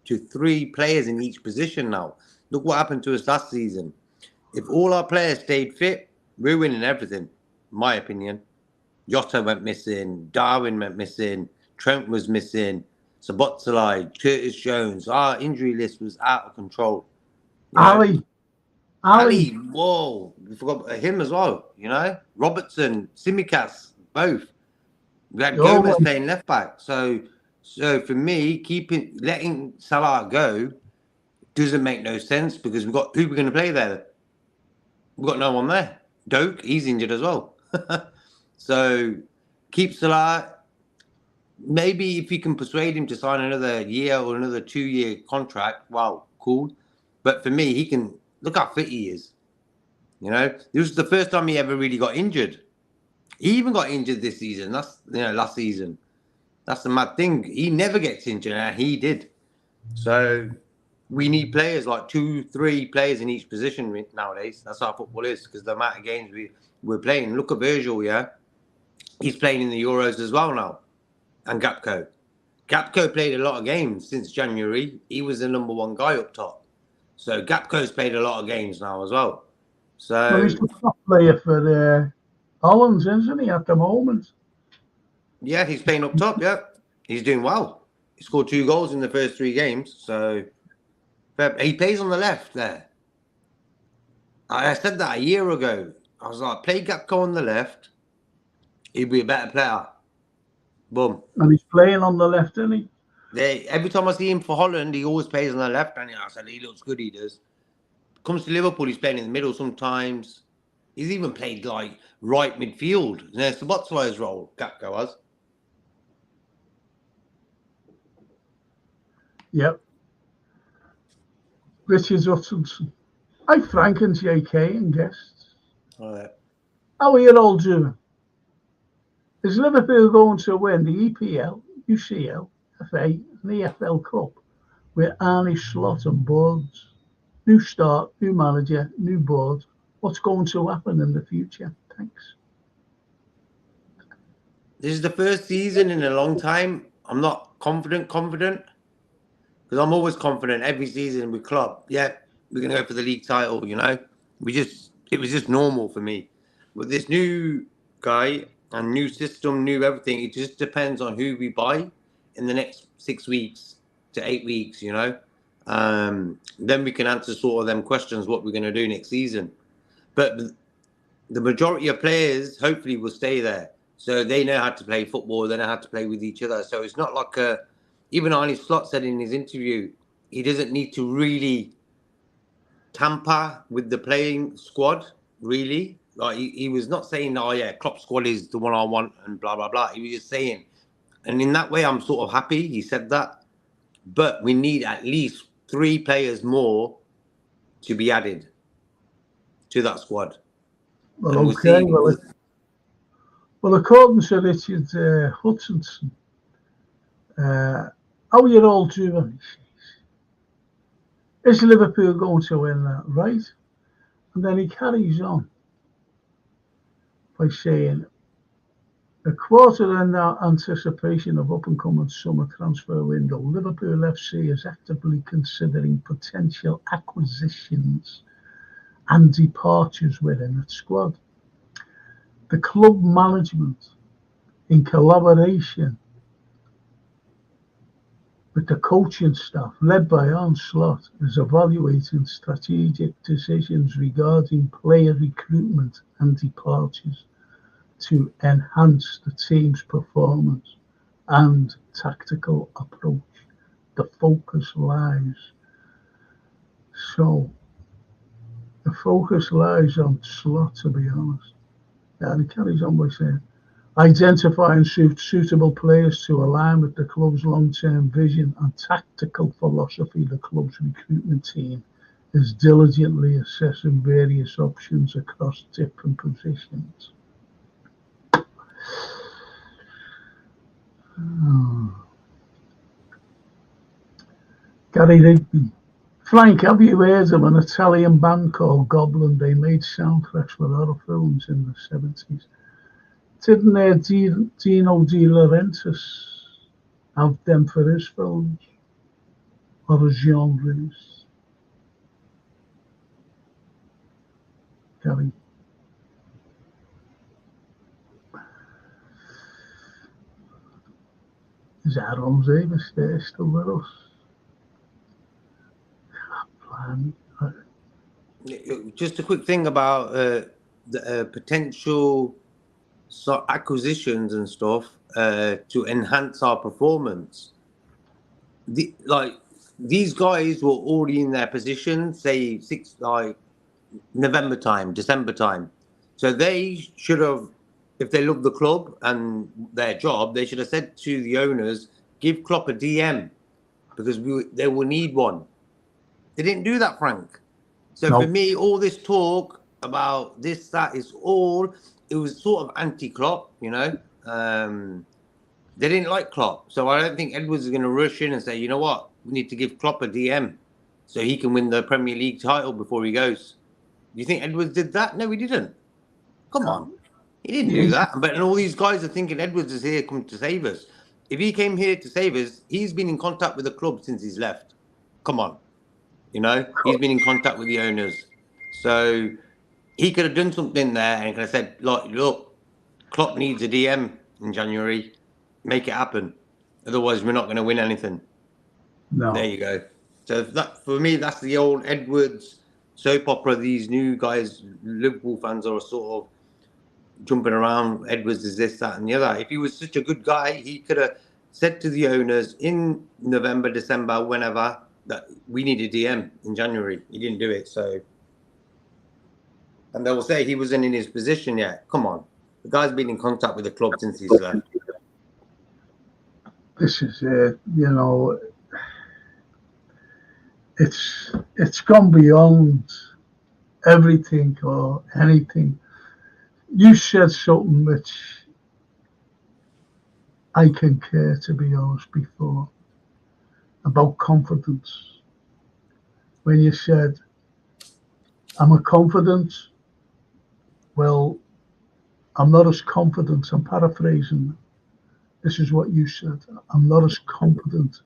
to 3 players in each position now. Look what happened to us last season. If all our players stayed fit, we're winning everything, in my opinion. Jota went missing, Darwin went missing, Trent was missing, Szoboszlai, Curtis Jones. Our injury list was out of control. Ali, Ali, whoa, we forgot about him as well. Robertson, Tsimikas, both. We had Gomez playing left back. So for me, letting Salah go doesn't make no sense because we've got who we're going to play there. We've got no one there. Doak, he's injured as well. So keep Salah. Maybe if you can persuade him to sign another year or another 2-year contract, wow, cool. But for me, he can look how fit he is. This was the first time he ever really got injured. He even got injured this season. That's last season. That's the mad thing. He never gets injured, and he did. So we need players like 2, 3 players in each position nowadays. That's how football is because the amount of games we're playing. Look at Virgil, yeah. He's playing in the Euros as well now. And Gakpo. Gakpo played a lot of games since January. He was the number 1 guy up top. So Gakpo's played a lot of games now as well. So he's the top player for Holland, isn't he, at the moment? Yeah, he's playing up top, yeah. He's doing well. He scored 2 goals in the first 3 games. So he plays on the left there. I said that a year ago. I was like, play Gakpo on the left. He'd be a better player. Boom. And he's playing on the left, isn't he? Every time I see him for Holland, he always plays on the left. And I said, he looks good, he does. Comes to Liverpool, he's playing in the middle sometimes. He's even played like right midfield. Szoboszlai's role, Gakpo was. Yep. Richard Hutchinson. Hi, Frank and JK and guests. All right. How are you all doing? Is Liverpool going to win the EPL, UCL, FA, and the EFL Cup with Arne Slot on boards? New start, new manager, new board. What's going to happen in the future? Thanks. This is the first season in a long time. I'm not confident because I'm always confident every season with club. Yeah, we're going to go for the league title, It was just normal for me. With this new guy and new system, new everything, it just depends on who we buy in the next 6 weeks to 8 weeks, Then we can answer sort of them questions, what we're going to do next season. But the majority of players hopefully will stay there. So they know how to play football, they know how to play with each other. So it's not like even Arne Slot said in his interview, he doesn't need to really tamper with the playing squad, really. Like he was not saying, oh yeah, Klopp's squad is the one I want and blah, blah, blah. He was just saying, and in that way, I'm sort of happy he said that. But we need at least 3 players more to be added to that squad. Well, okay. Well, according to Richard Hutchinson, how are you all doing? Is Liverpool going to win that, right? And then he carries on by saying, a quarter in our anticipation of up-and-coming summer transfer window, Liverpool FC is actively considering potential acquisitions and departures within its squad. The club management, in collaboration with the coaching staff led by Arne Slot, is evaluating strategic decisions regarding player recruitment and departures to enhance the team's performance and tactical approach. The focus lies. So the focus lies on Slot, to be honest. And he carries on by saying, identifying suitable players to align with the club's long-term vision and tactical philosophy. The club's recruitment team is diligently assessing various options across different positions. Gary Rigby. Frank, have you heard of an Italian band called Goblin? They made soundtracks for horror films in the 70s. Didn't Dino De Laurentiis have them for his films? Or his genres? Gary. Is Aaron Davis there still with us? Just a quick thing about the potential acquisitions and stuff to enhance our performance. These guys were already in their position, say November time, December time. So they should have, if they love the club and their job, they should have said to the owners, give Klopp a DM because they will need one. They didn't do that, Frank. So for me, all this talk about this, that it was sort of anti-Klopp, you know. They didn't like Klopp. So I don't think Edwards is going to rush in and say, you know what, we need to give Klopp a DM so he can win the Premier League title before he goes. Do you think Edwards did that? No, he didn't. Come on. He didn't do that. But all these guys are thinking Edwards is here come to save us. If he came here to save us, he's been in contact with the club since he's left. Come on. You know, he's been in contact with the owners. So he could have done something there and could have said, look, Klopp needs a DM in January. Make it happen. Otherwise, we're not going to win anything. No. There you go. So that, for me, that's the old Edwards soap opera. These new guys, Liverpool fans, are sort of jumping around. Edwards is this, that, and the other. If he was such a good guy, he could have said to the owners in November, December, whenever, that we need a DM in January. He didn't do it. So, and they will say he wasn't in his position yet. Come on. The guy's been in contact with the club since he's left. This is it, you know. It's gone beyond everything or anything. You said something which I concur, to be honest, before, about confidence. When you said, am I confident? Well, I'm not as confident. I'm paraphrasing. This is what you said. I'm not as confident.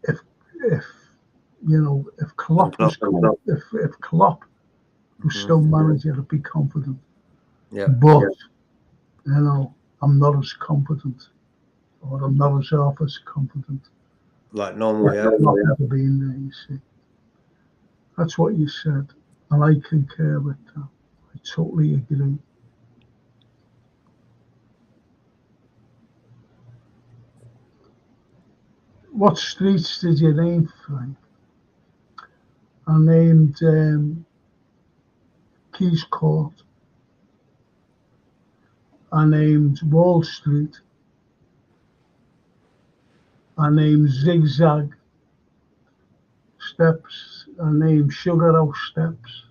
If Klopp was still manager, I'd be confident. Yeah. But I'm not as confident, or I'm not as half as confident. Like normal, yeah. Not ever been there, you see. That's what you said, and I concur with that. I totally agree. What streets did you name, Frank? I named Keys Court. I named Wall Street. I named Zigzag Steps. I named Sugar House Steps.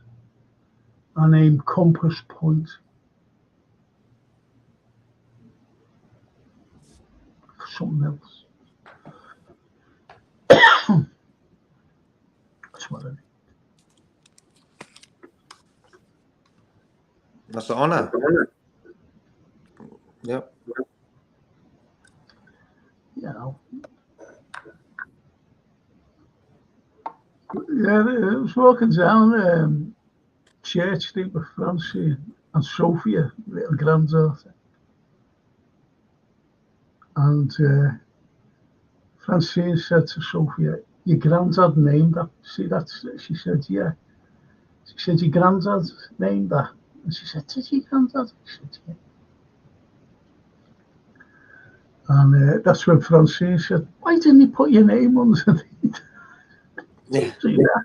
I named Compass Point. Something else. That's what I did. That's an honour. Yep. You know, Yeah, I was walking down Church Street with Francie and Sophia, little granddaughter. And Francine said to Sophia, your granddad named that. See that? She said, yeah. She said, your granddad named that. And she said, did your granddad? She said, yeah. And that's when Francine said, why didn't you put your name underneath? Yeah. Don't do that.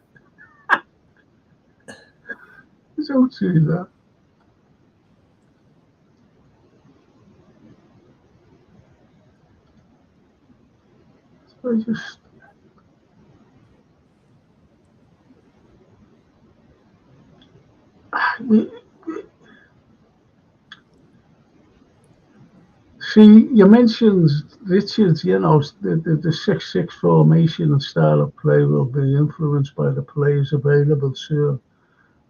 Don't do that. So I just... See, you mentioned Richard, you know, the 6-6 formation and style of play will be influenced by the players available to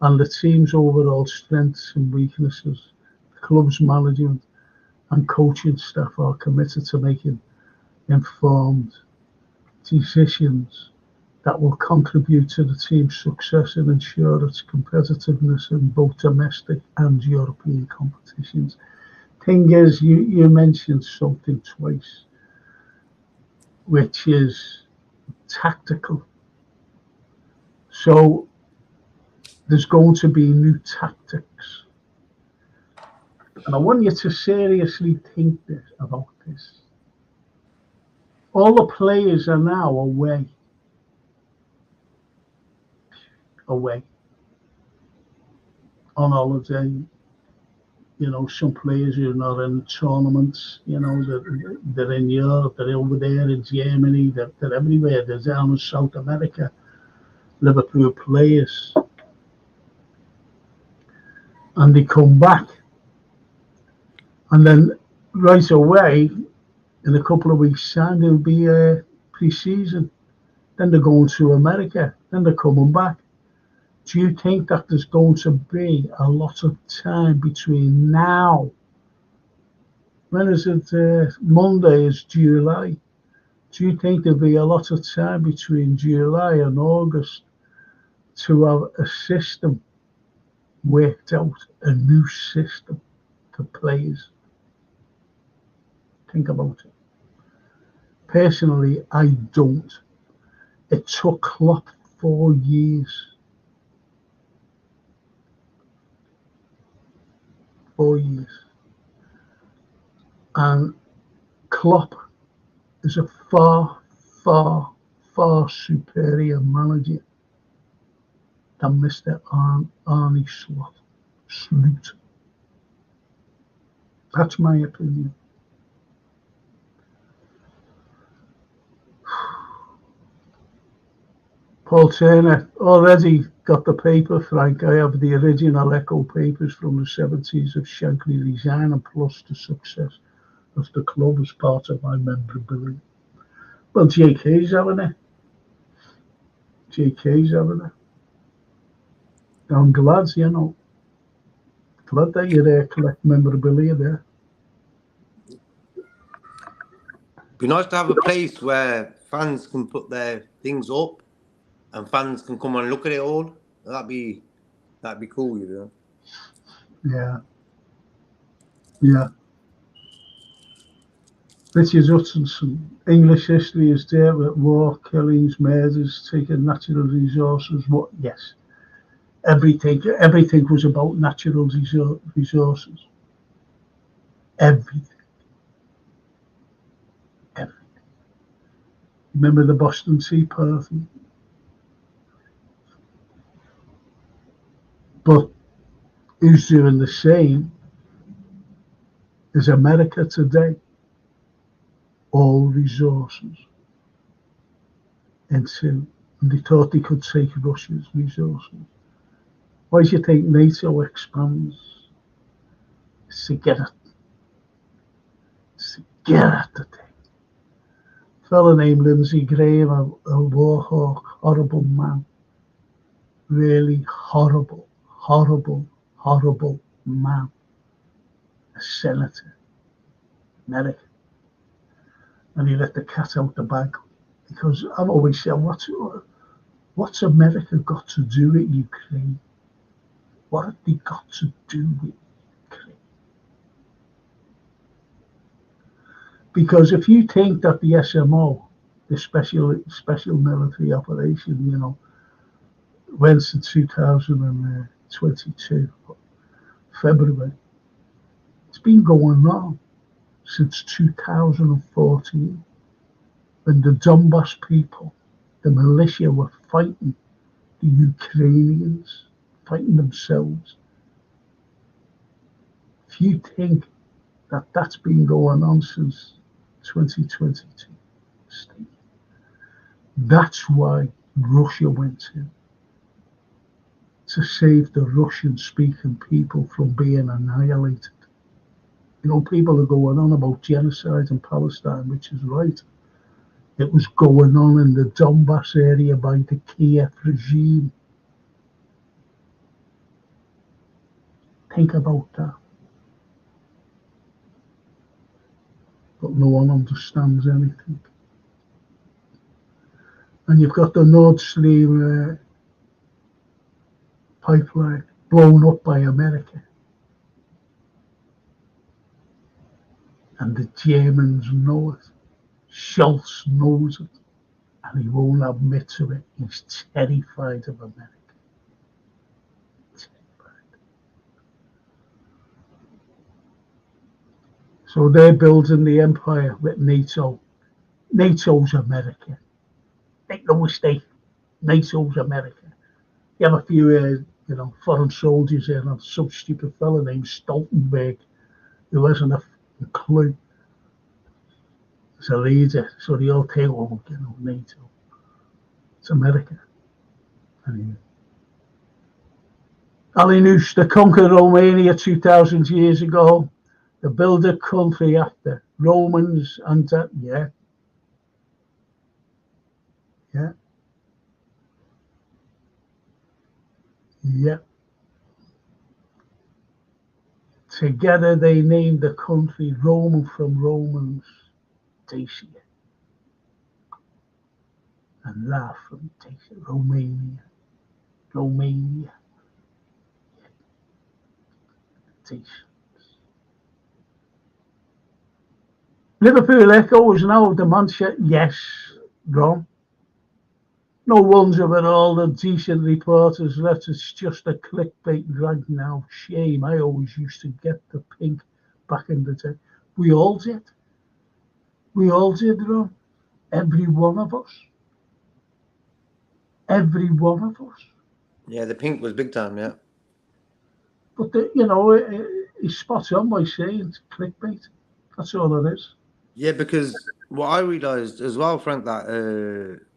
and the team's overall strengths and weaknesses. The club's management and coaching staff are committed to making informed decisions that will contribute to the team's success and ensure its competitiveness in both domestic and European competitions. Thing is, you mentioned something twice, which is tactical. So there's going to be new tactics. And I want you to seriously think about this. All the players are now away on holiday. You know, some players are not in tournaments. You know, they're in Europe, they're over there in Germany, they're everywhere. They're down in South America. Liverpool players, and they come back, and then right away, in a couple of weeks' time, there'll be a pre-season. Then they're going to America. Then they're coming back. Do you think that there's going to be a lot of time between now? When is it? Monday is July. Do you think there'll be a lot of time between July and August to have a system worked out, a new system for players? Think about it. Personally, I don't. It took Klopp 4 years. 4 years. And Klopp is a far, far, far superior manager than Mr. Arne Slot. That's my opinion. Paul Turner already got the paper, Frank. I have the original Echo papers from the 70s of Shankly resigning, plus the success of the club as part of my memorabilia. Well, JK's having it. JK's having it. I'm glad, you know. Glad that you're there, collect memorabilia there. Be nice to have a place where fans can put their things up and fans can come and look at it all. That'd be cool, you know. Yeah. Yeah. Richard Hutchinson, English history is there with war, killings, murders, taking natural resources. What? Yes. Everything was about natural resources. Everything. Remember the Boston Tea Party? But who's doing the same is America today. All resources into, and they thought they could take Russia's resources. Why do you think NATO expands? It's to get at the thing. A fellow named Lindsey Graham, a war hawk, horrible man. Really horrible, horrible, horrible man. A senator, American. And he let the cat out the bag. Because I've always said, What's America got to do with Ukraine? What have they got to do with Ukraine? Because if you think that the SMO, the special military operation, went to 2022 February, it's been going on since 2014, when the Donbass people, the militia, were fighting the Ukrainians, fighting themselves. If you think that that's been going on since 2022, that's why Russia went in, to save the Russian-speaking people from being annihilated. People are going on about genocide in Palestine, which is right. It was going on in the Donbass area by the Kiev regime. Think about that. But no one understands anything. And you've got the Nord Stream pipeline blown up by America. And the Germans know it. Scholz knows it. And he won't admit to it. He's terrified of America. Terrified. So they're building the empire with NATO. NATO's America. Make no mistake. NATO's America. You have a few, foreign soldiers here, and some stupid fella named Stoltenberg, who hasn't a clue. It's a leader, so they all take over, NATO. It's America. Anyway. Alinus, they conquered Romania 2,000 years ago. They built a country after Romans and that, yeah. Together they named the country Roman from Romans, Dacia. And La from Dacia, Romania. Dacia. Liverpool Echo is now the Manchester. Yes, wrong. No wonder with all the decent reporters that it's just a clickbait right now. Shame. I always used to get the pink back in the day. We all did. Ron. Every one of us. Yeah, the pink was big time, yeah. But, he's spot on by saying it's clickbait. That's all it is. Yeah, because what I realised as well, Frank, that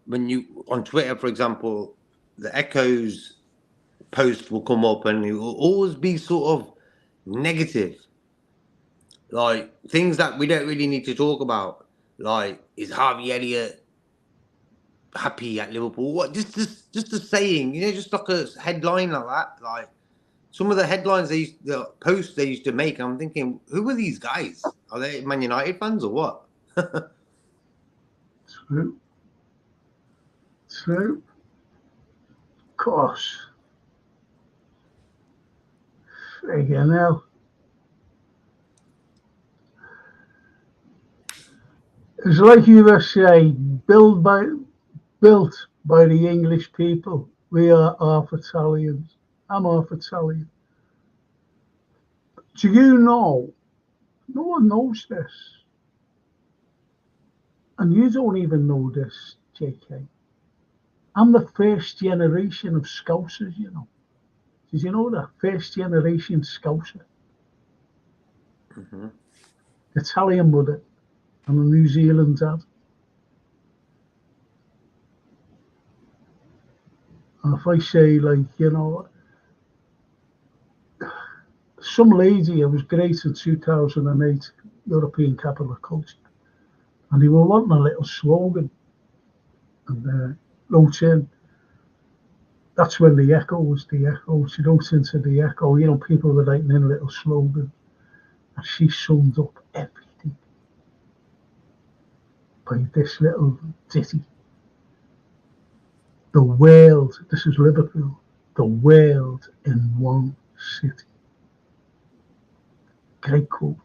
when you, on Twitter, for example, the Echoes post will come up and it will always be sort of negative. Like, things that we don't really need to talk about. Like, is Harvey Elliott happy at Liverpool? What? Just a saying, just like a headline like that. Like, some of the headlines the posts they used to make, I'm thinking, who are these guys? Are they Man United fans or what? True. Of course. Friggin' hell. It's like you were saying, built by the English people. We are half Italians. I'm half Italian. Do you know? No one knows this. And you don't even know this, JK. I'm the first generation of Scousers, Did you know that? First generation Scouser. Mm-hmm. Italian mother and a New Zealand dad. And if I say, some lady, it was great in 2008, European Capital of Culture, and they were wanting a little slogan, and wrote in, that's when the Echo was the Echo. She wrote into the Echo, people were writing in a little slogan, and she summed up everything by this little ditty. The world, this is Liverpool, the world in one city. Great quote.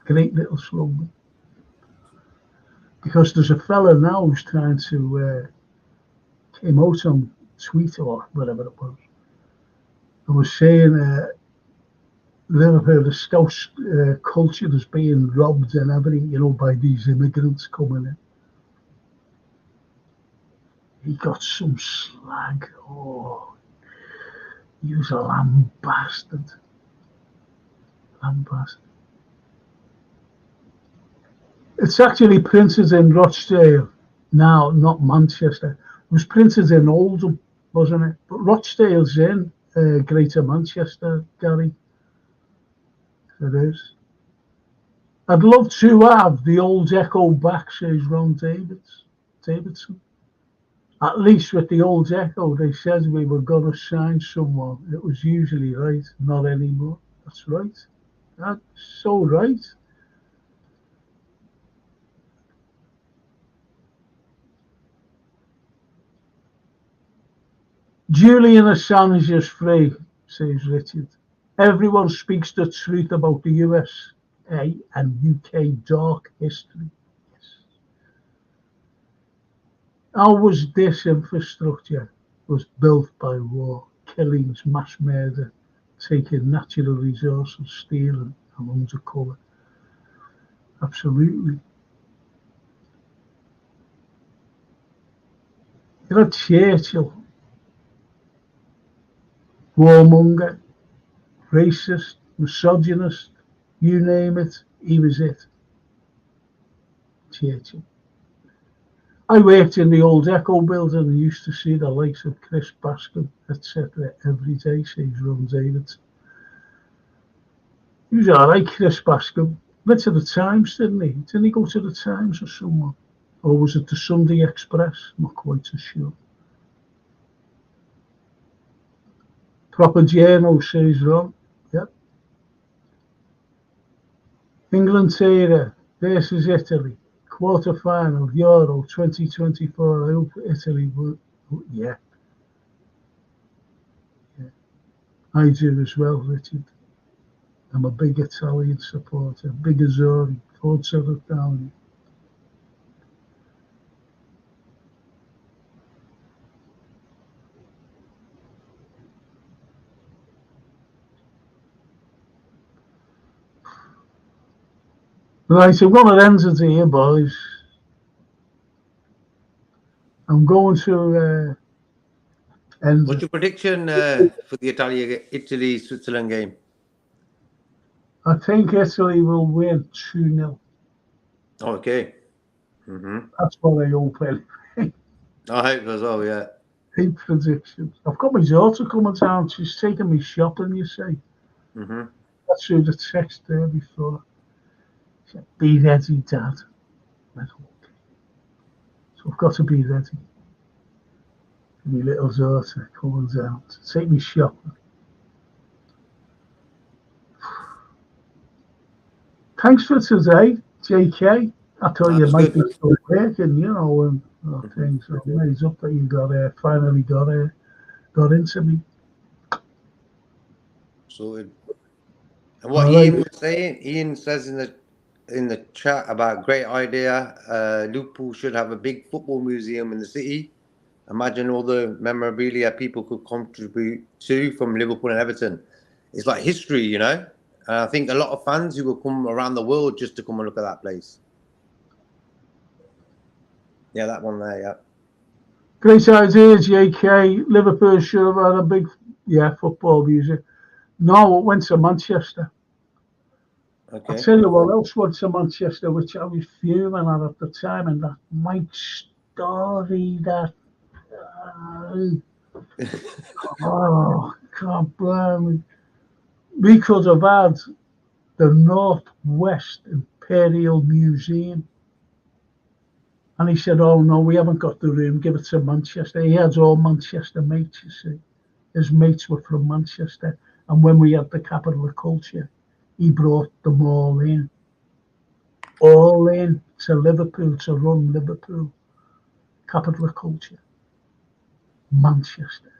Great little slogan. Because there's a fella now who's trying to came out on tweet or whatever it was. I was saying Liverpool, the Scouse culture is being robbed and everything, by these immigrants coming in. He got some slag. Oh, he was a lamb bastard. Lamb bastard. It's actually printed in Rochdale now, not Manchester. It was printed in Oldham, wasn't it? But Rochdale's in Greater Manchester, Gary. It is. I'd love to have the old Echo back, says Ron Davidson. At least with the old Echo, they said we were going to sign someone. It was usually right, not anymore. That's right. That's so right. Julian Assange is free, says Richard. Everyone speaks the truth about the USA and UK dark history. Yes. How was this infrastructure was built by war, killings, mass murder, taking natural resources, stealing and undercover? Absolutely. You had Churchill, warmonger, racist, misogynist, you name it, he was it. Churchill. I worked in the old Echo building and used to see the likes of Chris Bascom, etc. every day, says Ron Davidson. He was alright, Chris Bascom. Went to the Times, didn't he? Didn't he go to the Times or someone? Or was it the Sunday Express? Not quite so sure. Proper journal, says Ron. Yep. England Taylor versus Italy. Quarter-final, Euro 2024. I hope Italy will. Yeah. I do as well, Richard. I'm a big Italian supporter. Big Azzurri. Forza Italia. Right, so one of ends it here, boys. I'm going to end. What's your prediction for the Italy-Switzerland game? I think Italy will win 2-0. Okay. That's what I hope. Anyway. I hope as well, yeah. 8 predictions. I've got my daughter coming down. She's taking me shopping, you see. That's through the text there before. She said, be ready, Dad. I said, okay. So I've got to be ready. My little daughter coming down to take me shopping. Thanks for today, JK. I thought you might be still working, and things. So it's up that you finally got into me. Sorted. And what Ian was saying, Ian says in the chat about great idea. Liverpool should have a big football museum in the city. Imagine all the memorabilia people could contribute to from Liverpool and Everton. It's like history, And I think a lot of fans who will come around the world just to come and look at that place. Yeah, that one there, yeah. Great idea, JK. Liverpool should have had a big, football museum. No, it went to Manchester. Okay. I'll tell you what else went to Manchester, which I was fuming at the time, and that Mike Story, that... oh, God bless me. We could have had the Northwest Imperial Museum. And he said, oh, no, we haven't got the room. Give it to Manchester. He had all Manchester mates, you see. His mates were from Manchester. And when we had the capital of culture, he brought them all in to Liverpool, to run Liverpool. capital of culture, Manchester.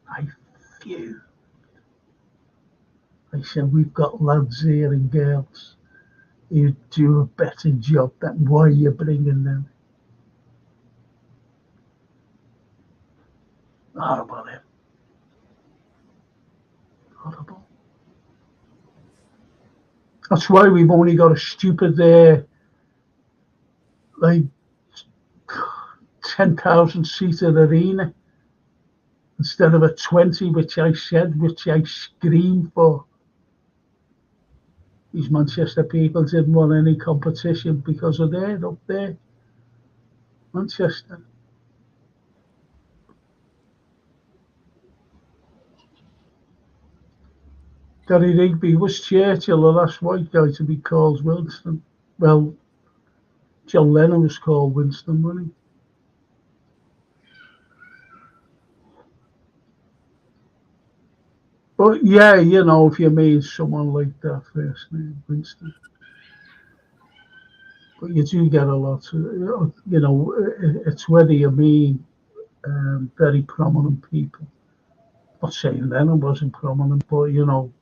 I fumed. I said, we've got lads here and girls who do a better job than why you're bringing them. Horrible, him. Horrible. That's why we've only got a stupid, like 10,000 seater arena instead of a 20, which I screamed for. These Manchester people didn't want any competition because of that up there. Manchester. Gary Rigby was Churchill, the last white guy to be called Winston. Well, John Lennon was called Winston, wasn't he? But yeah, you know, if you mean someone like that first name, Winston. But you do get a lot of, you know, it's whether you mean very prominent people. Not saying Lennon wasn't prominent, but, you know,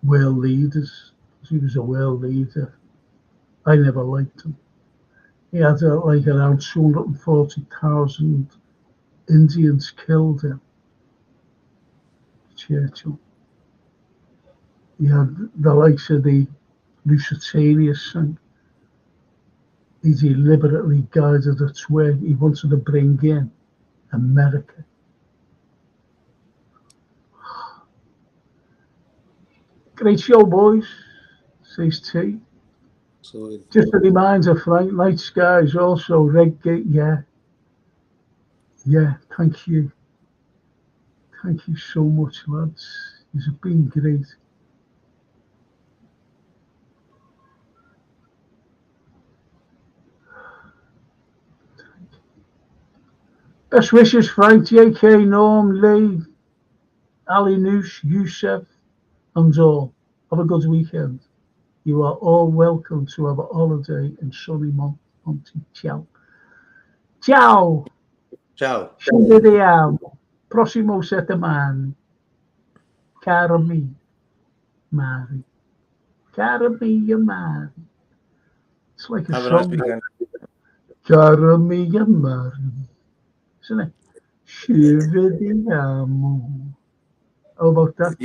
world leaders. He was a world leader. I never liked him. He had like around 240,000 Indians killed him. Churchill. He had the likes of the Lusitania thing. He deliberately guided its way. He wanted to bring in America. Great show, boys. Says T. So Just a reminder, Frank, Night Skies also Redgate. Yeah, thank you. Thank you so much, lads. You've been great. Best wishes, Frank, JK, Norm, Lee, Ali Noosh, Youssef, and all. Have a good weekend. You are all welcome to have a holiday in sunny Monticello. Ciao! ciao. Ci vediamo. Prossimo settimana. Cara mia, Mari. Cara mia, Mari. It's like a Have a nice song. weekend. Cara mia, Mari. Isn't it? Ci vediamo. How about that?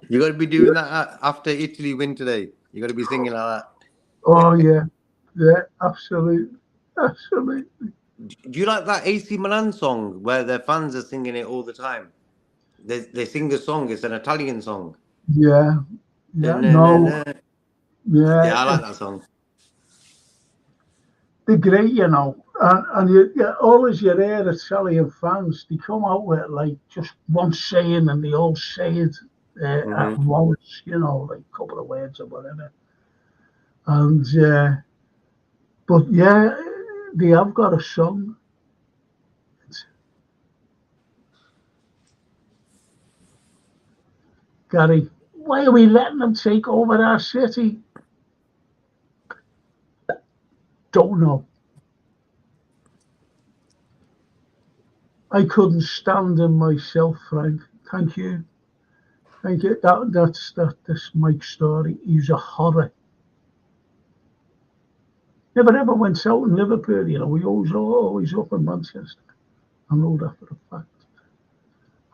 You got to be doing that after Italy win today. You got to be singing like Oh, yeah. Yeah, absolutely. Absolutely. that. Do you like that AC Milan song where their fans are singing it all the time? They sing the song. It's an Italian song. Yeah. Na, Yeah. na, na, No. na. Yeah. Yeah, I like that song. They're great, you know. And always you hear Italian fans, they come out with like just one saying and they all say it at once, you know, like a couple of words or whatever. And, but yeah, they have got a song. Gary, why are we letting them take over our city? Don't know. I couldn't stand him myself, Frank. Thank you. Thank you. That's Mike's story. He's a horror. Never ever went out in Liverpool, you know. We always up in Manchester. I know that for a fact.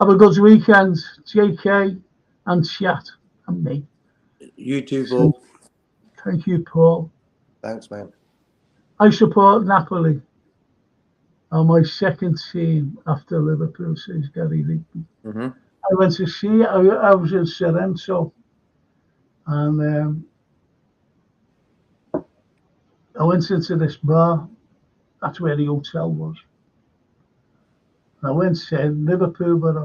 Have a good weekend, JK and chat and me. You too, So, Paul. thank you, Paul. Thanks, man. I support Napoli. On my second team after Liverpool, says Gary Rigby. I went to see it. I was in Sorrento, and I went into this bar. That's where the hotel was. And I went to Liverpool, but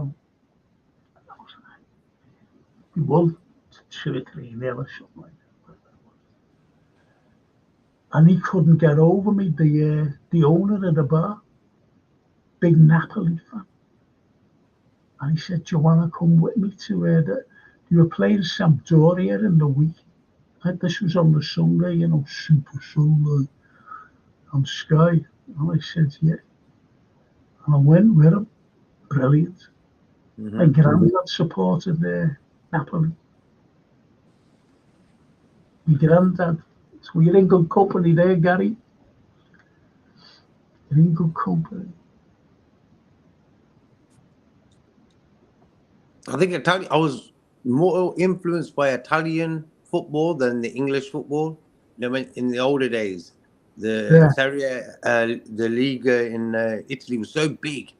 we won 2-3-0 or something like that. And he couldn't get over me, the owner of the bar, big Napoli fan. And he said, do you want to come with me to you were playing Sampdoria in the week? This was on the Sunday, Super Sunday on Sky. And I said, yeah. And I went with him. Brilliant. My granddad supported Napoli. My granddad. So you're in good company there, Gary. You're in good company. I think I was more influenced by Italian football than the English football. In the older days, the Serie A, the Liga in Italy was so big.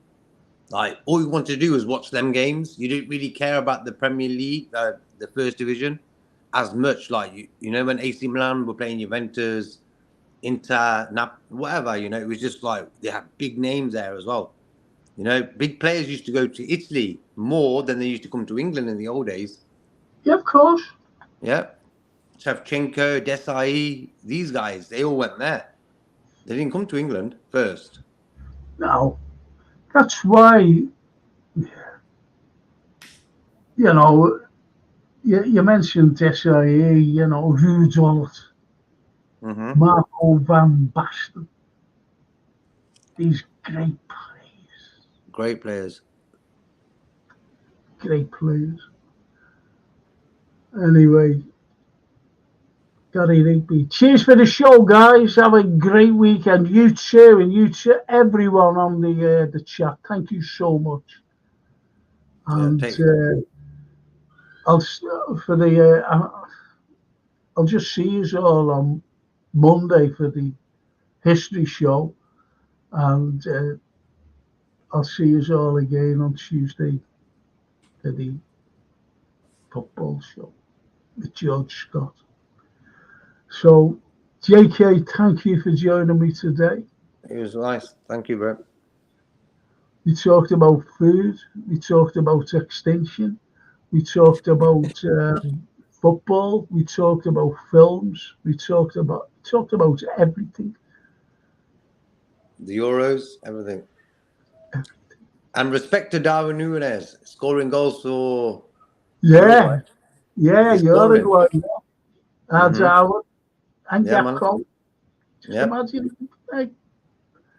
Like all you wanted to do was watch them games. You didn't really care about the Premier League, the first division, as much. Like when AC Milan were playing Juventus, Inter, whatever. It was just like they had big names there as well. Big players used to go to Italy more than they used to come to England in the old days. Yeah, of course. Yeah. Shevchenko, Desai, these guys, they all went there. They didn't come to England first. No. That's why, you mentioned Desai, Rudolph, Marco van Basten. These great players. Great players. Great players. Anyway, Gary Rigby. Cheers for the show, guys. Have a great weekend. You too, and you too, everyone on the chat. Thank you so much. And I'll just see you all on Monday for the history show, and I'll see you all again on Tuesday for the football show with George Scott. So, JK, thank you for joining me today. It was nice. Thank you, Brett. We talked about food. We talked about extinction. We talked about football. We talked about films. We talked about everything. The Euros, everything. And respect to Darwin Núñez, scoring goals for Uruguay. Yeah, Uruguay. Darwin and Gakpo. Just imagine. Hey.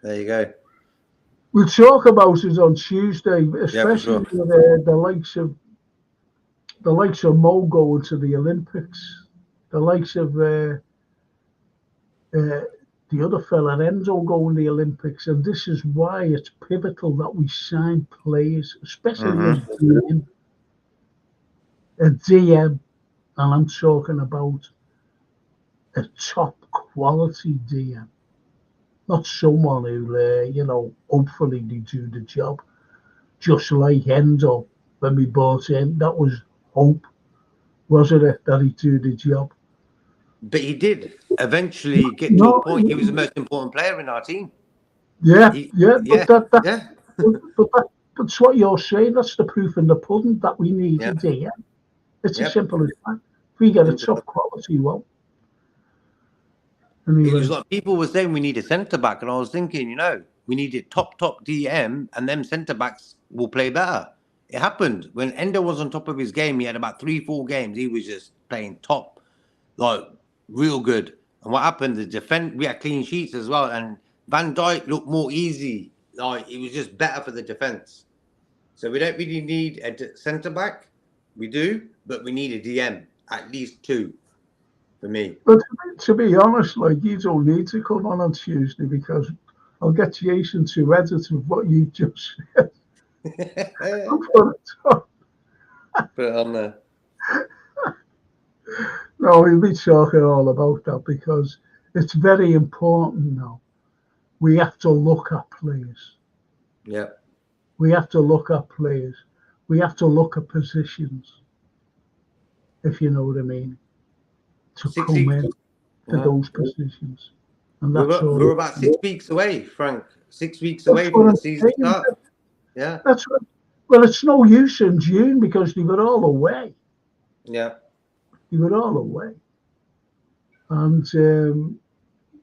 There you go. We'll talk about it on Tuesday, especially with the likes of Mo going to the Olympics, the likes of the other fella Enzo going to the Olympics, and this is why it's pivotal that we sign players, especially a DM, and I'm talking about a top quality DM. Not someone who, hopefully they do the job. Just like Enzo, when we bought him, that was hope, wasn't it, that he'd do the job? But he did eventually get to a point. He was the most important player in our team. But that's what you're saying. That's the proof in the pudding that we need a DM. It's as simple as that. If we get a top quality one. Anyway. It was like people were saying we need a centre back, and I was thinking, we need a top DM, and them centre backs will play better. It happened when Endo was on top of his game. He had about 3-4 games. He was just playing top, like real good. And what happened? The defense, we had clean sheets as well, and Van Dijk looked more easy. Like it was just better for the defense. So we don't really need a centre back. We do, but we need a DM, at least 2. For me. But to be honest, you don't need to come on Tuesday because I'll get Jason to edit of what you just said. Put it on there. No, we'll be talking all about that because it's very important now. We have to look at players. Yeah. We have to look at players. We have to look at positions, if you know what I mean. To come in to those positions. And that's we're about 6 weeks away, Frank. 6 weeks away from the season start. Yeah. That's right. Well, it's no use in June because they were all away. Yeah. They were all away. And,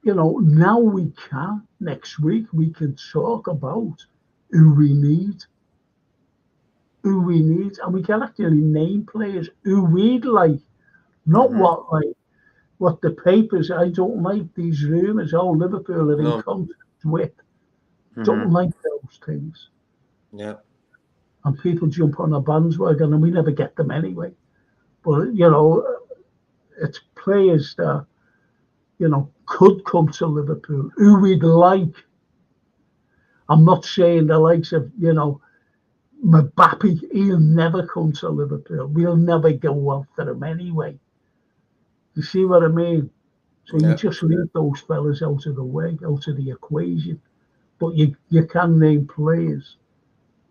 now we can, next week, we can talk about who we need. And we can actually name players who we'd like, not what what the papers, I don't like these rumours. Oh, Liverpool are in No. contact with. Don't Mhm. like those things. Yeah. And people jump on a bandwagon and we never get them anyway. But, you know, it's players that, you know, could come to Liverpool, who we'd like. I'm not saying the likes of, you know, Mbappe, he'll never come to Liverpool. We'll never go after him anyway. You see what I mean? So you Yeah. just leave those fellas out of the way, out of the equation. But you can name players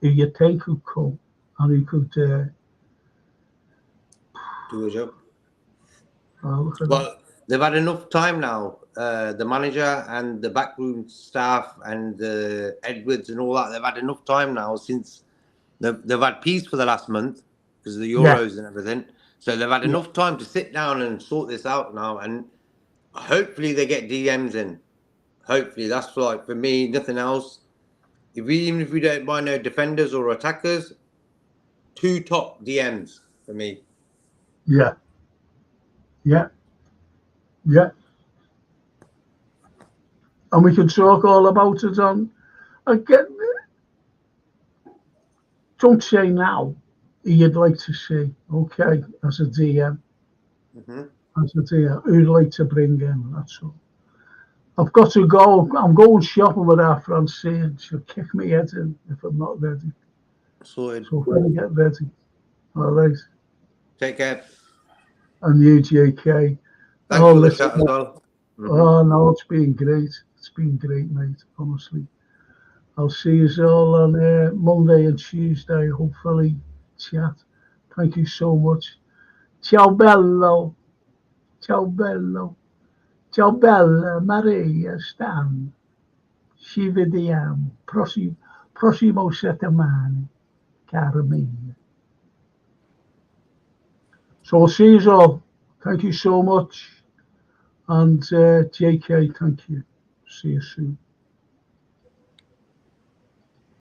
who you think could come and who could Do a job. look at that. Well, they've had enough time now. The manager and the backroom staff and Edwards and all that. They've had enough time now since they've had peace for the last month because of the Yeah, Euros and everything. So they've had yeah, enough time to sit down and sort this out now. And hopefully they get DMs in. Hopefully that's like for me, nothing else. Even if we don't buy no defenders or attackers, 2 top DMs for me. yeah, yeah, yeah. And we can talk all about it on again. Don't say now who you'd like to see, okay, as a DM, Mm-hmm. as a DM, who'd like to bring in, that's all. I've got to go. I'm going shopping with our Francine. She'll kick me head in if I'm not ready. Sorted. So better get ready. All right. Take care. And you, JK. Thanks Oh, for the listen. chat as well. Mm-hmm. Oh, no, it's been great. It's been great, mate, honestly. I'll see you all on Monday and Tuesday, hopefully, chat. Thank you so much. Ciao bello. Ciao bello. Ciao bella Maria Stan. Ci vediamo prossimo settimana, cara mia. So I'll see you all. Thank you so much. And JK, thank you. See you soon.